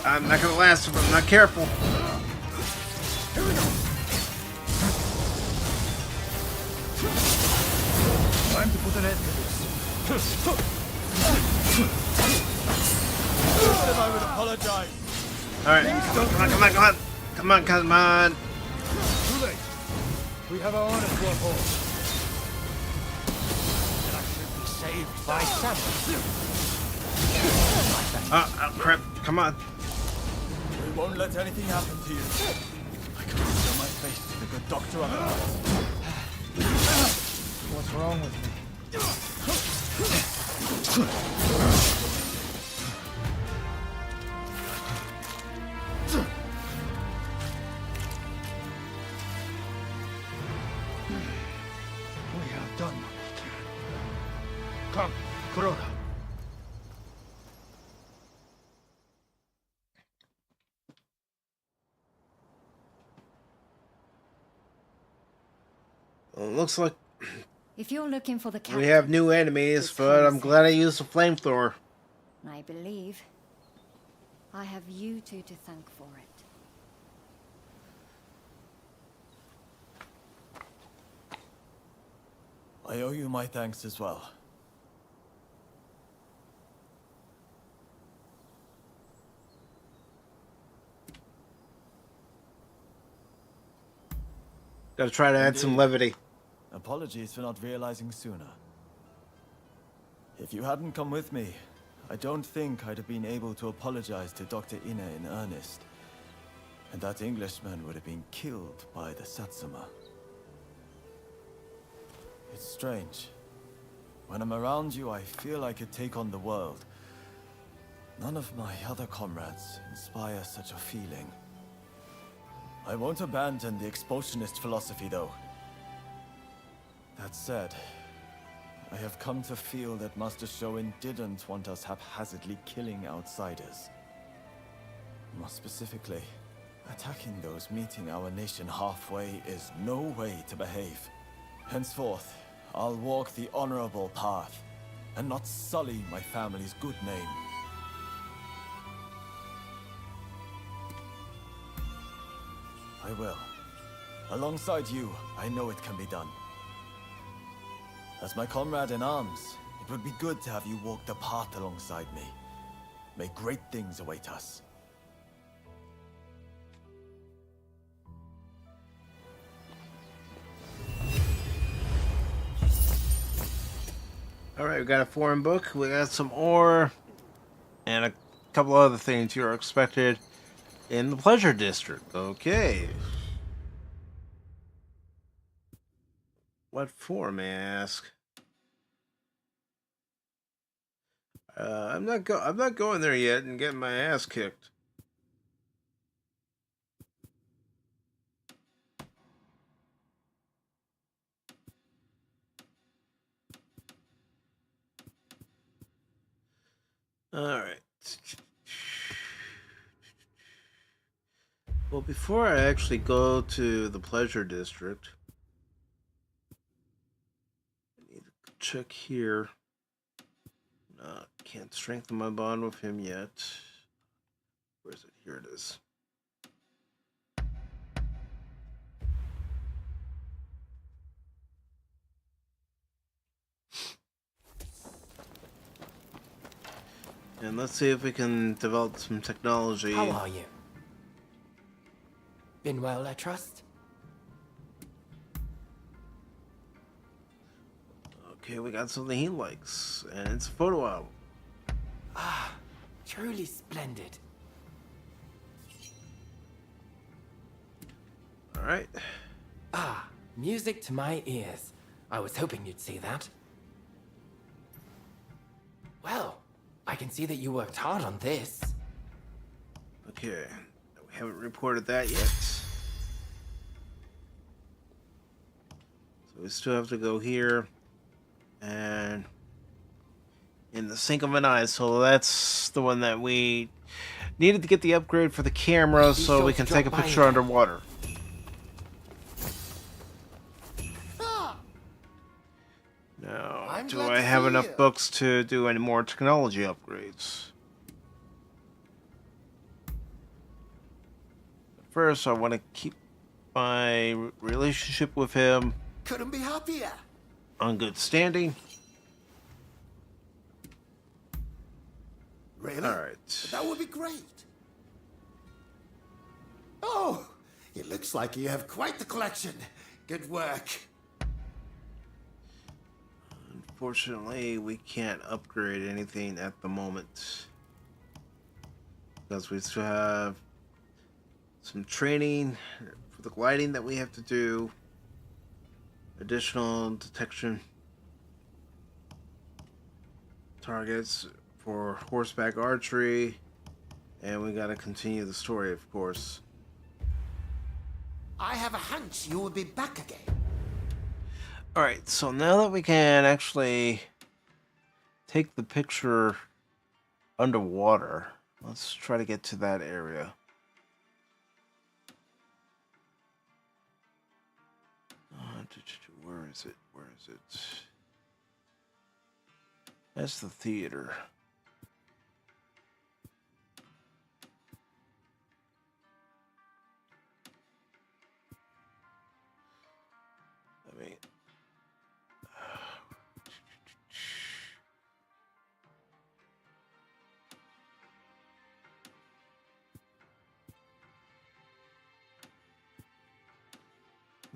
I'm not going to last if I'm not careful. Time to put an end to this. I would apologize. Alright, come on. Too late. We have our honor to uphold. And I should be saved by someone. Oh, crap. Come on. We won't let anything happen to you. I can show my face to the good doctor otherwise. What's wrong with me? We have done what we can. Come, Kuroda. Looks like If you're looking for the we have new enemies, but I'm glad I used the flamethrower. I believe I have you two to thank for it. I owe you my thanks as well. Gotta try to add some levity. Apologies for not realizing sooner. If you hadn't come with me, I don't think I'd have been able to apologize to Dr. Ina in earnest. And that Englishman would have been killed by the Satsuma. It's strange. When I'm around you, I feel I could take on the world. None of my other comrades inspire such a feeling. I won't abandon the expulsionist philosophy, though. That said, I have come to feel that Master Shoin didn't want us haphazardly killing outsiders. More specifically, attacking those meeting our nation halfway is no way to behave. Henceforth, I'll walk the honorable path, and not sully my family's good name. I will. Alongside you, I know it can be done. As my comrade in arms, it would be good to have you walk the path alongside me. May great things await us. Alright, we got a foreign book, we got some ore, and a couple other things you are expected in the Pleasure District. Okay. What for, may I ask? I'm not going there yet and getting my ass kicked. Alright. Well, before I actually go to the Pleasure District, I need to check here. Can't strengthen my bond with him yet. Where is it? Here it is. And let's see if we can develop some technology. How are you? Been well, I trust? Okay, we got something he likes, and it's a photo album. Ah, truly splendid. Alright. Ah, music to my ears. I was hoping you'd see that. Well, I can see that you worked hard on this. Okay, we haven't reported that yet. So we still have to go here and in the Sink of an Eye. So that's the one that we needed to get the upgrade for the camera so we can take a picture underwater. Now, do I have enough books to do any more technology upgrades? First, I want to keep my relationship with him Couldn't be happier. on good standing. Really? Alright. That would be great. Oh, it looks like you have quite the collection. Good work. Unfortunately, we can't upgrade anything at the moment because we still have some training for the gliding that we have to do, additional detection targets for horseback archery, and we got to continue the story, of course. I have a hunch you will be back again. Alright, so now that we can actually take the picture underwater, let's try to get to that area. Where is it? Where is it? That's the theater. I mean,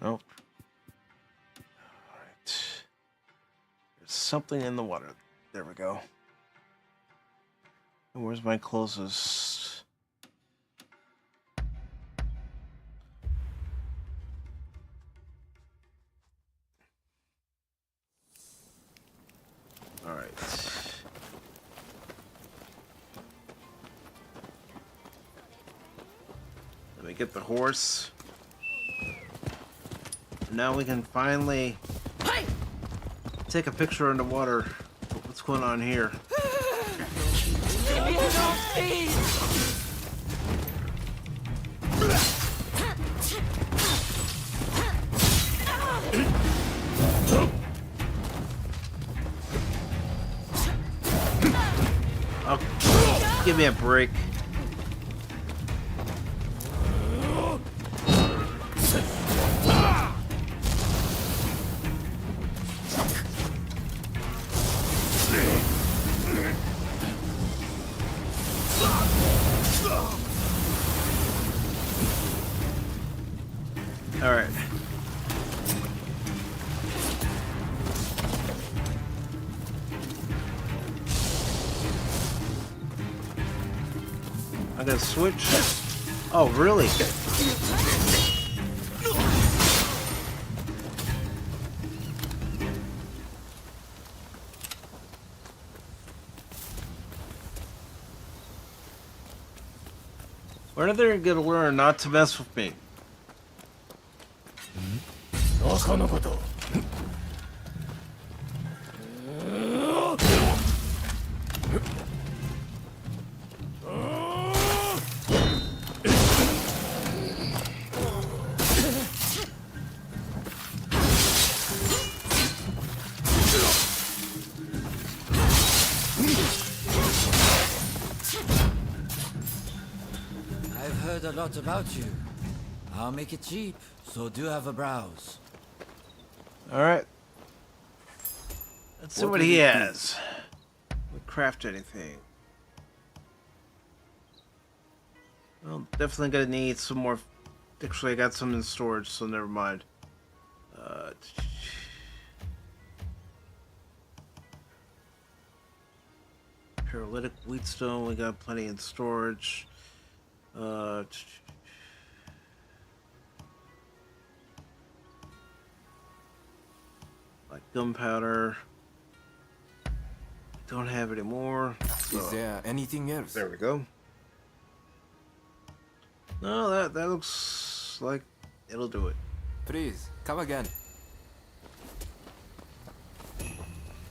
nope. Alright. There's something in the water. There we go. And where's my closest? All right. Let me get the horse. Now we can finally take a picture underwater. What's going on here? Oh, give me a break. All right. I'm gonna switch. Oh, really? When are they gonna learn not to mess with me? I've heard a lot about you. I'll make it cheap, so do have a browse. All right. Let's see what he has. We craft anything. Well, definitely gonna need some more. Actually, I got some in storage, so never mind. Paralytic wheatstone, we got plenty in storage. Like gunpowder. Don't have any more. Is there anything else? There we go. No, that looks like it'll do it. Please, come again.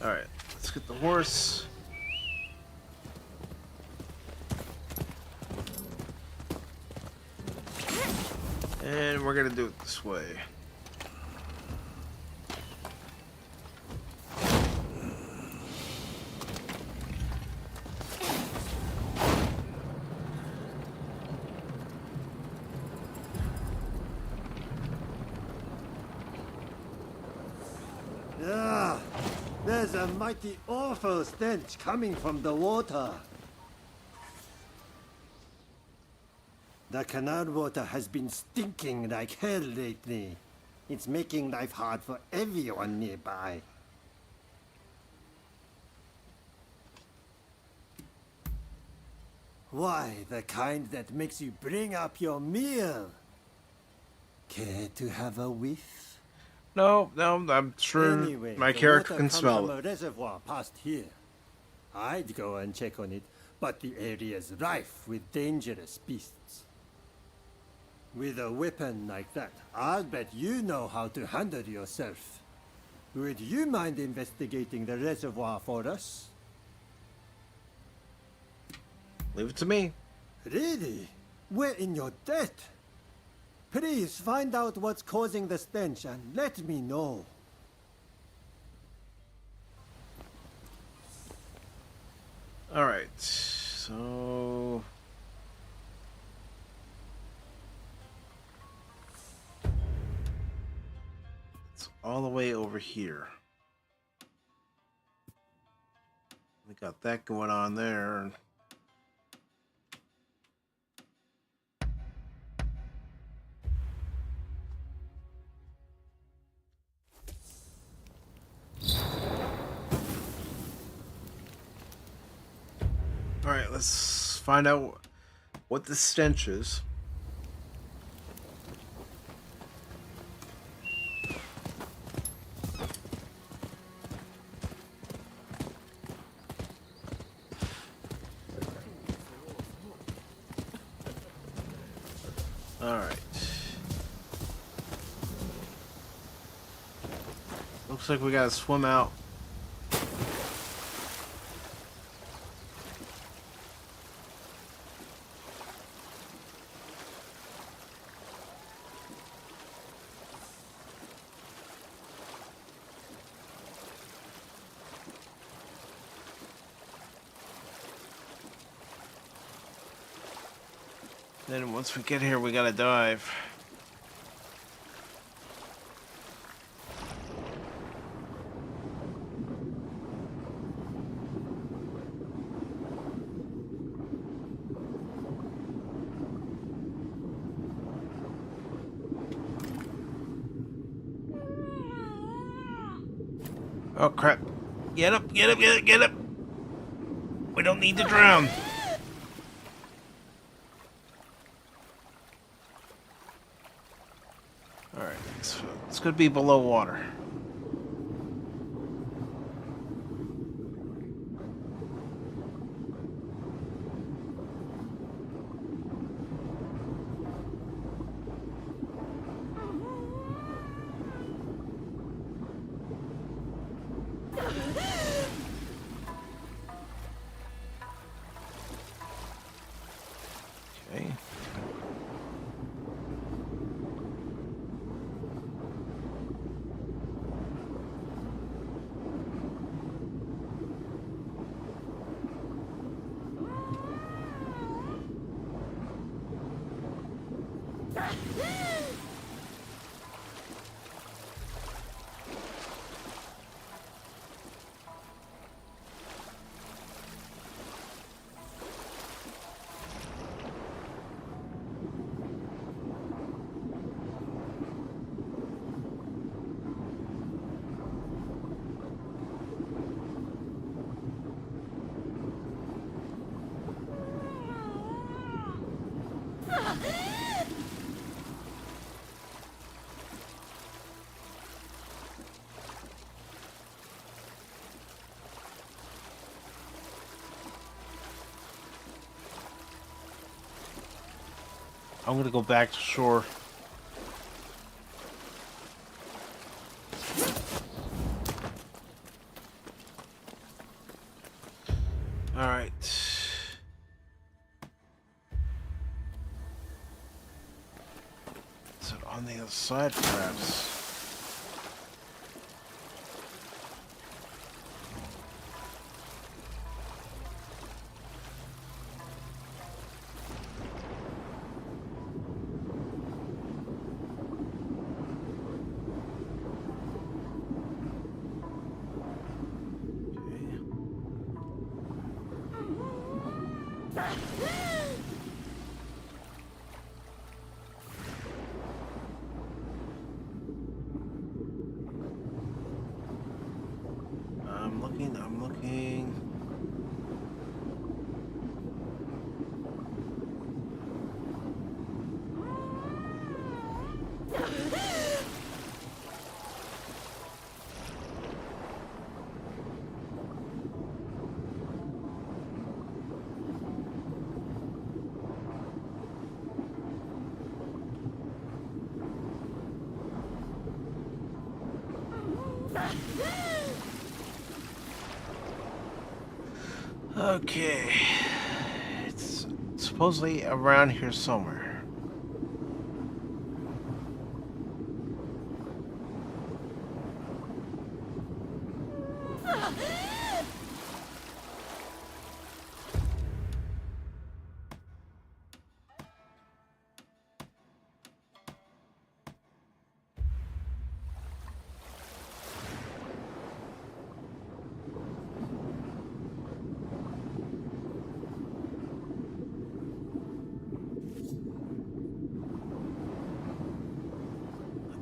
Alright, let's get the horse. And we're gonna do it this way. Ah, there's a mighty awful stench coming from the water. The canal water has been stinking like hell lately. It's making life hard for everyone nearby. Why, the kind that makes you bring up your meal. Care to have a whiff? No, I'm sure Anyway, my the character water can comes smell from it. a reservoir past here. I'd go and check on it, but the area's rife with dangerous beasts. With a weapon like that, I'll bet you know how to handle yourself. Would you mind investigating the reservoir for us? Leave it to me. Really? We're in your debt. Please find out what's causing the stench and let me know. Alright, so... it's all the way over here. We got that going on there. Alright, let's find out what the stench is. Alright. Looks like we gotta swim out. Then once we get here, we gotta dive. Oh crap. Get up, get up, get up, get up. We don't need to drown. Alright, so it's gonna be below water. Okay. I'm gonna go back to shore. All right. Is it on the other side, perhaps? I'm looking. Okay. It's supposedly around here somewhere.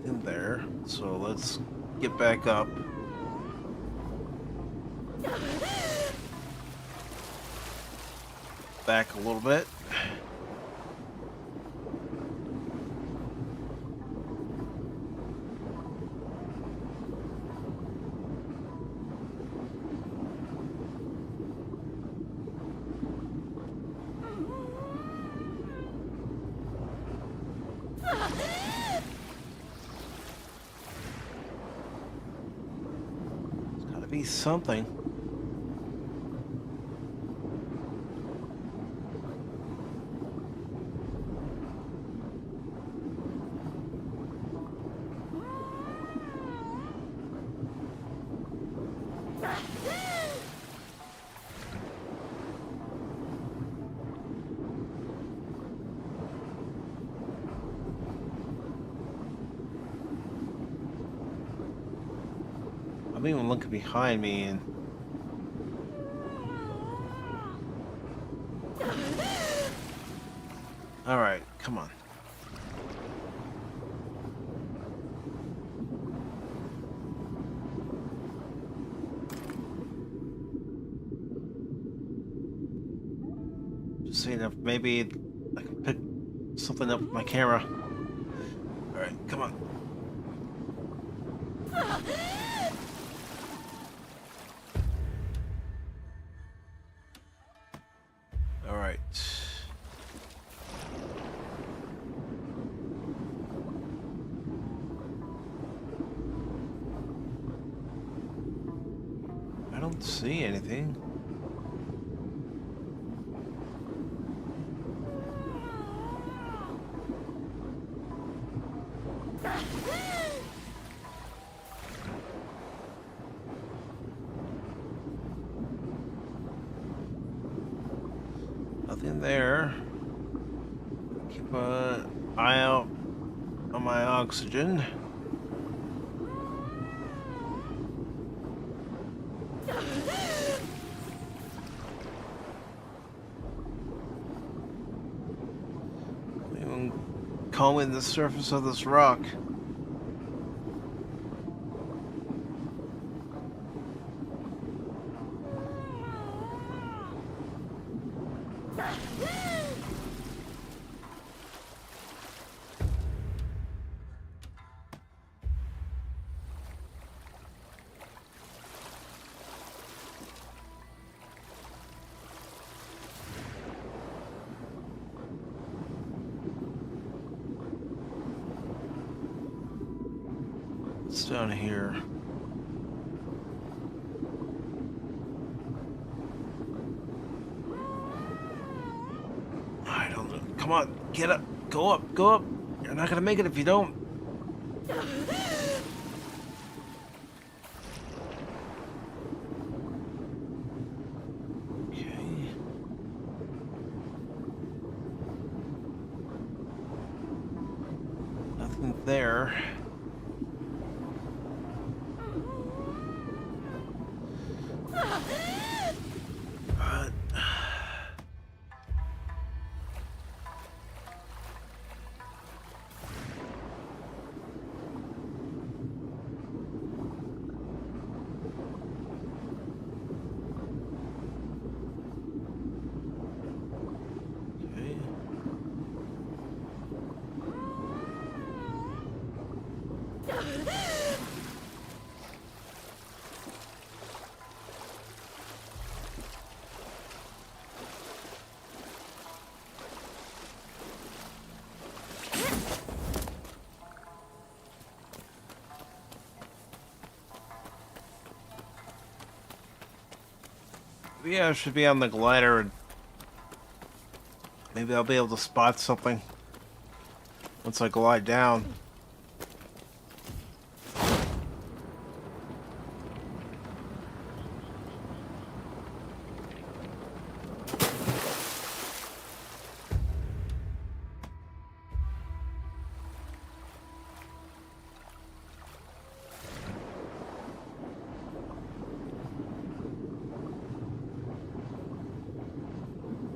In there, so let's get back up. back a little bit. There's gotta be something. I'm even looking behind me and all right, come on. Just seeing if maybe I can pick something up with my camera. All right, come on. All right. I don't see anything. Nothing there. Keep an eye out on my oxygen. Even combing the surface of this rock. What's down here? I don't know. Come on, get up. Go up, go up. You're not gonna make it if you don't. Okay. Nothing there. Yeah, I should be on the glider and maybe I'll be able to spot something once I glide down.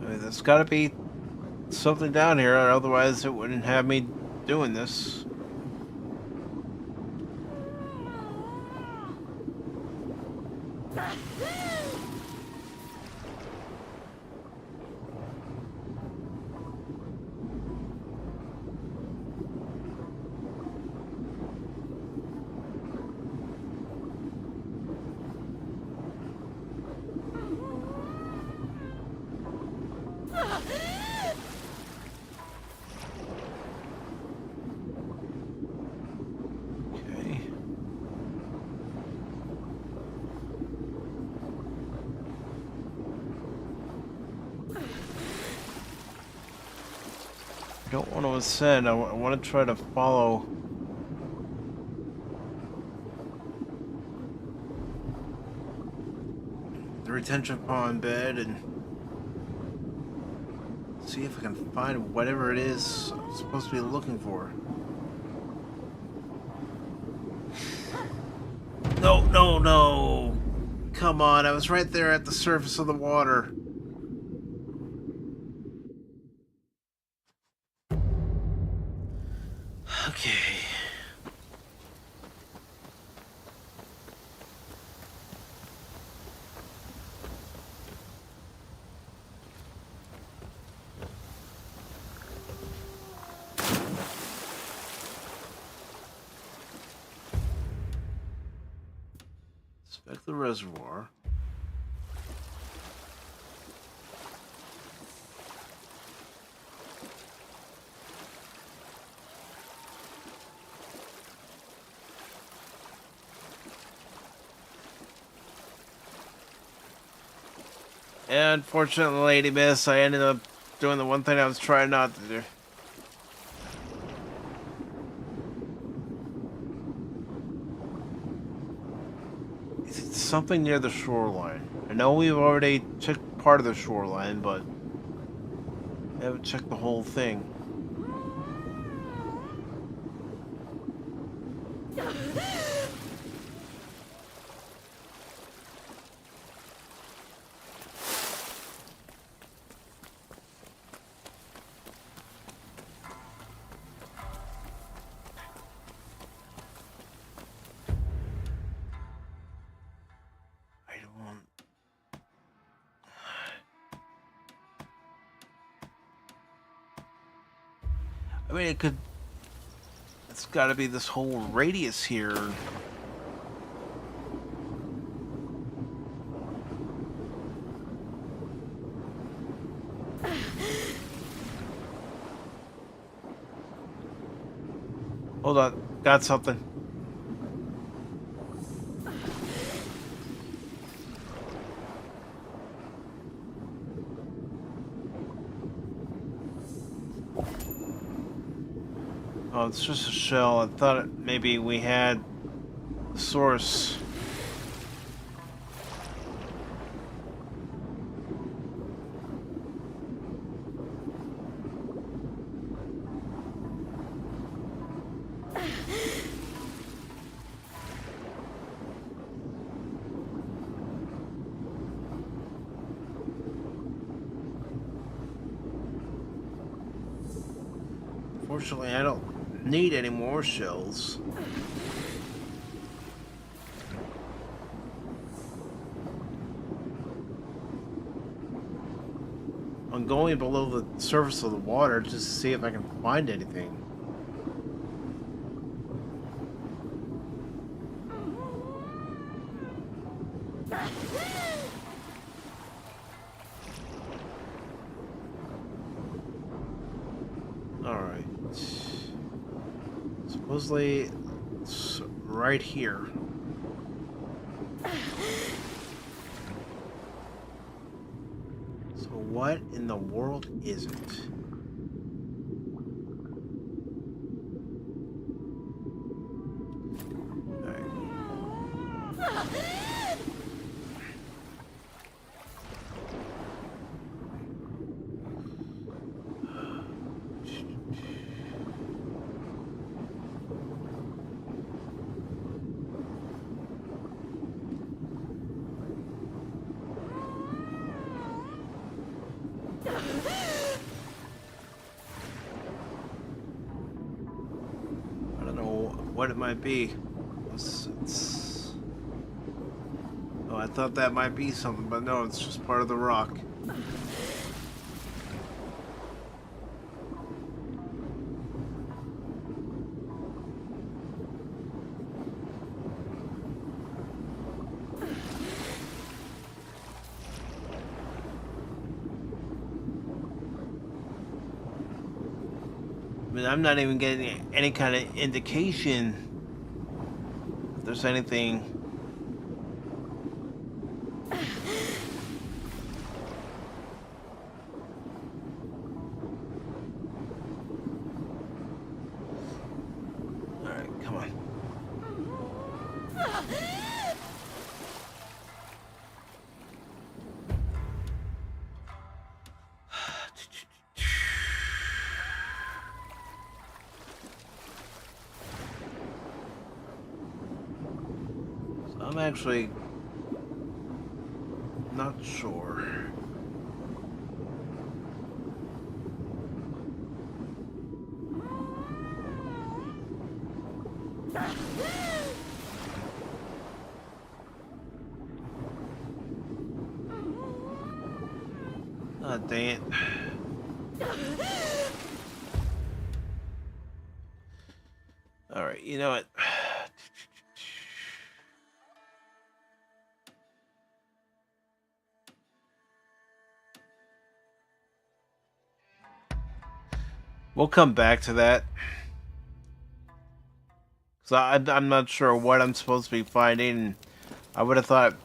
There's got to be something down here, otherwise it wouldn't have me doing this. don't want to ascend. I want to try to follow the retention pond bed and see if I can find whatever it is I'm supposed to be looking for. No, no, no! Come on, I was right there at the surface of the water. Okay. Inspect the reservoir. And unfortunately, Lady Miss, I ended up doing the one thing I was trying not to do. It's something near the shoreline. I know we've already checked part of the shoreline, but I haven't checked the whole thing. I mean, it could... It's gotta be this whole radius here. Hold on, got something. Oh, it's just a shell. I thought maybe we had the source. Fortunately, I don't need any more shells. I'm going below the surface of the water just to see if I can find anything. Alright. Supposedly, it's right here. So what in the world is it? What it might be. Oh, I thought that might be something, but no, it's just part of the rock. I mean, I'm not even getting any kind of indication if there's anything. I'm actually not sure. Oh, dang it. Alright, you know what? We'll come back to that. So I'm not sure what I'm supposed to be finding. I would have thought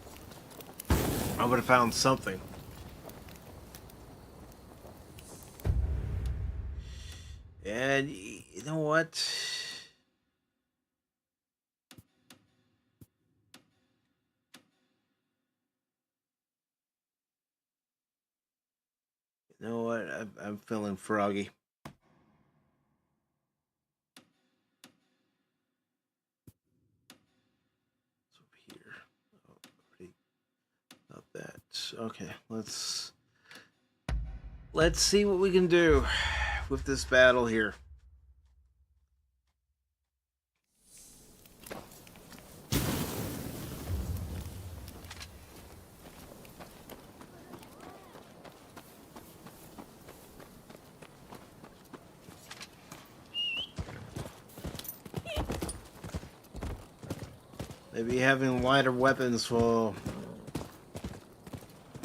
I would have found something. And you know what? You know what? I'm feeling froggy. Not that. Okay, let's see what we can do with this battle here. Maybe having lighter weapons will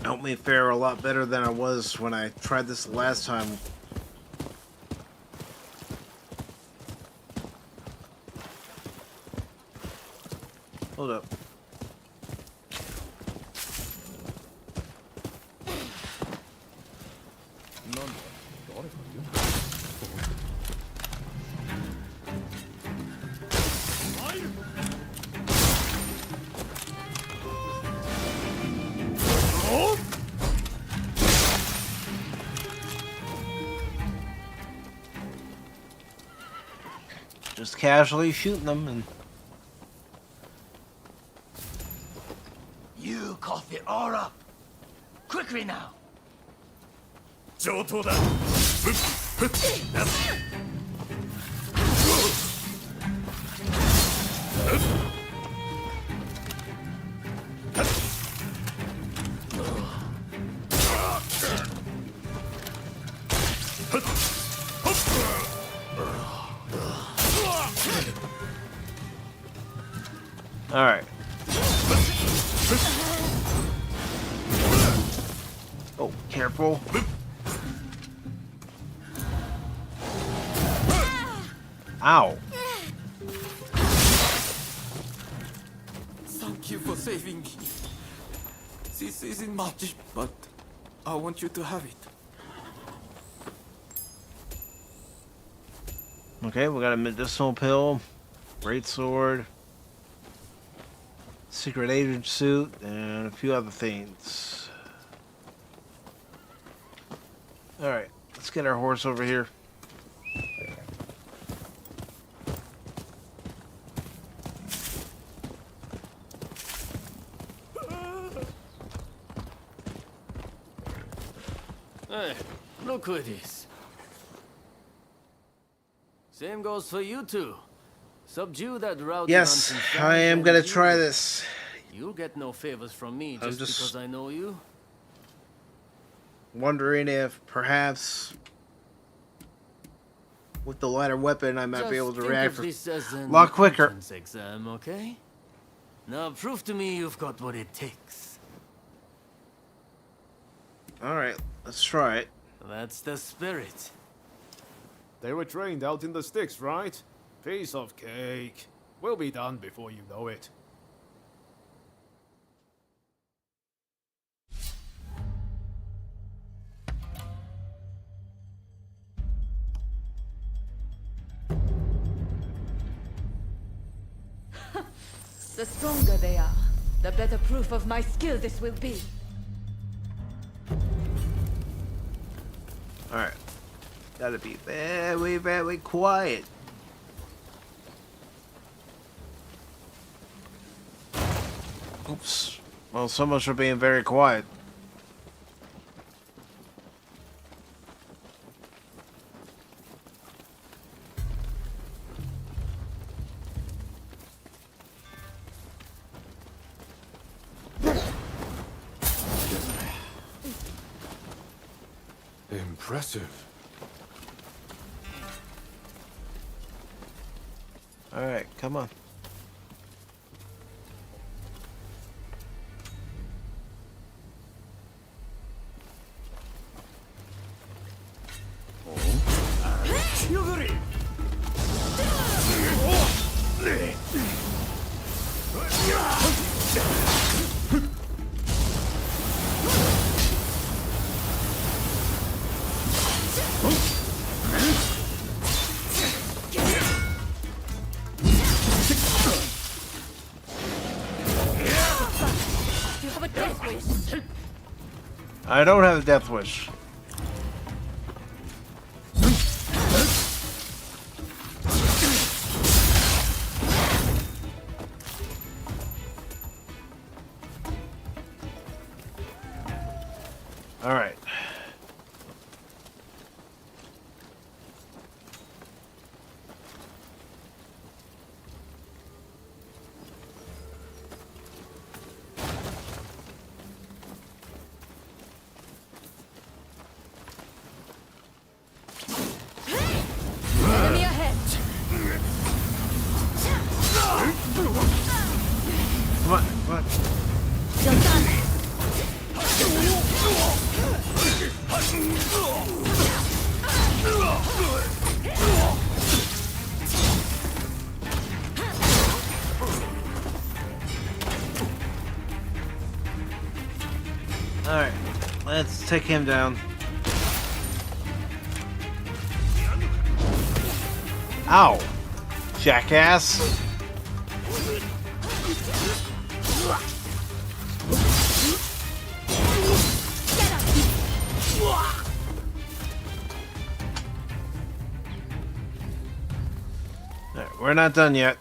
help me fare a lot better than I was when I tried this the last time. Hold up. Just casually shooting them and... You cough it all up. Quickly now. All right. Oh, careful. Ow. Thank you for saving me. This isn't much, but I want you to have it. Okay, we got a medicinal pill, great sword, secret agent suit, and a few other things. Alright, let's get our horse over here. Hey, look who it is. Same goes for you two. Subdue that rowdy Yes, nonsense I am and gonna you- try this. You'll get no favors from me I'm just just- because I know you. Wondering if perhaps with the lighter weapon I might Just be able to think react of this as a an lot quicker. entrance exam, okay? Now prove to me you've got what it takes. Alright, let's try it. That's the spirit. They were trained out in the sticks, right? Piece of cake. We'll be done before you know it. The stronger they are, the better proof of my skill this will be. Alright. Gotta be very, very quiet. Oops. Well, so much for being very quiet. Impressive. All right, come on. You have a death wish. I don't have a death wish. All right. Enemy ahead. Come on, come on. You're done. All right, let's take him down. Ow, jackass. All right, we're not done yet.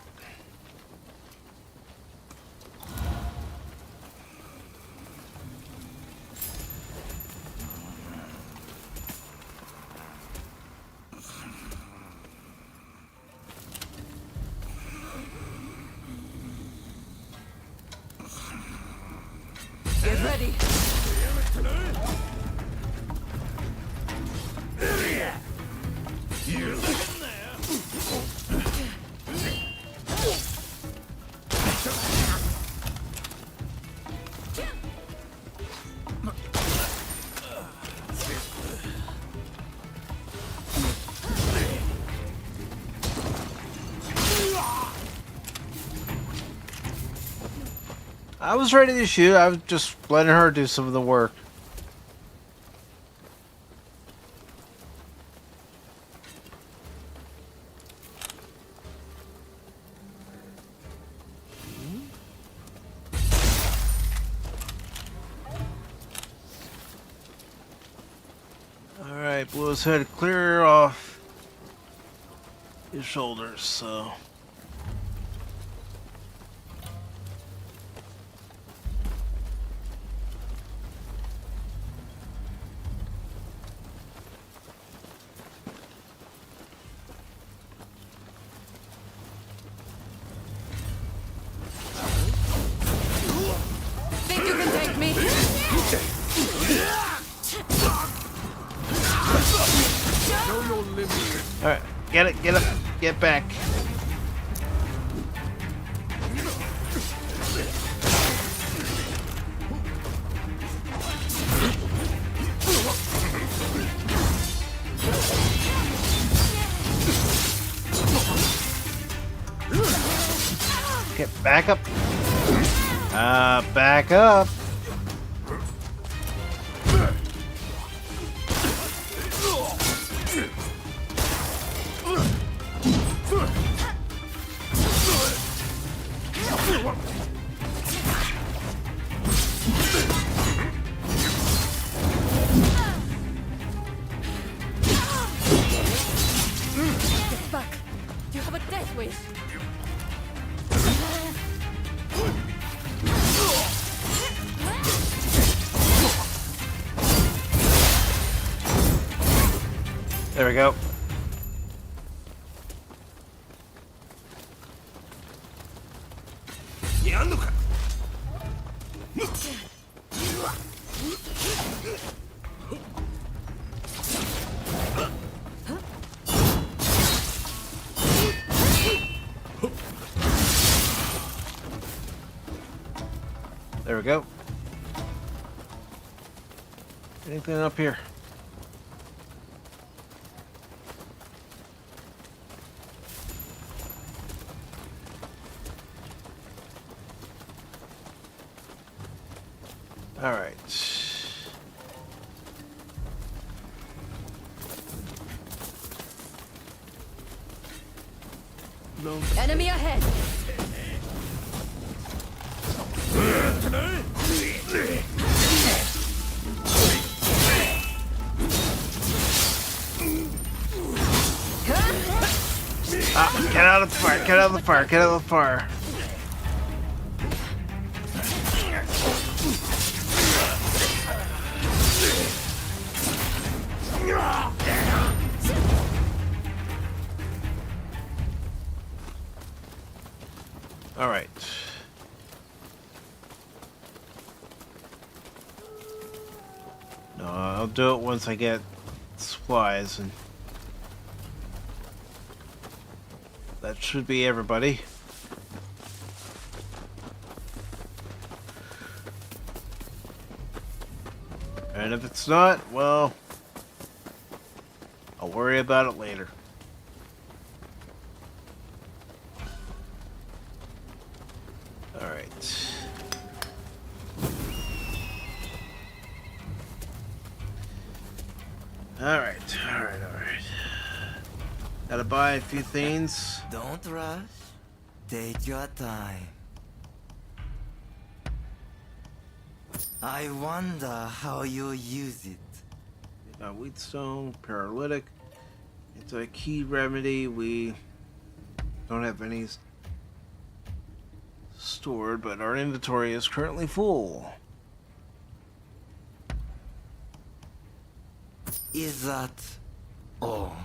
Get ready. I was ready to shoot. I was just letting her do some of the work. Alright, blew his head clear off his shoulders, so... Think you can take me? Alright, get up, get back. Get back up. Back up. Get back. You have a death wish. There we go. There we go. Anything up here? All right. No. Enemy ahead. Get out of the fire, get out of the fire, get out of the fire. All right. No, I'll do it once I get supplies, and that should be everybody. And if it's not, well, I'll worry about it later. Alright. Alright. Gotta buy a few things. Don't rush. Take your time. I wonder how you'll use it. Wheatstone, paralytic. It's a key remedy. We don't have any stored, but our inventory is currently full. Is that all?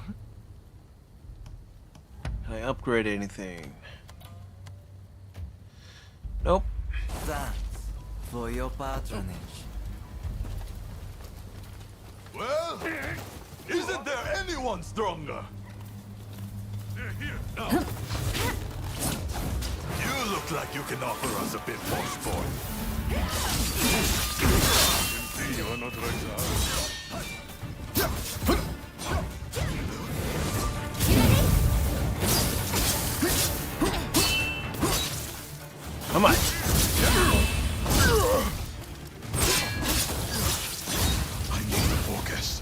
Can I upgrade anything? Nope. Thanks for your patronage. Well, isn't there anyone stronger? They're here now. You look like you can offer us a bit more sport. You are not Come on. I need to focus.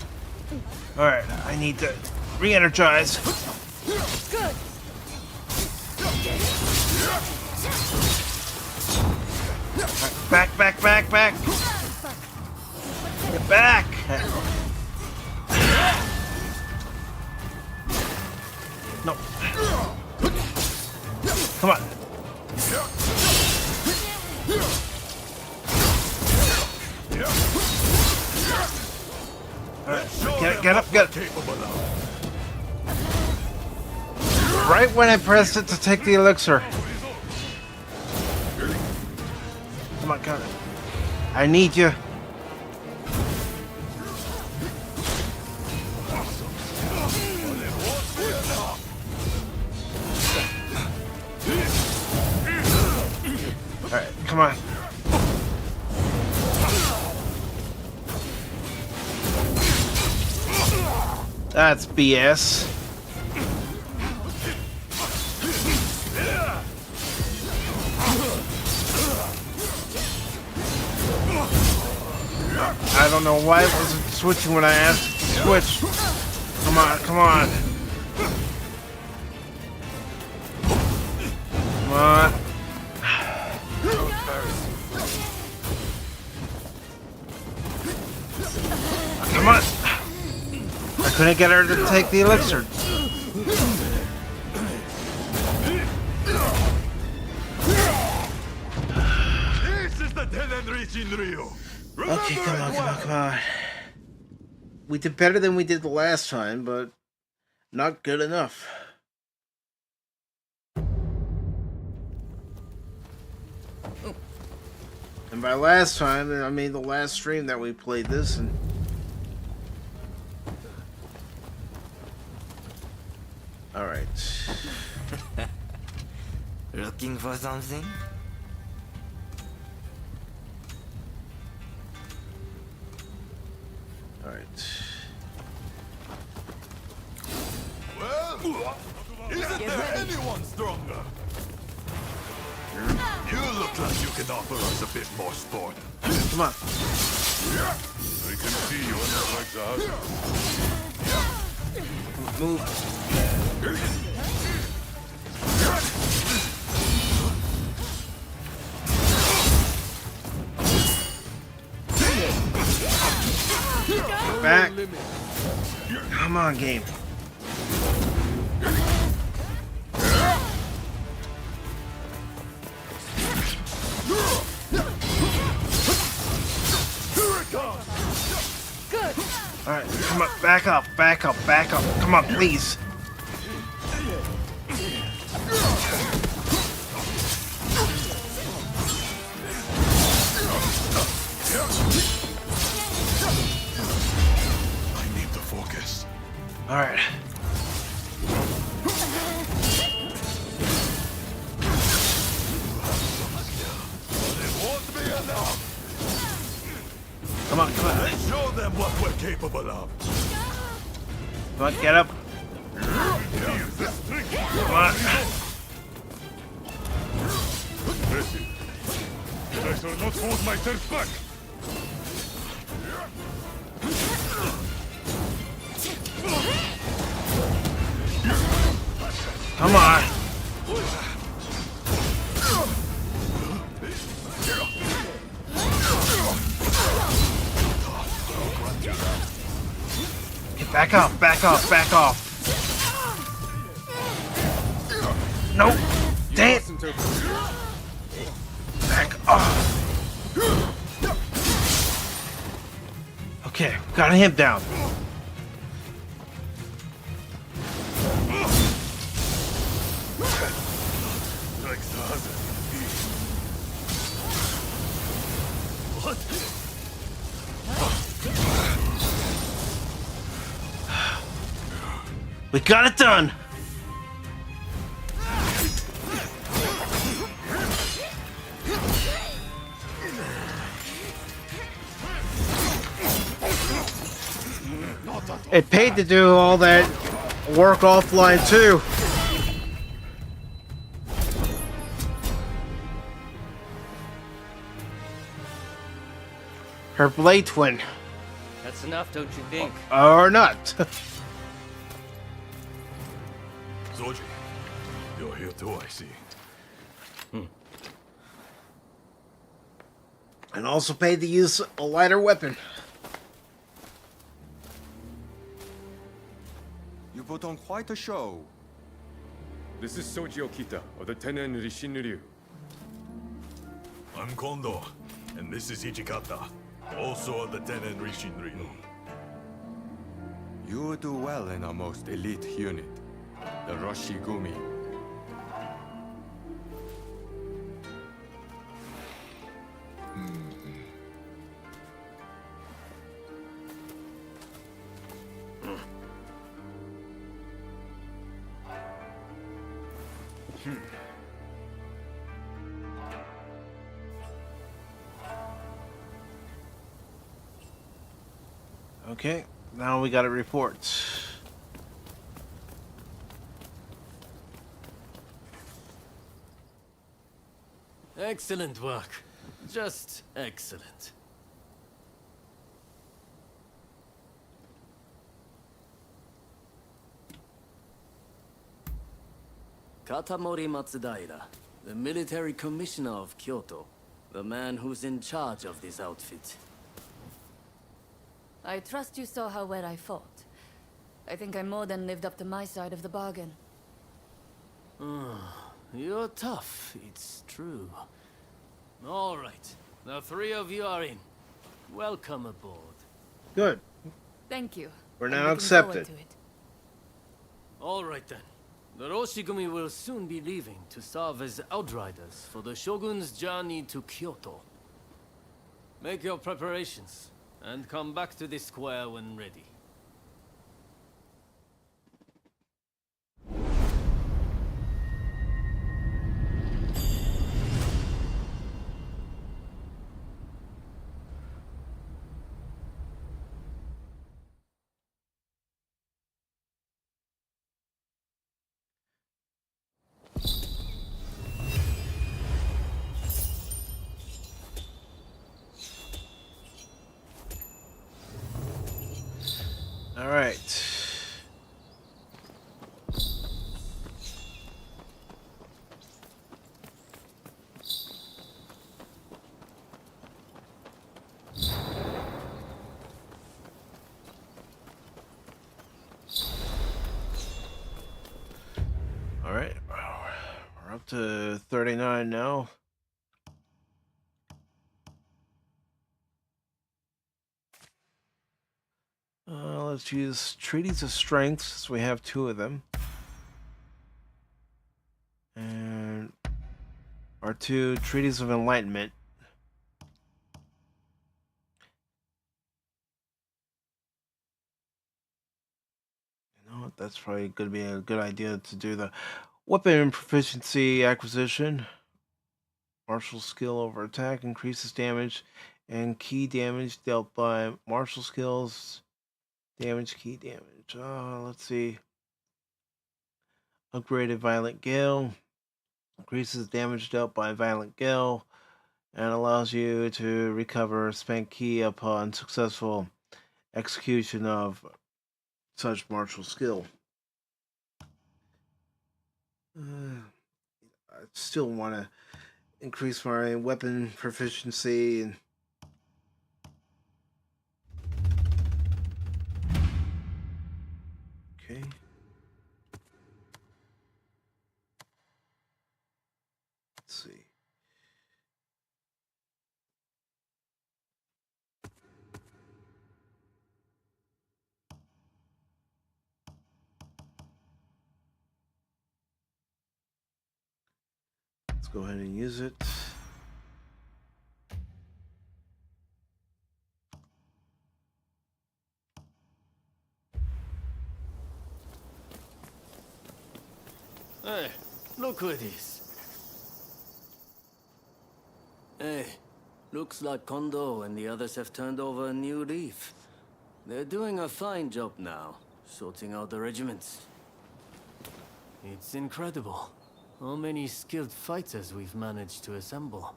Alright, I need to re-energize. Good. Back. Get back. No. Come on. Alright, get up. Right when I pressed it to take the elixir. Come on, come on. I need you. Alright, come on. That's BS. I don't know why it wasn't switching when I asked it to switch. Come on. Come on. Come on. I couldn't get her to take the elixir. This is the dead end reaching Rio. Okay, come on. We did better than we did the last time, but not good enough. And by last time, I mean the last stream that we played this, and all right. Looking for something? All right. Well, isn't there anyone stronger? You look like you can offer us a bit more sport. Come on. I can see you are not like that. Move. Back. Come on, game. Good. All right, come on, back up, back up, back up. Come on, please. I need to focus. All right. It won't be enough. Come on, come on. Let's show them what we're capable of. Come on, get up. Use this trick. Come on. Listen, I shall not hold myself back. Come on. Get back off, back off, back off. Nope. Damn. Back off. Okay, got him down. What? We got it done. It paid to do all that work offline too. Her blade twin. That's enough, don't you think? Or not. Zoji, you're here too, I see. And also paid to use a lighter weapon. You put on quite a show. This is Soji Okita of the Tenen Rishin Ryu. I'm Kondo, and this is Ichikata, also of the Tenen Rishin Ryu. You do well in our most elite unit, the Roshigumi. Okay, now we got a report. Excellent work. Just excellent. Katamori Matsudaira, the military commissioner of Kyoto, the man who's in charge of this outfit. I trust you saw how well I fought. I think I more than lived up to my side of the bargain. You're tough, it's true. All right, the three of you are in. Welcome aboard. Good. Thank you. We're I'm now looking forward accepted. to it. All right then. The Roshigumi will soon be leaving to serve as outriders for the Shogun's journey to Kyoto. Make your preparations, and come back to the square when ready. All right. All right. We're up to 39 now. Let's use treaties of strength, since we have 2 of them. And our 2 treaties of enlightenment. You know what? That's probably going to be a good idea to do the weapon proficiency acquisition. Martial skill over attack increases damage and key damage dealt by martial skills. Damage, key damage. Let's see. Upgraded Violent Gale. Increases damage dealt by Violent Gale. And allows you to recover spent key upon successful execution of such martial skill. I still want to increase my weapon proficiency and okay. Let's see. Let's go ahead and use it. Hey, look who it is. Hey, looks like Kondo and the others have turned over a new leaf. They're doing a fine job now, sorting out the regiments. It's incredible how many skilled fighters we've managed to assemble.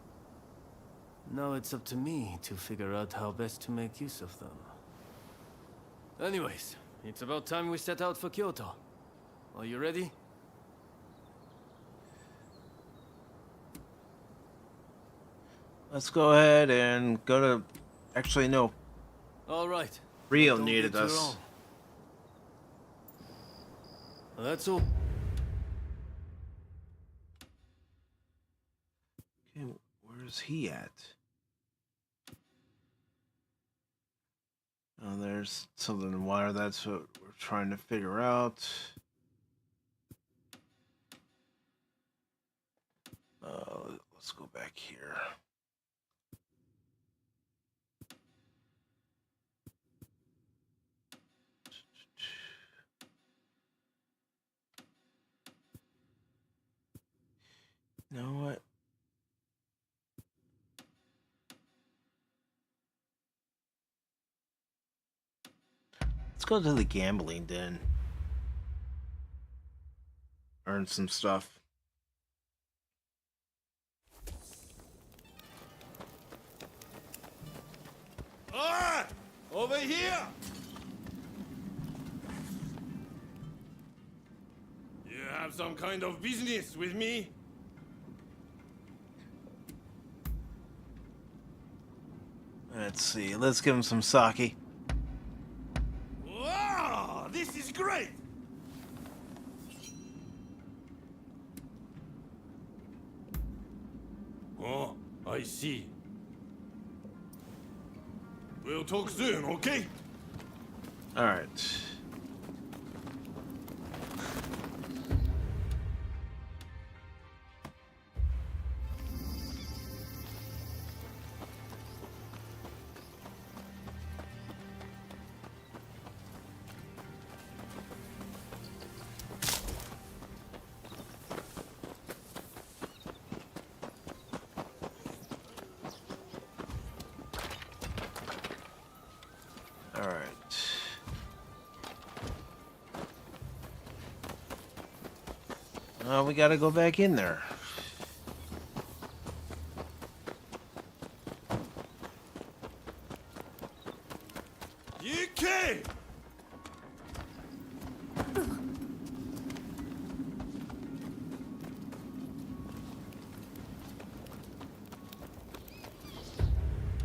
Now it's up to me to figure out how best to make use of them. Anyways, it's about time we set out for Kyoto. Are you ready? Let's go ahead and go to... Actually, no. All right. Rio Don't needed be too us. long. That's all. Okay, where's he at? Oh, there's something in the water. That's what we're trying to figure out. Let's go back here. You know what? Let's go to the gambling den. Earn some stuff. Ah! Over here! You have some kind of business with me? Let's see. Let's give him some sake. Wow! This is great! Oh, I see. We'll talk soon, okay? All right. We gotta go back in there. Yike!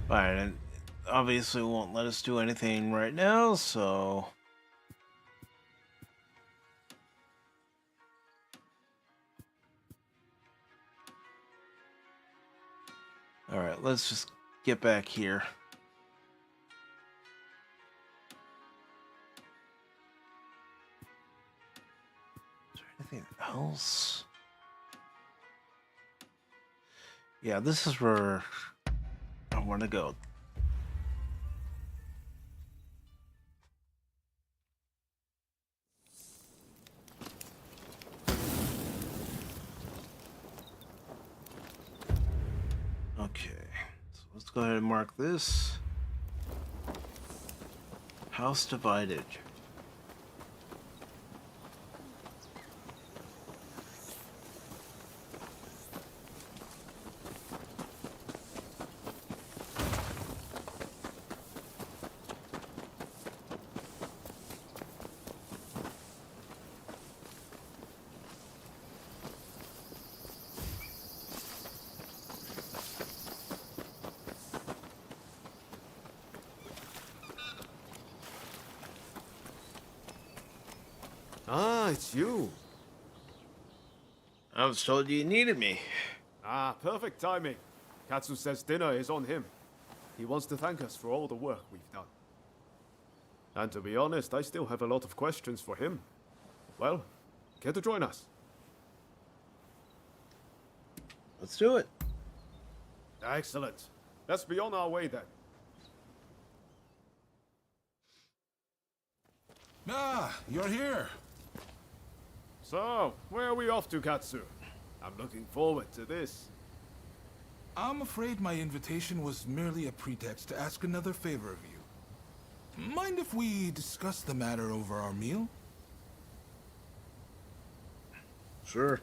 Alright, and obviously won't let us do anything right now, so... Alright, let's just get back here. Is there anything else? Yeah, this is where I want to go. Okay, so let's go ahead and mark this. House divided. Ah, it's you. I was told you needed me. Ah, perfect timing. Katsu says dinner is on him. He wants to thank us for all the work we've done. And to be honest, I still have a lot of questions for him. Well, care to join us? Let's do it. Excellent. Let's be on our way then. Ah, you're here. So, where are we off to, Katsu? I'm looking forward to this. I'm afraid my invitation was merely a pretext to ask another favor of you. Mind if we discuss the matter over our meal? Sure.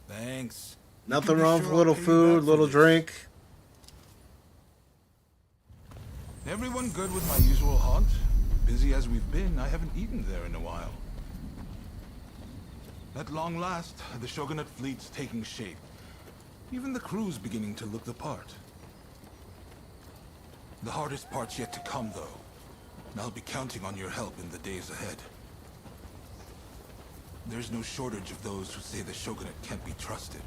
Thanks. Nothing wrong with a little food, little drink. Everyone good with my usual haunt? Busy as we've been, I haven't eaten there in a while. At long last, the Shogunate fleet's taking shape. Even the crew's beginning to look the part. The hardest part's yet to come, though. And I'll be counting on your help in the days ahead. There's no shortage of those who say the Shogunate can't be trusted.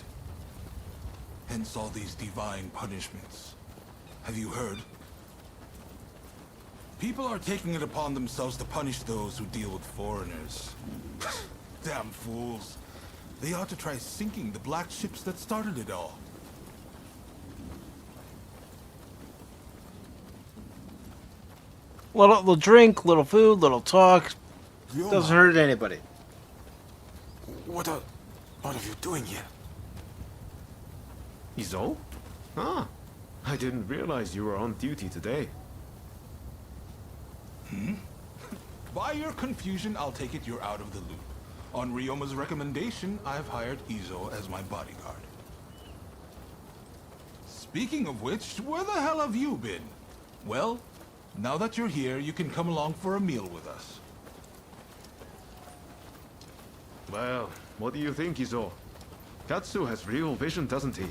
Hence all these divine punishments. Have you heard? People are taking it upon themselves to punish those who deal with foreigners. Damn fools. They ought to try sinking the black ships that started it all. Little drink, little food, little talk. Doesn't hurt anybody. What are you doing here? Izo? Ah, I didn't realize you were on duty today. By your confusion, I'll take it you're out of the loop. On Ryoma's recommendation, I've hired Izo as my bodyguard. Speaking of which, where the hell have you been? Well, now that you're here, you can come along for a meal with us. Well, what do you think, Izo? Katsu has real vision, doesn't he?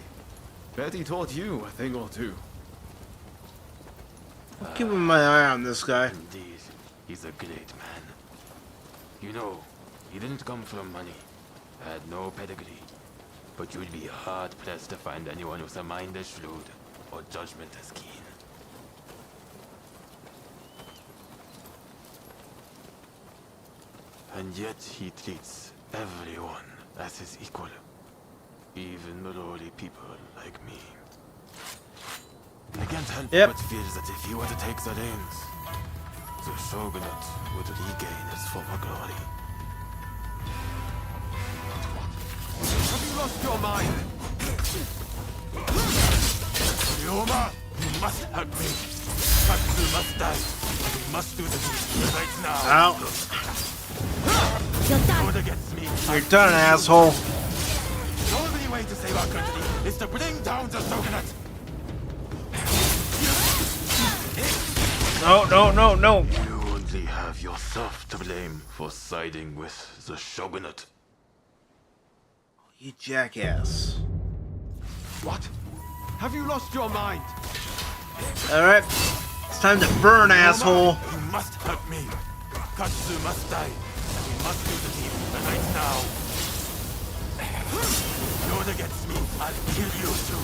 Bet he taught you a thing or two. I'm keeping my eye on this guy. Indeed, he's a great man. You know, he didn't come from money, had no pedigree, but you'd be hard-pressed to find anyone with a mind as shrewd or judgment as keen. And yet he treats everyone as his equal, even the lowly people like me. I can't help but feel that if he were to take the reins, the Shogunate would regain its former glory. Have you lost your mind? Ryoma, you must help me. Katsu must die. We must do this right now. Ow. You're done, asshole. The only way to save our country is to bring down the shogunate. No, no, no, no. You only have yourself to blame for siding with the shogunate. You jackass. What? Have you lost your mind? Alright. It's time to burn, asshole. You must help me. Katsu must die. And we must do the deed right now. Yoda gets me, I'll kill you too.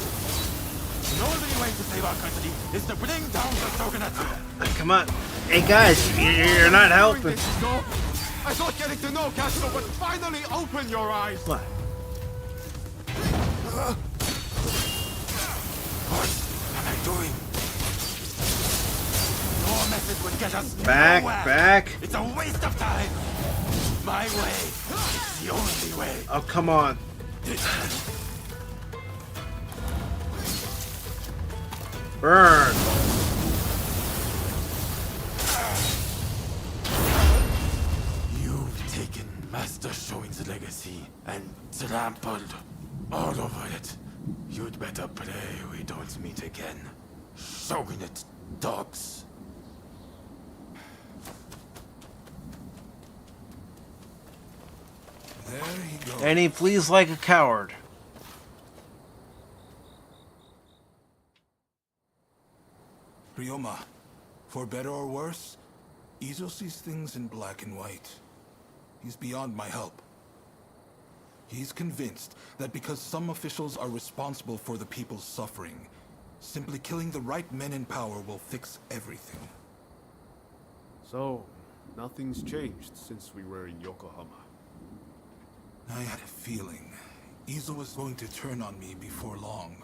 The only way to save our country is to bring down the shogunate. Come on. Hey guys, you're not helping. I thought getting to know Katsu would finally open your eyes. What? What am I doing? Your message would get us Back, nowhere. back. It's a waste of time. My way is the only way. Oh, come on. Burn. You've taken Master Shoin's legacy and trampled all over it. You'd better pray we don't meet again. Shogunate dogs. There he goes. And he flees like a coward. Ryoma, for better or worse, Izo sees things in black and white. He's beyond my help. He's convinced that because some officials are responsible for the people's suffering, simply killing the right men in power will fix everything. So, nothing's changed since we were in Yokohama. I had a feeling Izo was going to turn on me before long.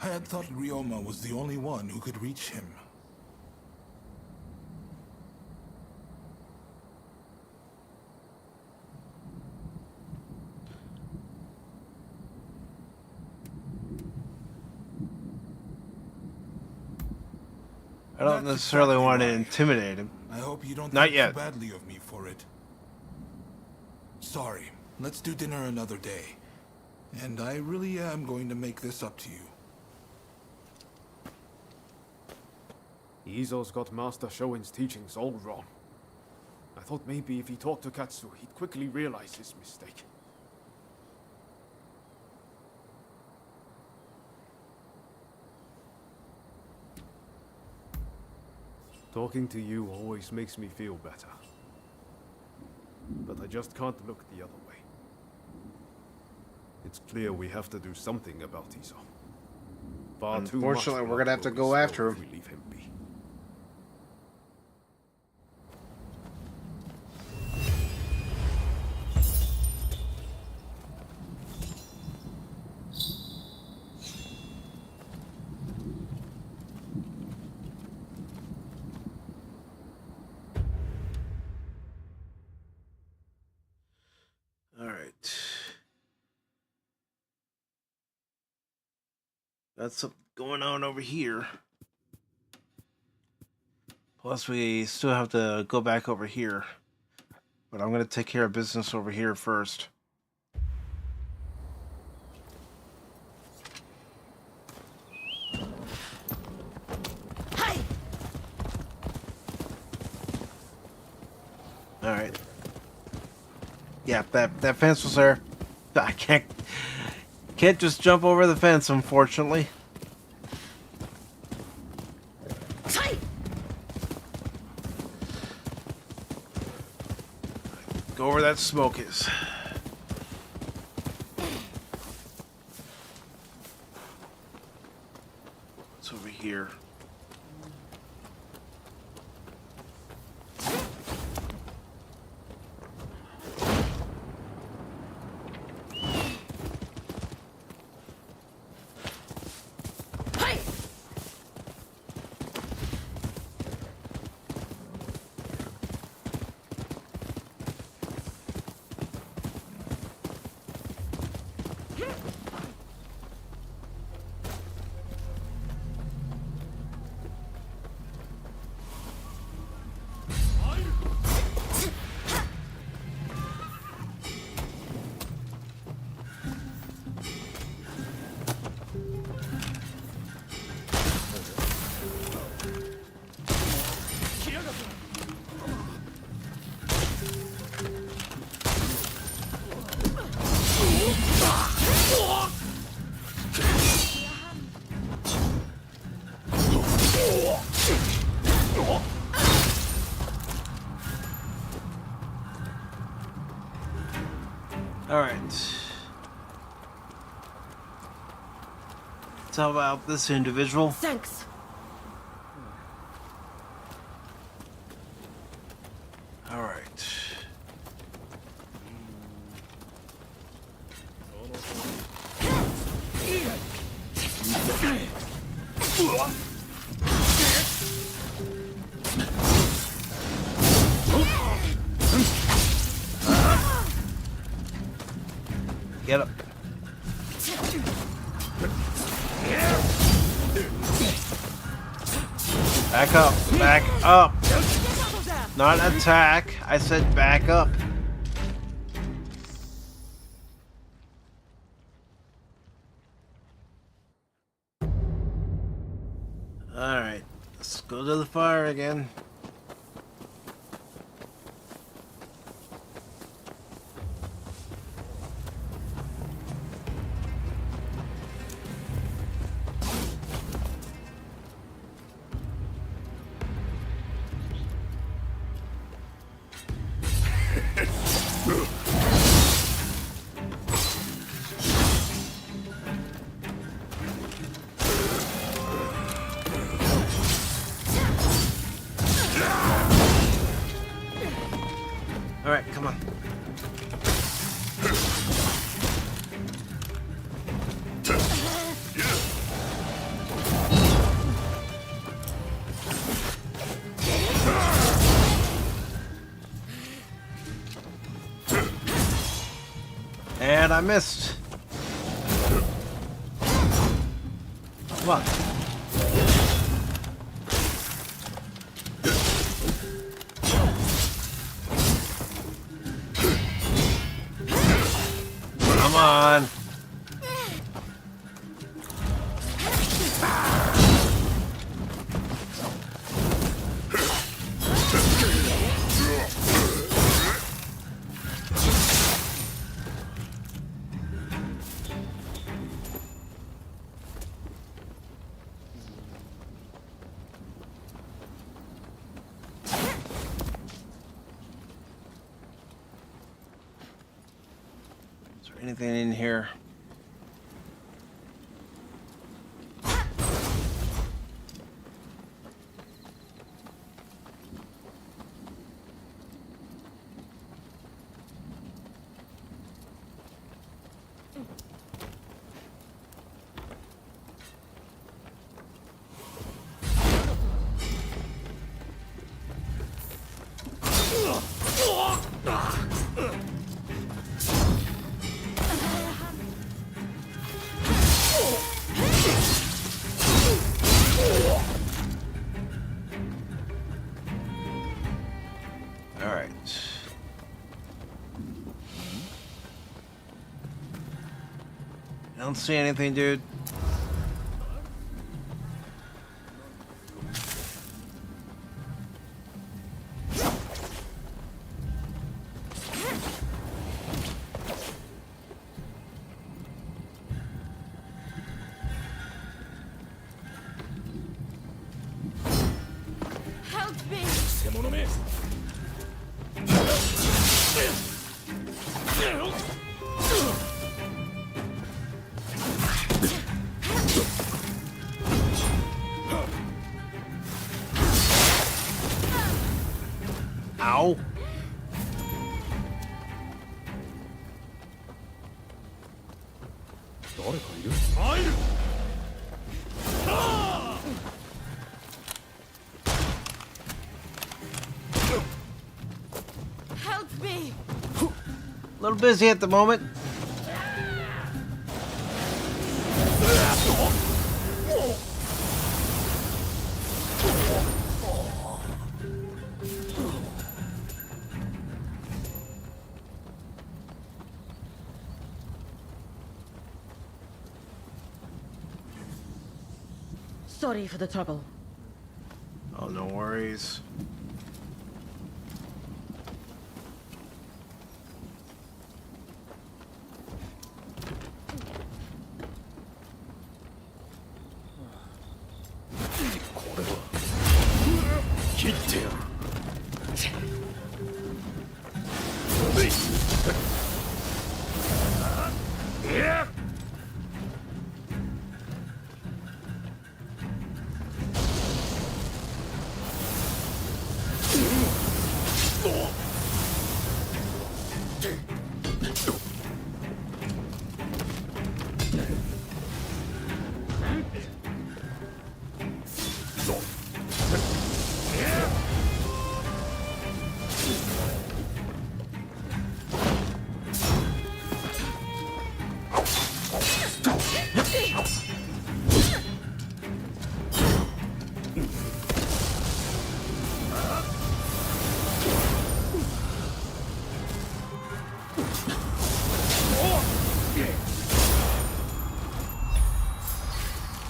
I had thought Ryoma was the only one who could reach him. I don't necessarily want to intimidate him. I hope you don't Not think yet. too badly of me for it. Sorry, let's do dinner another day. And I really am going to make this up to you. Izo's got Master Shoin's teachings all wrong. I thought maybe if he talked to Katsu, he'd quickly realize his mistake. Talking to you always makes me feel better. But I just can't look the other way. It's clear we have to do something about Izo. Far too much Unfortunately, we're gonna have to blood go will after spill him. if we leave him be. Alright. That's something going on over here. Plus, we still have to go back over here. But I'm going to take care of business over here first. Alright. Yeah, that fence was there. I can't just jump over the fence, unfortunately. Go where that smoke is. It's over here. Alright. How about this individual? Thanks. Alright. Get up. Back up. Back up. Not attack. I said back up. Alright. Let's go to the fire again. Alright, come on. And I missed. Come on. Come on. Is there anything in here? Alright. I don't see anything, dude. Help me! Ow. Help me! A little busy at the moment. Sorry for the trouble. Oh, no worries.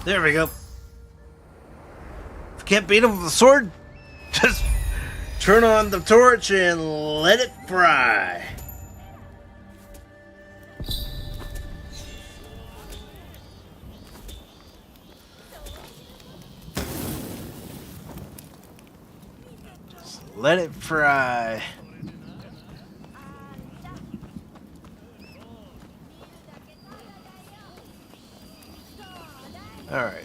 There we go. If you can't beat him with a sword, just turn on the torch and let it fry. Just let it fry. All right.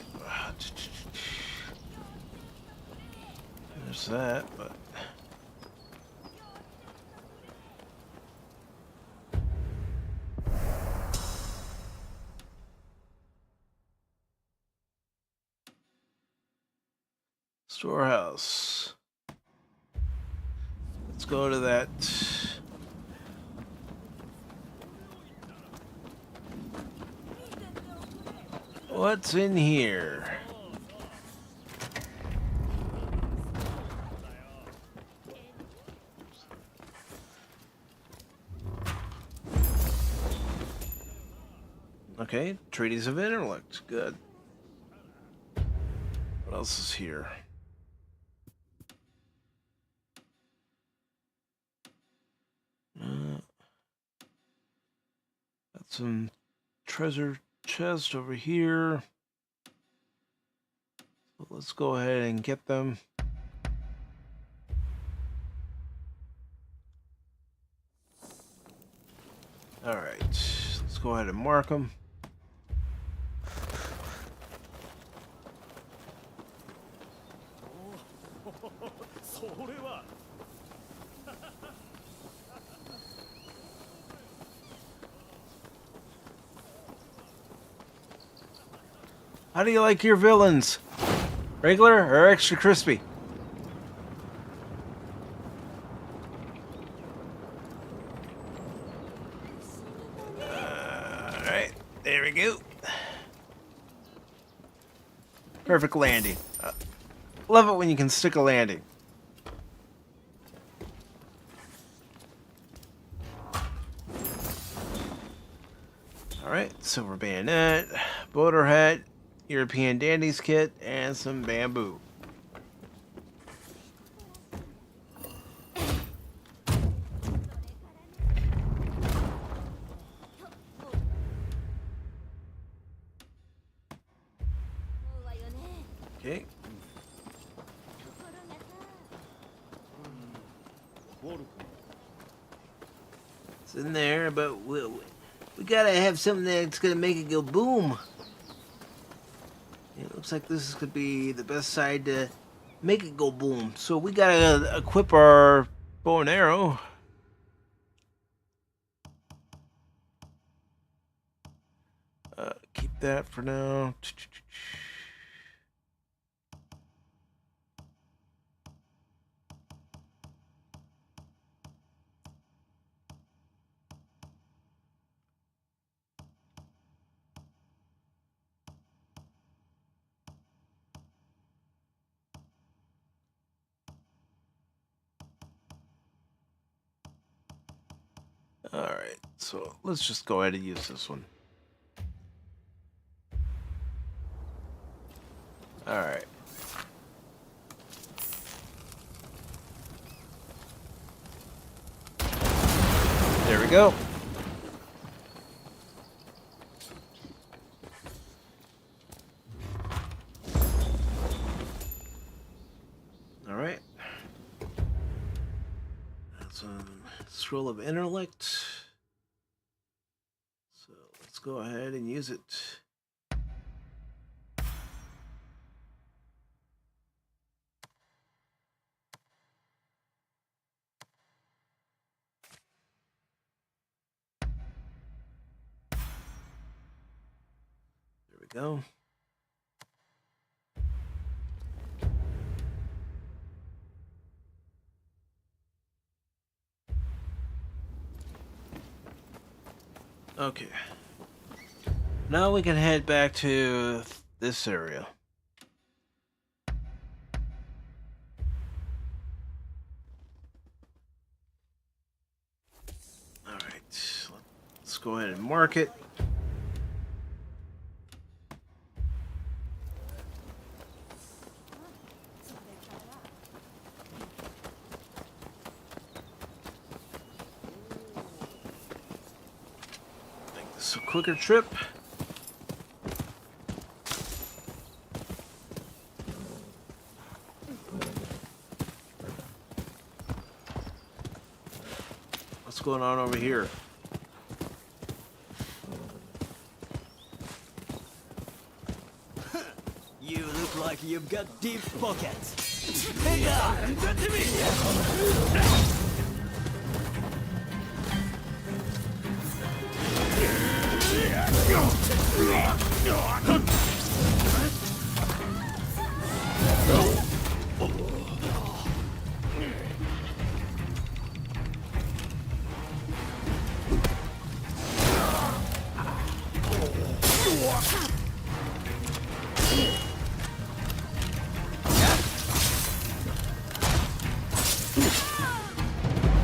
There's that, but storehouse. Let's go to that. What's in here? Okay, treaties of intellect. Good. What else is here? Got some treasure chest over here. So let's go ahead and get them. All right, let's go ahead and mark them. How do you like your villains? Regular or extra crispy? Alright, there we go. Perfect landing. Love it when you can stick a landing. Alright, silver bayonet, boater hat, European dandies kit, and some bamboo. Okay. It's in there, but we gotta have something that's gonna make it go boom. It looks like this could be the best side to make it go boom. So we gotta equip our bow and arrow. Keep that for now. Alright, so let's just go ahead and use this one. Alright. There we go. Alright. That's a scroll of intellect. So let's go ahead and use it. There we go. Okay. Now we can head back to this area. Alright. Let's go ahead and mark it. a quicker trip. What's going on over here? You look like you've got deep pockets.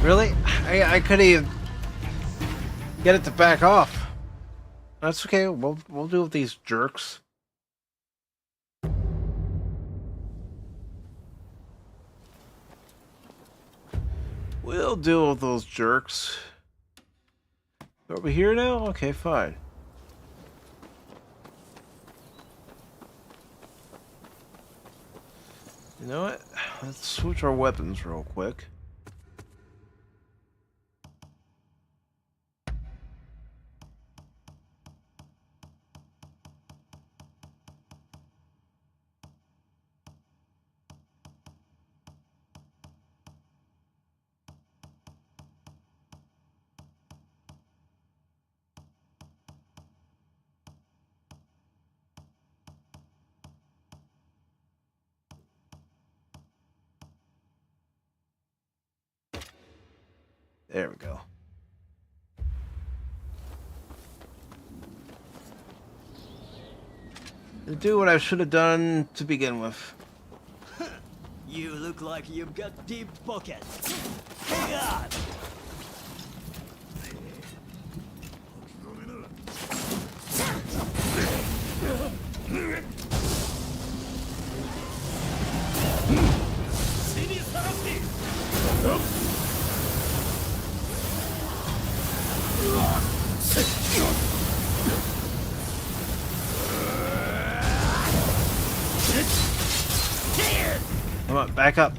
Really? I couldn't even get it to back off. That's okay. We'll deal with these jerks. We'll deal with those jerks. Over here now? Okay, fine. You know what? Let's switch our weapons real quick. There we go. Do what I should have done to begin with. You look like you've got deep pockets. Hang on! Come on, back up.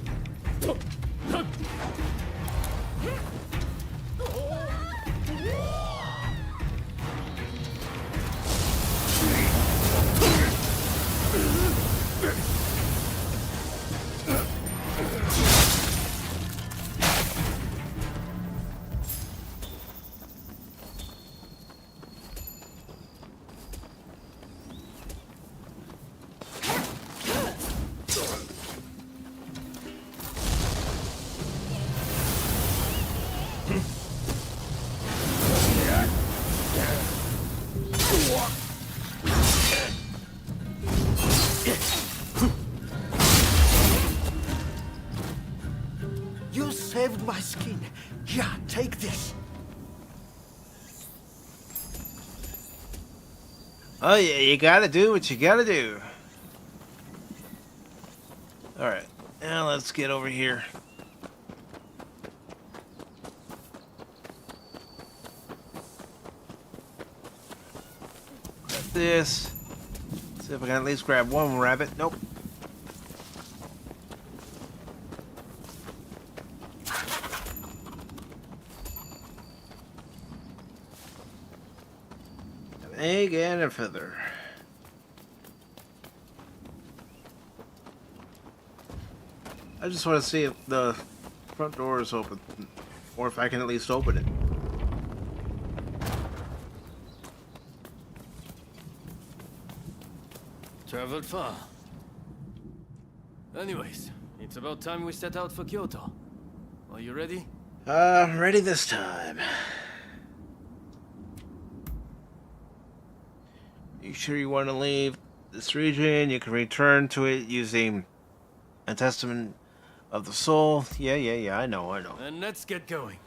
You saved my skin. Yeah, take this. Oh yeah, you gotta do what you gotta do. Alright, now let's get over here. Got this. See if I can at least grab one rabbit. Nope. Egg and a feather. I just want to see if the front door is open, or if I can at least open it. Traveled far. Anyways, it's about time we set out for Kyoto. Are you ready? Ready this time. You sure you want to leave this region? You can return to it using a testament of the soul. Yeah, I know. Then let's get going.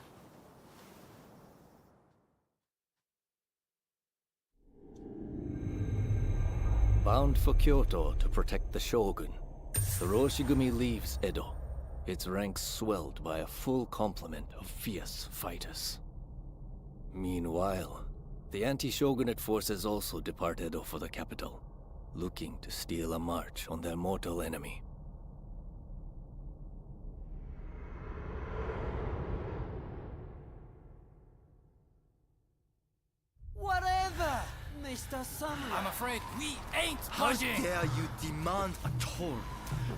Bound for Kyoto to protect the Shogun, the Roshigumi leaves Edo, its ranks swelled by a full complement of fierce fighters. Meanwhile, The anti-shogunate forces also depart Edo for the capital, looking to steal a march on their mortal enemy. Whatever, Mr. Samurai. I'm afraid we ain't How budging. dare you demand a toll?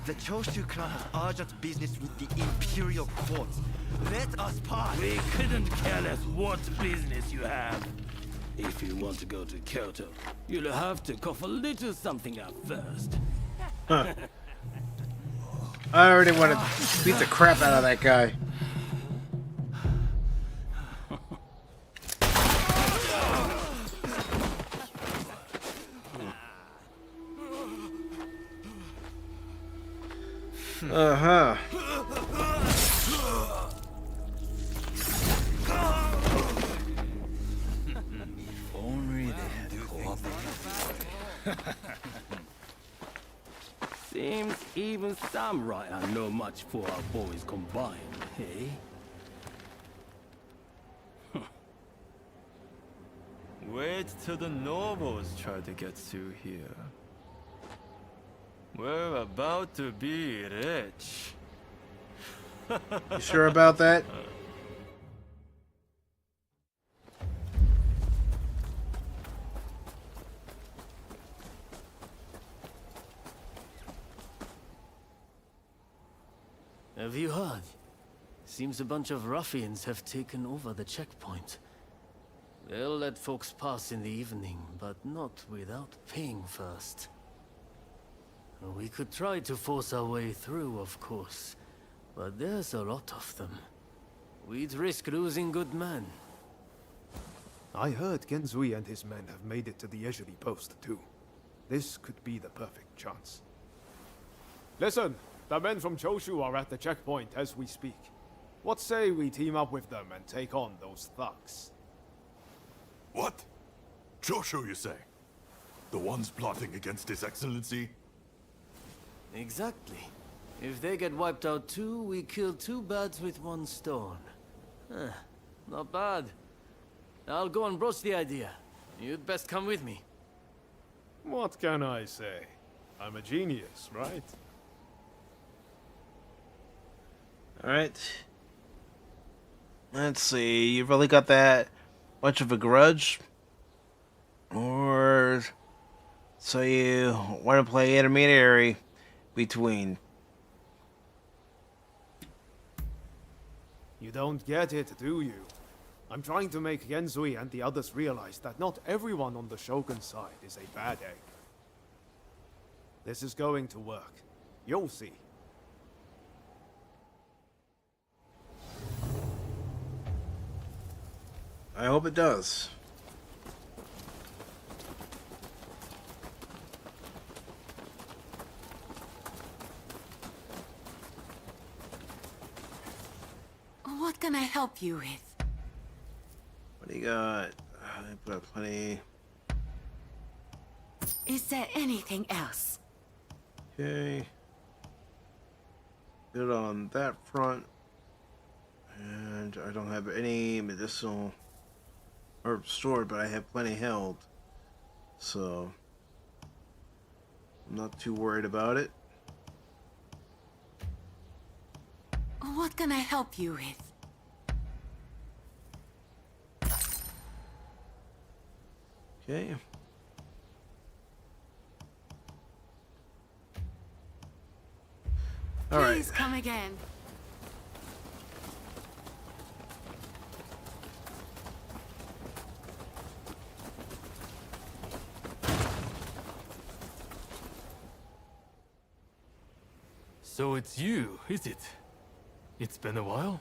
The Choshu clan has urgent business with the Imperial Court. Let us pass. We couldn't care less what business you have. If you want to go to Kyoto, you'll have to cough a little something up first. Huh. I already want to beat the crap out of that guy. Uh-huh. Only they had cooperated. Seems even samurai are no much for our boys combined, hey? Wait till the nobles try to get through here. We're about to be rich. You sure about that? Have you heard? Seems a bunch of ruffians have taken over the checkpoint. They'll let folks pass in the evening, but not without paying first. We could try to force our way through, of course, but there's a lot of them. We'd risk losing good men. I heard Genzui and his men have made it to the Ejiri post, too. This could be the perfect chance. Listen, the men from Choshu are at the checkpoint as we speak. What say we team up with them and take on those thugs? What? Choshu, you say? The ones plotting against His Excellency? Exactly. If they get wiped out too, we kill two birds with one stone. Not bad. I'll go and broach the idea. You'd best come with me. What can I say? I'm a genius, right? Alright. Let's see. You really got that much of a grudge? Or so you want to play intermediary between? You don't get it, do you? I'm trying to make Genzui and the others realize that not everyone on the Shogun's side is a bad egg. This is going to work. You'll see. I hope it does. What can I help you with? What do you got? I've got plenty. Is there anything else? Okay. Good on that front. And I don't have any medicinal or stored, but I have plenty held. So I'm not too worried about it. What can I help you with? Okay. All right. Please come again. So it's you, is it? It's been a while?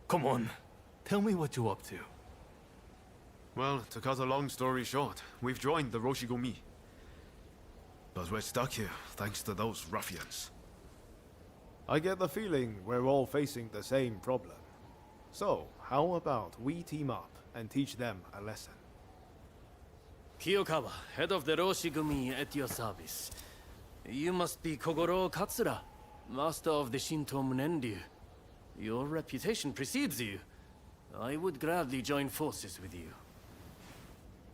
Come on, tell me what you're up to. Well, to cut a long story short, we've joined the Roshigumi. But we're stuck here, thanks to those ruffians. I get the feeling we're all facing the same problem. So, how about we team up and teach them a lesson? Kiyokawa, head of the Roshigumi, at your service. You must be Kogoro Katsura, master of the Shinto Munenryu. Your reputation precedes you. I would gladly join forces with you.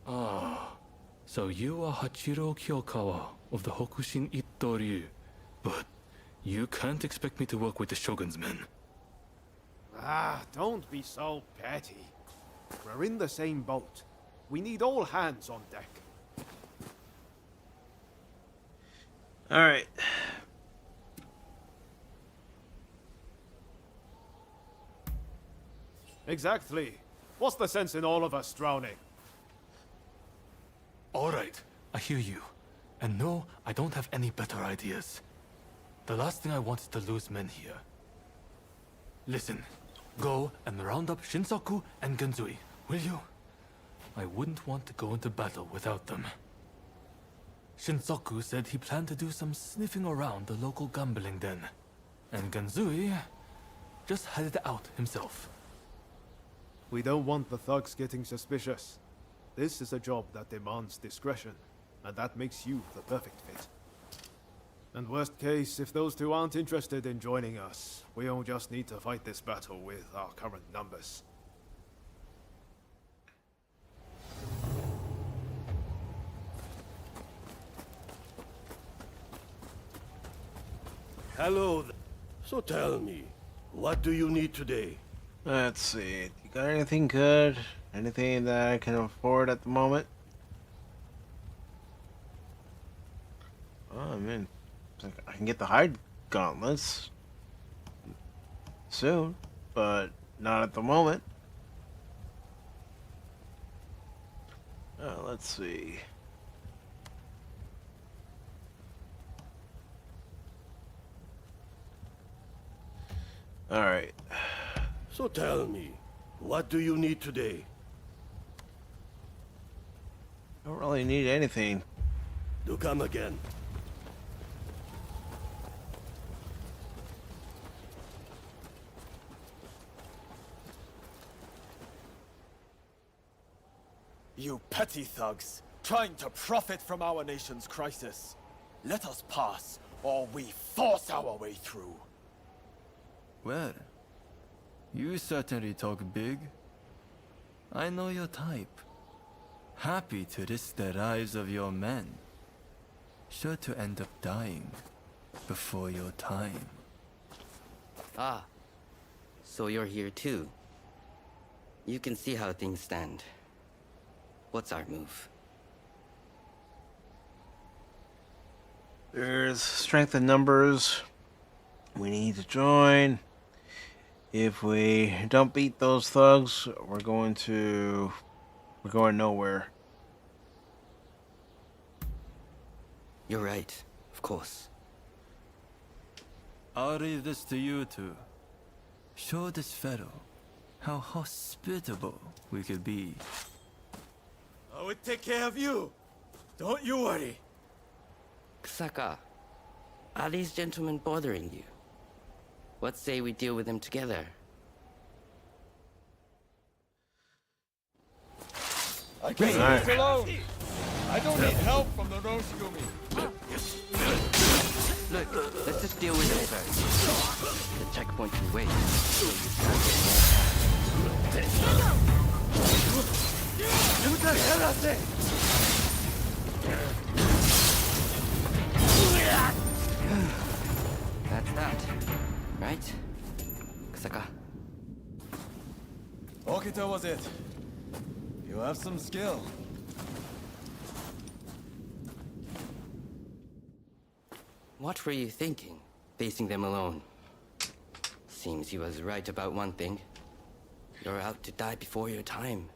Ah, so you are Hachiro Kyokawa of the Hokushin Itto Ryu. But you can't expect me to work with the Shogun's men. Ah, don't be so petty. We're in the same boat. We need all hands on deck. Alright. Exactly. What's the sense in all of us drowning? Alright, I hear you. And no, I don't have any better ideas. The last thing I want is to lose men here. Listen, go and round up Shinsaku and Genzui, will you? I wouldn't want to go into battle without them. Shinsaku said he planned to do some sniffing around the local gambling den. And Genzui just headed out himself. We don't want the thugs getting suspicious. This is a job that demands discretion, and that makes you the perfect fit. And worst case, if those two aren't interested in joining us, we'll just need to fight this battle with our current numbers. Hello. So tell me, what do you need today? Let's see. You got anything good? Anything that I can afford at the moment? Oh, I mean, I can get the hide gauntlets soon, but not at the moment. Let's see. All right. So tell me, what do you need today? Don't really need anything. Do come again. You petty thugs, trying to profit from our nation's crisis. Let us pass, or we force our way through. Well, you certainly talk big. I know your type. Happy to risk the lives of your men. Sure to end up dying before your time. Ah, so you're here too. You can see how things stand. What's our move? There's strength in numbers. We need to join. If we don't beat those thugs, we're going nowhere. You're right, of course. I'll leave this to you two. Show this fellow how hospitable we could be. I will take care of you. Don't you worry. Kusaka, are these gentlemen bothering you? What say we deal with them together? I can't do this alone. I don't need help from the Roshigumi. Look, let's just deal with it first. The checkpoint can wait. That's that, right? Kusaka. Okita was it. You have some skill. What were you thinking, facing them alone? Seems he was right about one thing. You're out to die before your time.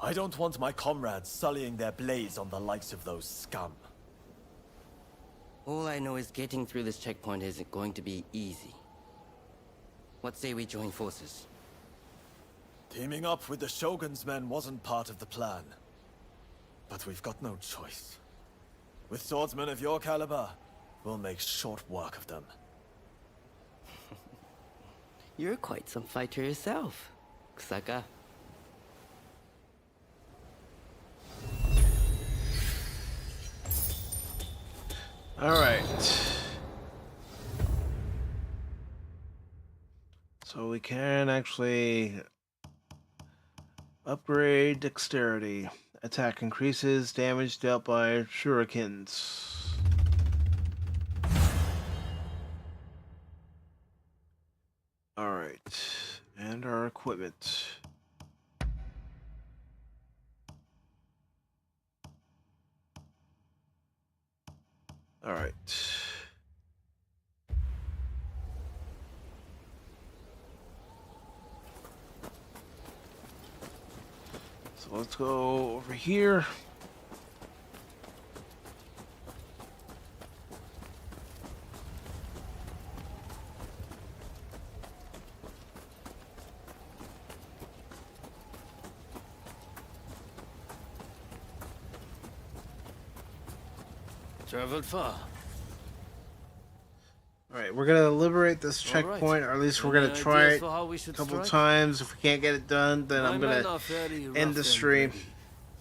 I don't want my comrades sullying their blaze on the likes of those scum. All I know is getting through this checkpoint isn't going to be easy. What say we join forces? Teaming up with the Shogun's men wasn't part of the plan. But we've got no choice. With swordsmen of your caliber, we'll make short work of them. You're quite some fighter yourself, Kusaka. Alright. So we can actually upgrade dexterity. Attack increases damage dealt by shurikens. Alright. And our equipment. Alright. So let's go over here. Traveled far. Alright, we're gonna liberate this checkpoint, or at least we're gonna try it a couple times. If we can't get it done, then I'm gonna end the stream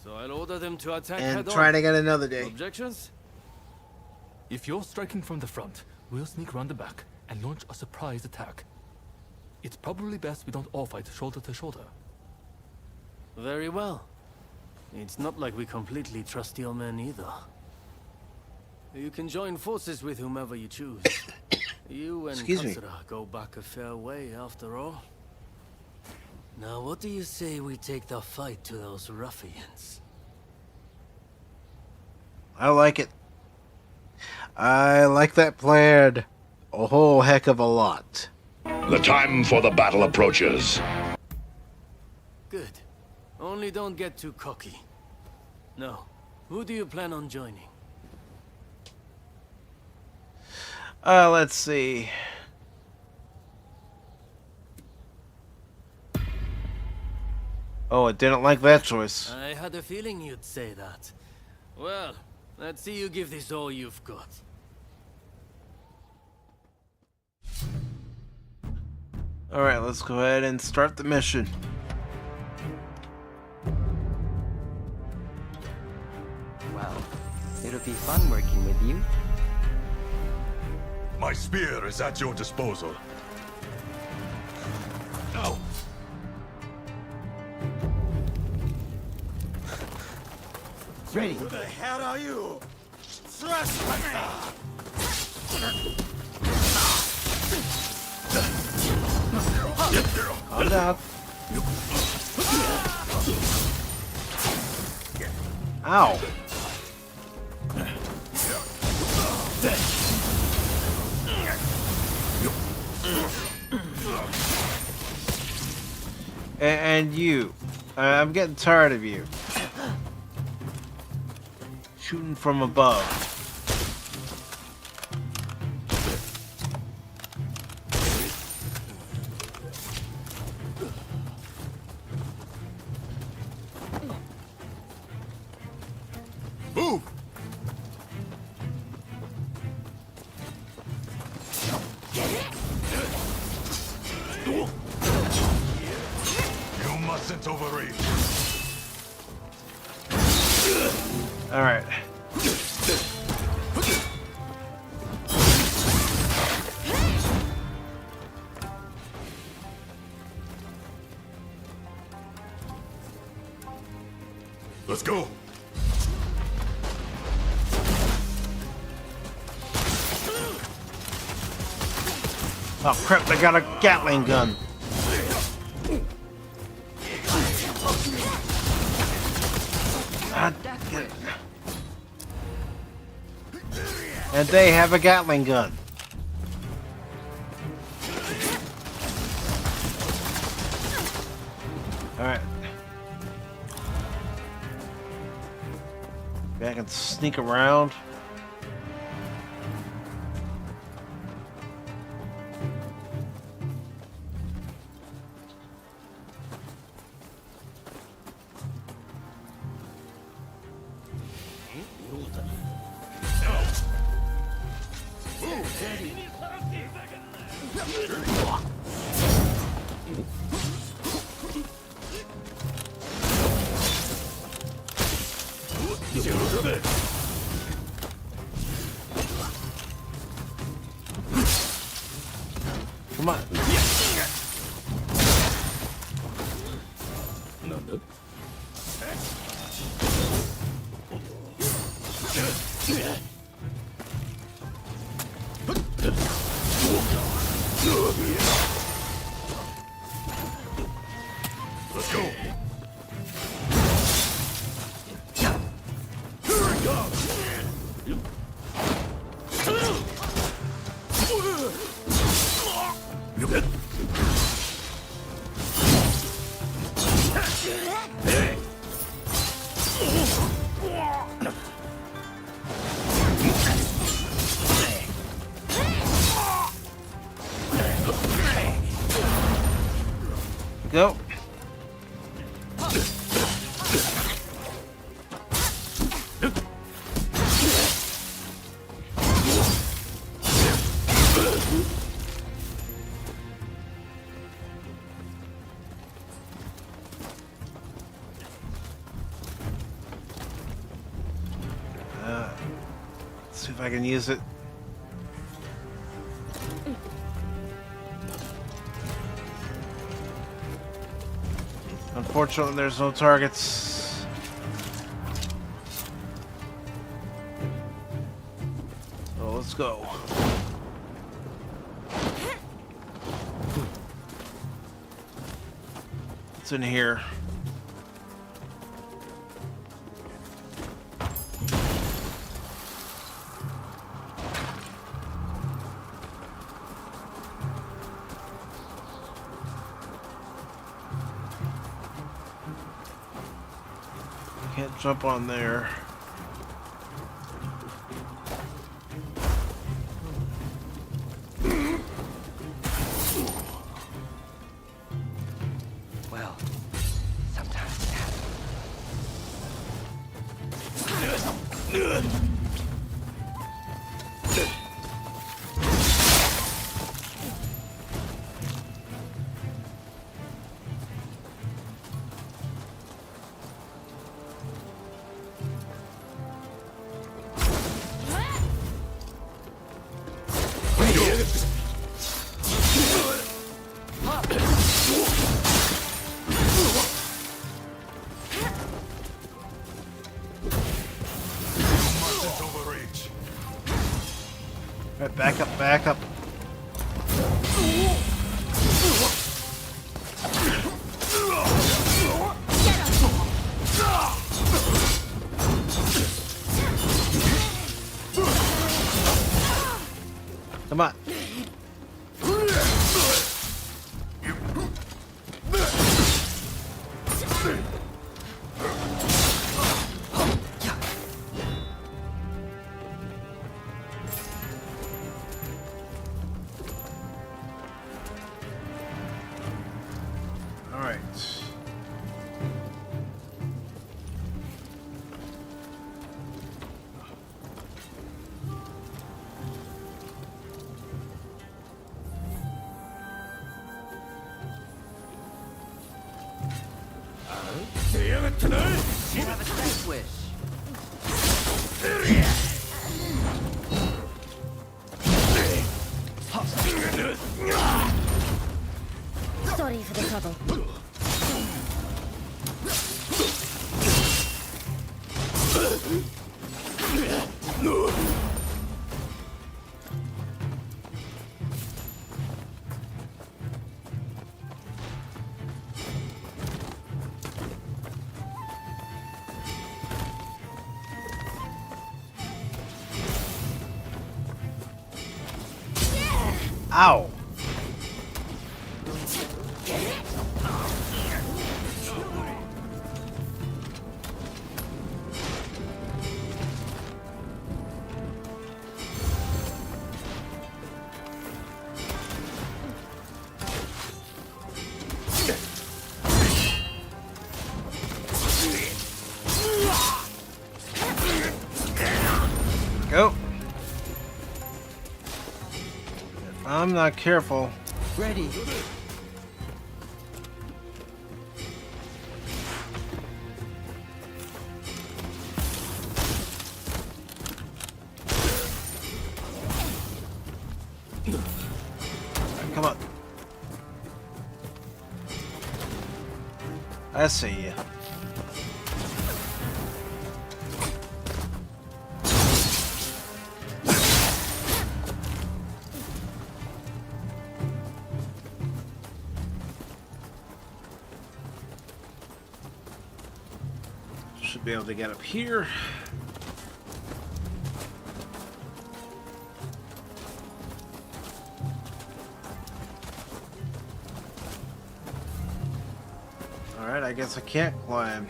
So I'll order them to attack and try it again another day. Objections? If you're striking from the front, we'll sneak around the back and launch a surprise attack. It's probably best we don't all fight shoulder to shoulder. Very well. It's not like we completely trust your men either. You can join forces with whomever you choose. You and Katsura go back a fair way, after all. Now, what do you say we take the fight to those ruffians? I like it. I like that plan a whole heck of a lot. The time for the battle approaches. Good. Only don't get too cocky. No. Who do you plan on joining? Let's see. Oh, it didn't like that choice. I had a feeling you'd say that. Well, let's see you give this all you've got. Alright, let's go ahead and start the mission. Well, it'll be fun working with you. My spear is at your disposal. No. Ready. Who the hell are you? Trespasser! Calm down. Ow. And you. I'm getting tired of you. Shooting from above. Move! You mustn't overreach. All right. Let's go. Oh crap, they got a Gatling gun. And they have a Gatling gun. Alright. Maybe I can sneak around. Come on. Let's go. Go. Let's see if I can use it. Unfortunately, there's no targets. So let's go. What's in here? Can't jump on there. Well, sometimes it happens. Alright, back up, back up. Come on. You have a death wish. Sorry for the trouble. Ow. Go. If I'm not careful. Ready. Come on. I see. Should be able to get up here. Alright, I guess I can't climb.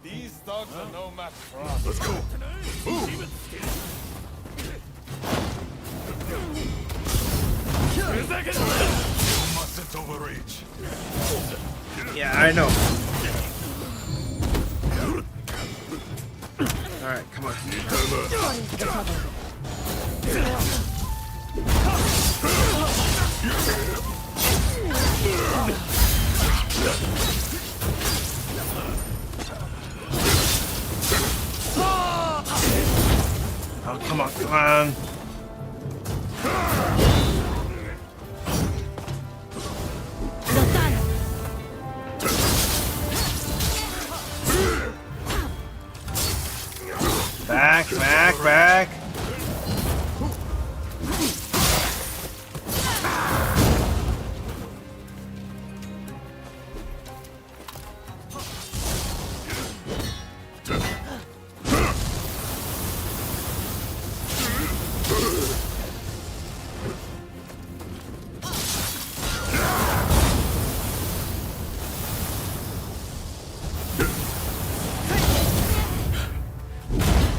These dogs are no match for us. Let's go. Move. You mustn't overreach. Yeah, I know. Alright, come on. Oh, come on, come on. Back, back, back.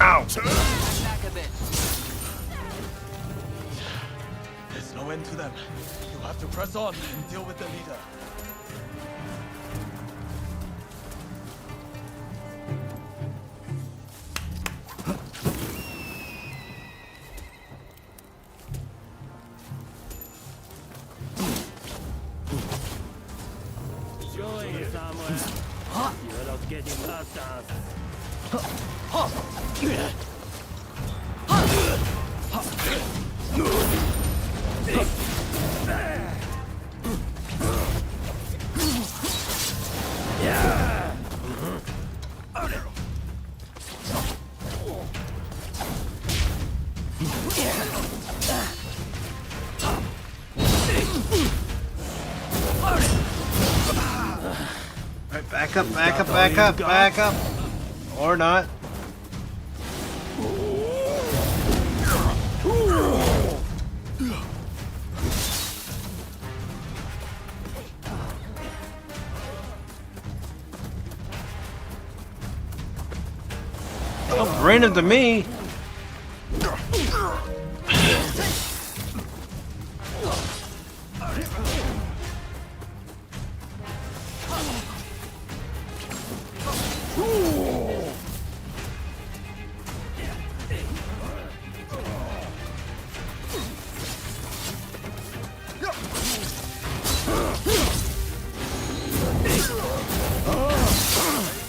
Ow! There's no end to them. You have to press on and deal with the leader. Going somewhere. You're not getting past us. Alright, back up, back up, back up, back up. Or not. Don't bring him to me.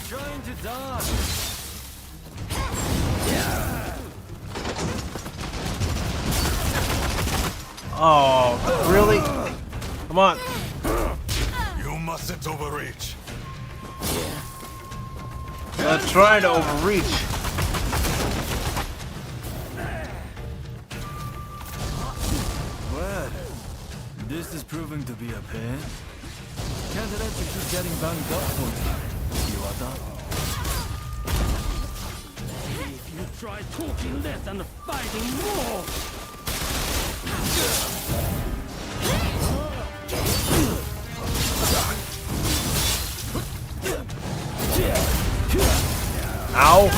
Trying to dodge. Oh, really? Come on. You mustn't overreach. I'm trying to overreach. Well, this is proving to be a pain. Can't let you keep getting banged up for you, Iwata. If you try talking less and fighting more. Ow.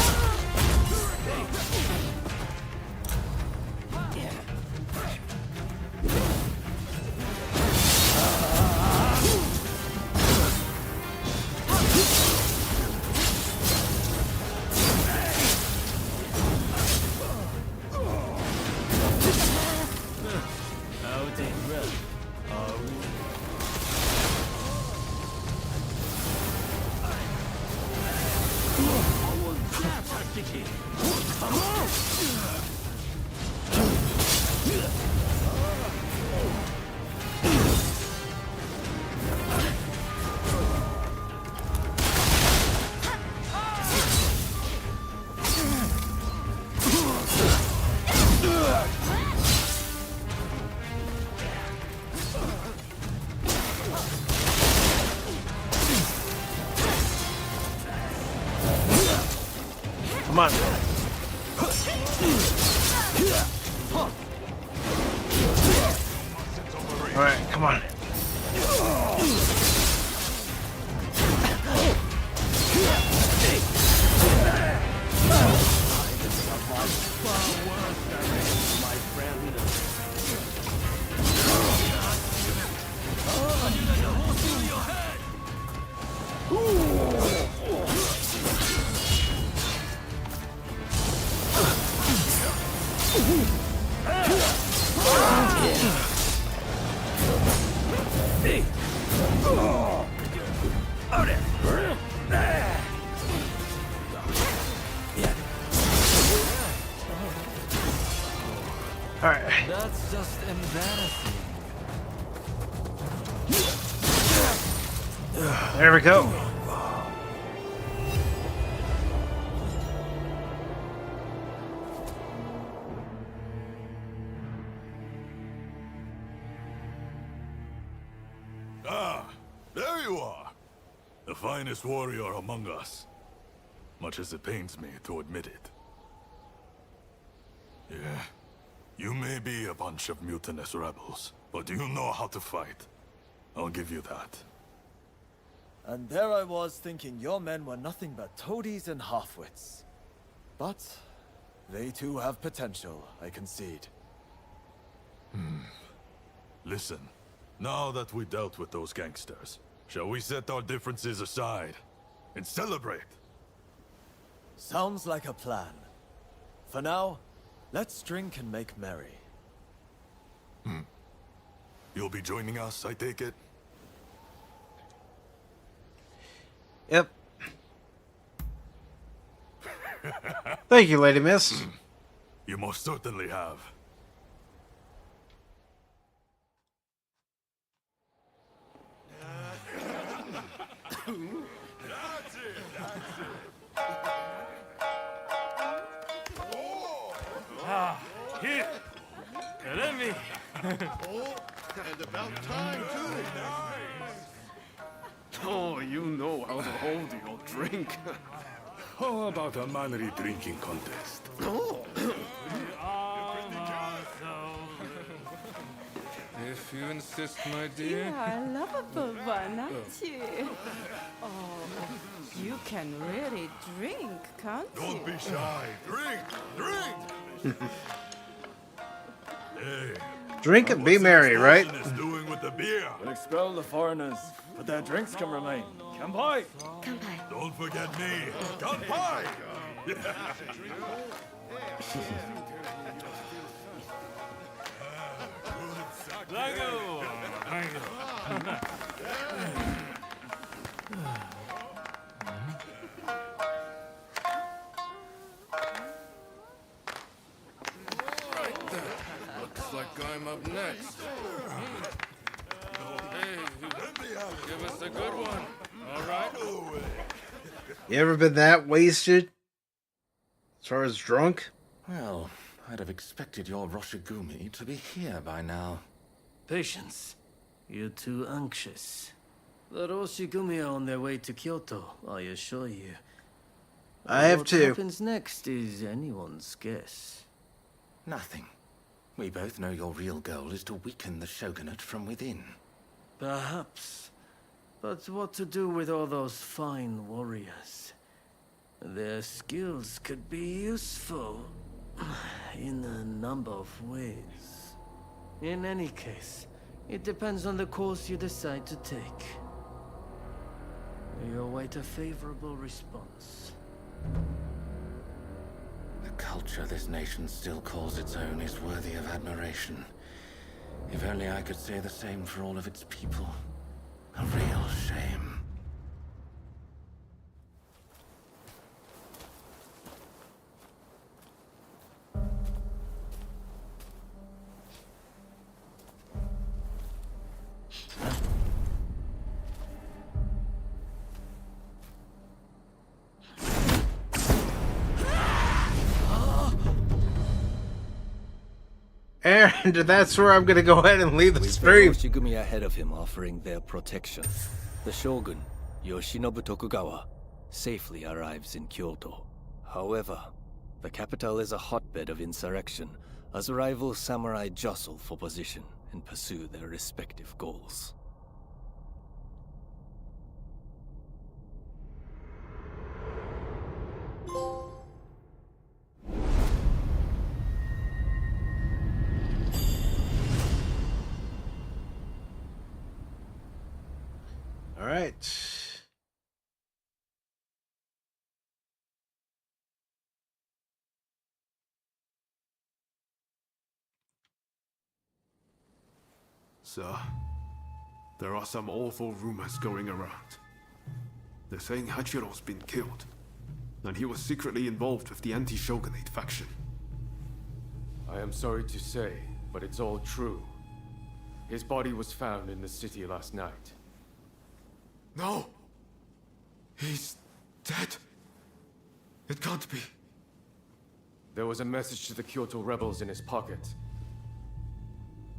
Out in breath. Come on! Come on. Alright, come on. Alright. That's just embarrassing. There we go. Ah, there you are. The finest warrior among us. Much as it pains me to admit it. Yeah. You may be a bunch of mutinous rebels, but you know how to fight. I'll give you that. And there I was thinking your men were nothing but toadies and halfwits. But they too have potential, I concede. Listen, now that we dealt with those gangsters, shall we set our differences aside and celebrate? Sounds like a plan. For now, let's drink and make merry. You'll be joining us, I take it? Yep. Thank you, Lady Miss. You most certainly have. Ah, here. Let me. Oh, and about time too. Oh, you know how to hold your drink. How about a manly drinking contest? Oh. If you insist, my dear. You are a lovable one, aren't you? Oh, you can really drink, can't you? Don't be shy. Drink! Drink! Hey. Drink and be merry, right? Is doing with the beer. We'll expel the foreigners, but their drinks can remain. Kanpai! Kanpai. Don't forget me. Kanpai! Lango! Right there. Looks like I'm up next. Hey, give us a good one. All right. You ever been that wasted? As far as drunk? Well, I'd have expected your Roshigumi to be here by now. Patience. You're too anxious. The Roshigumi are on their way to Kyoto, I assure you. I have what too. What happens next is anyone's guess. Nothing. We both know your real goal is to weaken the shogunate from within. Perhaps. But what to do with all those fine warriors? Their skills could be useful in a number of ways. In any case, it depends on the course you decide to take. We await a favorable response. The culture this nation still calls its own is worthy of admiration. If only I could say the same for all of its people. A real shame. And that's where I'm gonna go ahead and leave the stream. Roshigumi ahead of him offering their protection. The shogun, Yoshinobu Tokugawa, safely arrives in Kyoto. However, the capital is a hotbed of insurrection as rival samurai jostle for position and pursue their respective goals. All right. Sir, there are some awful rumors going around. They're saying Hachiro's been killed, and he was secretly involved with the anti-shogunate faction. I am sorry to say, but it's all true. His body was found in the city last night. No! He's dead. It can't be. There was a message to the Kyoto rebels in his pocket.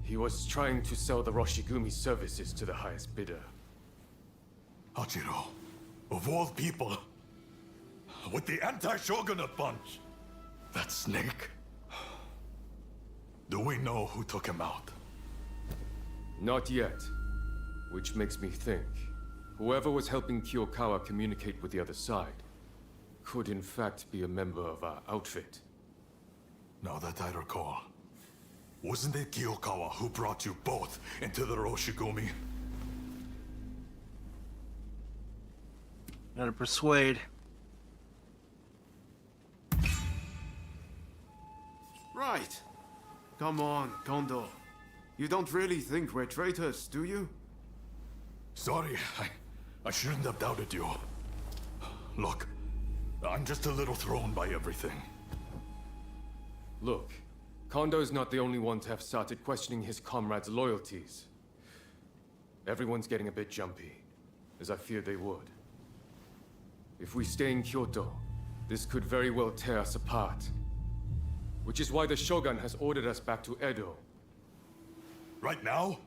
He was trying to sell the Roshigumi services to the highest bidder. Hachiro, of all people, with the anti-shogunate bunch, that snake. Do we know who took him out? Not yet. Which makes me think, whoever was helping Kiyokawa communicate with the other side could in fact be a member of our outfit. Now that I recall, wasn't it Kiyokawa who brought you both into the Roshigumi? Gotta persuade. Right. Come on, Kondo. You don't really think we're traitors, do you? Sorry, I shouldn't have doubted you. Look, I'm just a little thrown by everything. Look, Kondo's not the only one to have started questioning his comrades' loyalties. Everyone's getting a bit jumpy, as I feared they would. If we stay in Kyoto, this could very well tear us apart. Which is why the Shogun has ordered us back to Edo. Right now?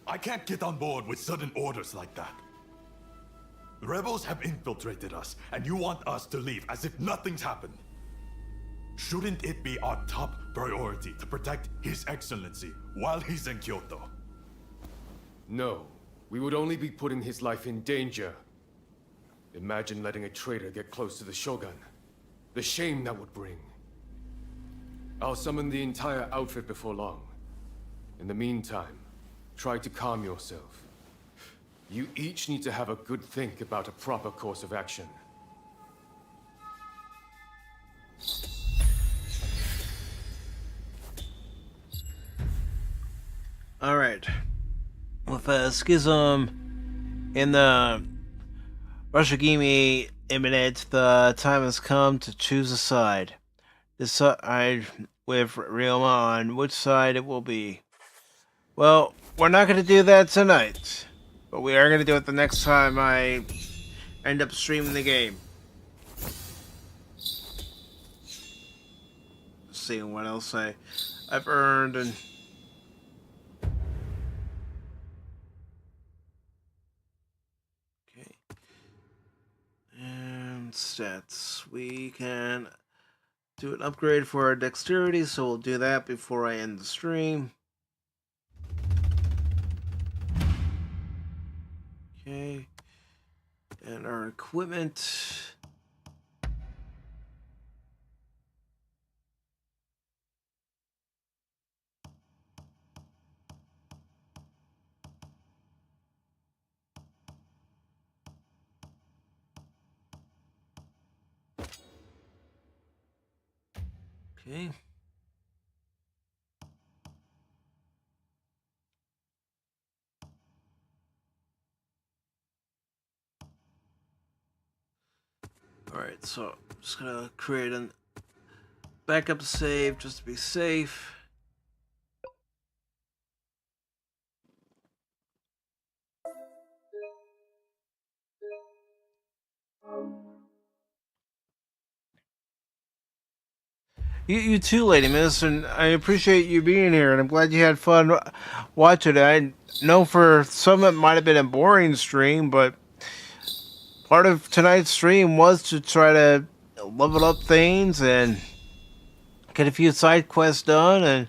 I can't get on board with sudden orders like that. The rebels have infiltrated us, and you want us to leave as if nothing's happened. Shouldn't it be our top priority to protect His Excellency while he's in Kyoto? No, we would only be putting his life in danger. Imagine letting a traitor get close to the Shogun. The shame that would bring. I'll summon the entire outfit before long. In the meantime, try to calm yourself. You each need to have a good think about a proper course of action. Alright. With a schism in the Roshigumi imminent, the time has come to choose a side. Decide with Ryoma on which side it will be. Well, we're not going to do that tonight, but we are going to do it the next time I end up streaming the game. Seeing what else I've earned and... Okay. And stats. We can do an upgrade for our dexterity, so we'll do that before I end the stream. Okay. And our equipment. Okay. Alright, so I'm just gonna create a backup save just to be safe. You too, Lady Miss, and I appreciate you being here, and I'm glad you had fun watching it. I know for some it might have been a boring stream, but part of tonight's stream was to try to level up things and get a few side quests done, and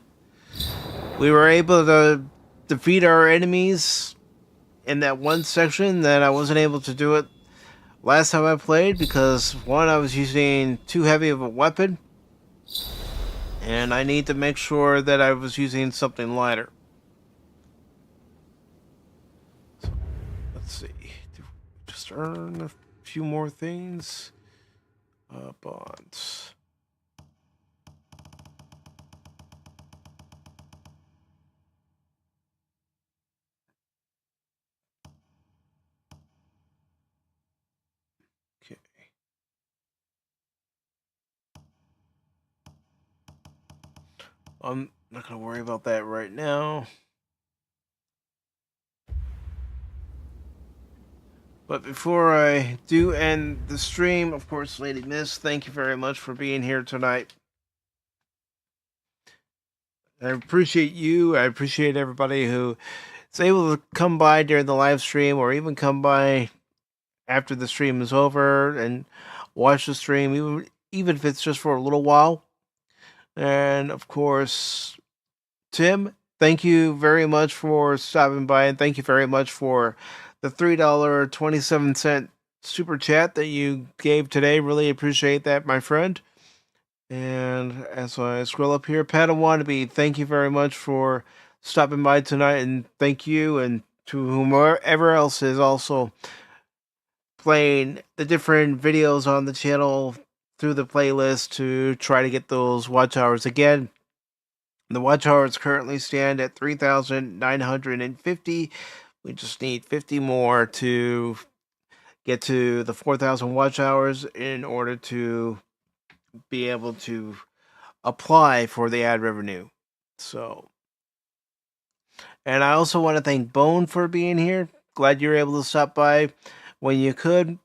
we were able to defeat our enemies in that one section that I wasn't able to do it last time I played because, one, I was using too heavy of a weapon, and I need to make sure that I was using something lighter. So, let's see. Just earn a few more things. Bonds. Okay. I'm not going to worry about that right now. But before I do end the stream, of course, Lady Miss, thank you very much for being here tonight. I appreciate you. I appreciate everybody who is able to come by during the live stream or even come by after the stream is over and watch the stream, even if it's just for a little while. And, of course, Tim, thank you very much for stopping by, and thank you very much for the $3.27 super chat that you gave today. Really appreciate that, my friend. And as I scroll up here, Padawannabe, thank you very much for stopping by tonight, and thank you, and to whomever else is also playing the different videos on the channel through the playlist to try to get those watch hours. Again, the watch hours currently stand at 3,950. We just need 50 more to get to the 4,000 watch hours in order to be able to apply for the ad revenue. So, and I also want to thank Bone for being here. Glad you were able to stop by when you could.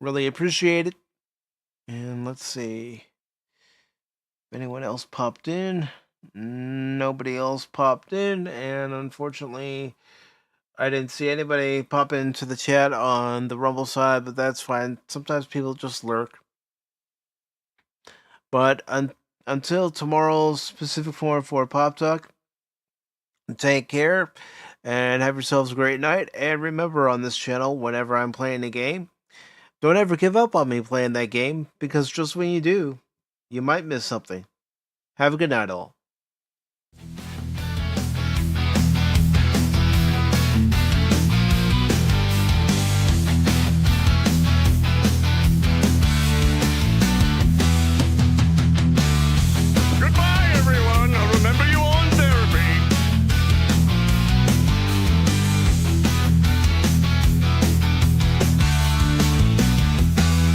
Really appreciate it. And let's see if anyone else popped in. Nobody else popped in, and unfortunately I didn't see anybody pop into the chat on the Rumble side, but that's fine. Sometimes people just lurk. But until tomorrow's Pacific Forum for Pop Talk, take care and have yourselves a great night. And remember, on this channel, whenever I'm playing a game, don't ever give up on me playing that game, because just when you do, you might miss something. Have a good night, all.